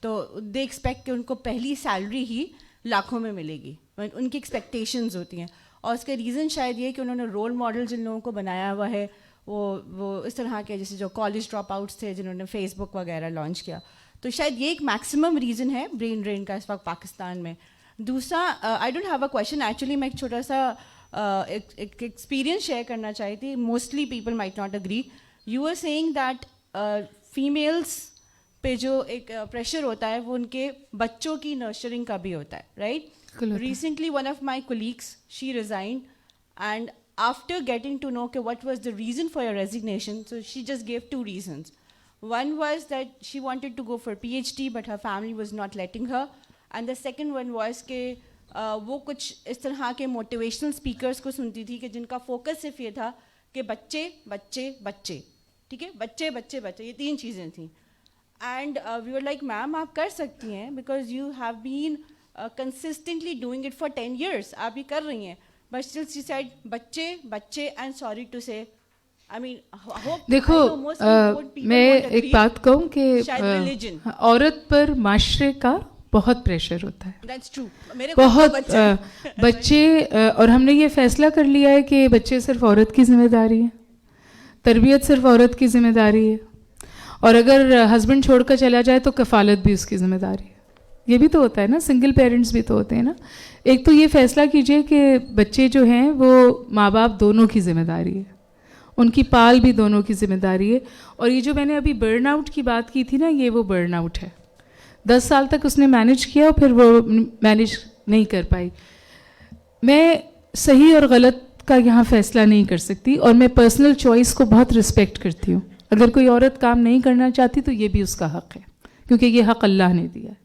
M: तो they expect कि उनको पहली सैलरी ही लाखों में मिलेगी. उनकी एक्सपेक्टेशंस होती हैं, और उसका रीज़न शायद ये कि उन्होंने रोल मॉडल जिन लोगों को बनाया हुआ है वो इस तरह के, जैसे जो कॉलेज ड्रॉप आउट्स थे जिन्होंने फेसबुक वगैरह लॉन्च किया. तो शायद ये एक मैक्सिमम रीज़न है ब्रेन ड्रेन का इस वक्त पाकिस्तान में. दूसरा, I don't have a question actually, मैं एक छोटा सा एक एक्सपीरियंस शेयर करना चाही थी. Mostly people might not agree. You are saying that females पे जो एक प्रेशर होता है वो उनके बच्चों की नर्चरिंग का भी होता है, right? Recently, one of my colleagues, she resigned, and after getting to know what was the reason for her resignation, so she just gave 2 reasons. One was that she wanted to go for PhD, but her family was not letting her, and the second one was कि वो कुछ इस तरह के motivational speakers को सुनती थी कि जिनका focus सिर्फ ये था कि बच्चे बच्चे बच्चे, ठीक है, बच्चे बच्चे बच्चे, ये 3 चीज़ें थी. And we were like, ma'am आप कर सकती हैं because you have been consistently doing it for 10 years. आप ये कर रही हैं. But still she said, बच्चे बच्चे, and sorry to say, I mean, hope
H: देखो मैं एक बात कहूँ कि औरत पर माशरे का बहुत प्रेशर होता है.
M: That's true.
H: बहुत बच्चे और हमने ये फैसला कर लिया है कि बच्चे सिर्फ औरत की जिम्मेदारी है, तरबियत सिर्फ औरत की जिम्मेदारी है, और अगर हस्बैंड छोड़कर चला जाए तो कफालत भी उसकी जिम्मेदारी है. ये भी तो होता है ना, सिंगल पेरेंट्स भी तो होते हैं ना. एक तो ये फैसला कीजिए कि बच्चे जो हैं वो माँ बाप दोनों की जिम्मेदारी है, उनकी पाल भी दोनों की जिम्मेदारी है. और ये जो मैंने अभी बर्नआउट की बात की थी ना, ये वो बर्नआउट है. 10 साल तक उसने मैनेज किया और फिर वो मैनेज नहीं कर पाई. मैं सही और गलत का यहाँ फैसला नहीं कर सकती, और मैं पर्सनल चॉइस को बहुत रिस्पेक्ट करती हूँ. अगर कोई औरत काम नहीं करना चाहती तो ये भी उसका हक़ है, क्योंकि ये हक़ अल्लाह ने दिया है,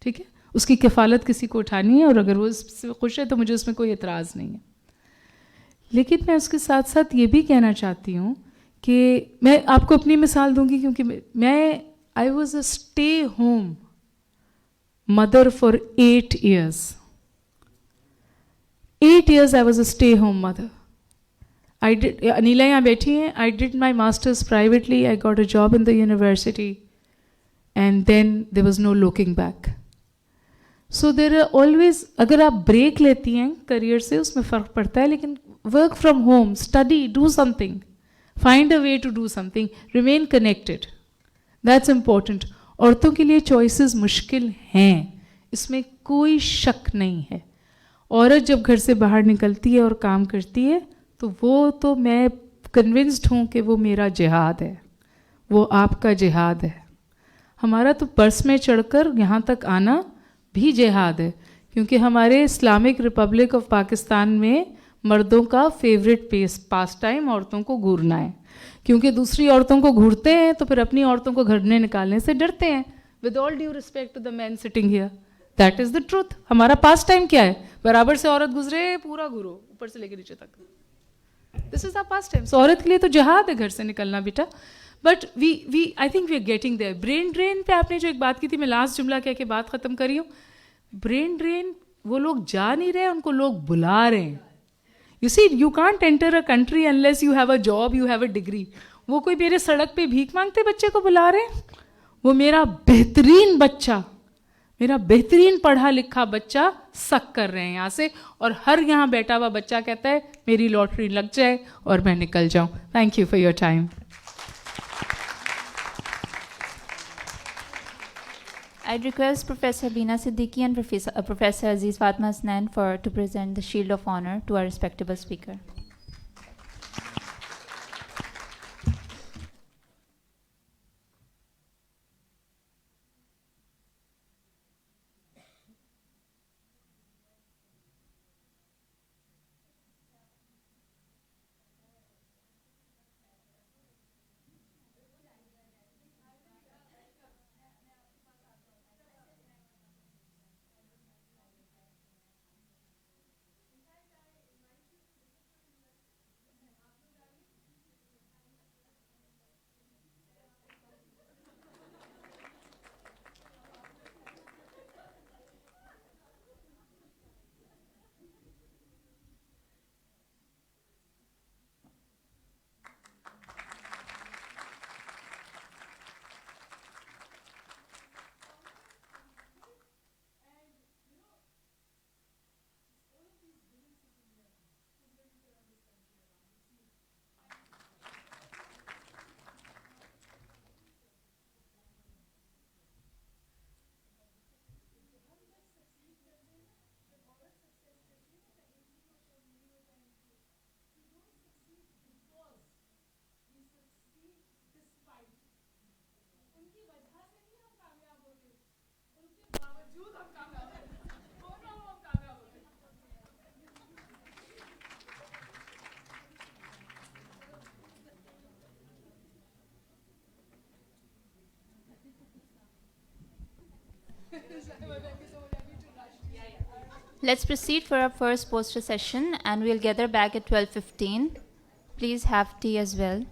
H: ठीक है. उसकी किफ़ालत किसी को उठानी है, और अगर वो इससे खुश है तो मुझे उसमें कोई एतराज़ नहीं है. लेकिन मैं उसके साथ साथ ये भी कहना चाहती हूँ कि मैं आपको अपनी मिसाल दूंगी, क्योंकि मैं I was a stay home mother for 8 years. 8 years I was a stay home mother. I did, Anila यहाँ बैठी हैं, I did my masters privately, I got a job in the university, and then there was no looking back. So there are always, अगर आप break लेती हैं career से उसमें फ़र्क पड़ता है, लेकिन work from home, study, do something, find a way to do something, remain connected, that's important. औरतों के लिए चॉइसेस मुश्किल हैं, इसमें कोई शक नहीं है. औरत जब घर से बाहर निकलती है और काम करती है तो वो, तो मैं कन्विंस्ड हूँ कि वो मेरा जिहाद है, वो आपका जिहाद है. हमारा तो बस में चढ़कर यहाँ तक आना भी जिहाद है, क्योंकि हमारे इस्लामिक रिपब्लिक ऑफ पाकिस्तान में मर्दों का फेवरेट पास टाइम औरतों को घूरना है, क्योंकि दूसरी औरतों को घूरते हैं तो फिर अपनी औरतों को घर में निकालने से डरते हैं. With all due respect to the man sitting here, that is the truth. हमारा पास टाइम क्या है? बराबर से औरत गुजरे, पूरा घूरो ऊपर से लेकर नीचे तक. This is our pass time. So औरत के लिए तो जहाद है घर से निकलना बेटा. But we I think we are getting there. Brain drain पे आपने जो एक बात की थी, मैं लास्ट जुमला कह के बात ख़त्म करी हूँ. ब्रेन ड्रेन, वो लोग जा नहीं रहे, उनको लोग बुला रहे हैं. You see, you can't enter a country unless you have a job, you have a degree. वो कोई मेरे सड़क पे भीख मांगते बच्चे को बुला रहे हैं? वो मेरा बेहतरीन बच्चा, मेरा बेहतरीन पढ़ा लिखा बच्चा सक कर रहे हैं यहाँ से, और हर यहाँ बैठा हुआ बच्चा कहता है मेरी लॉटरी लग जाए और मैं निकल जाऊँ. Thank you for your time.
B: I'd request Professor Bina Siddique and Professor Aziz Fatma Hasnan to present the Shield of Honor to our respectable speaker. Let's proceed for our first poster session, and we'll gather back at 12:15. Please have tea as well.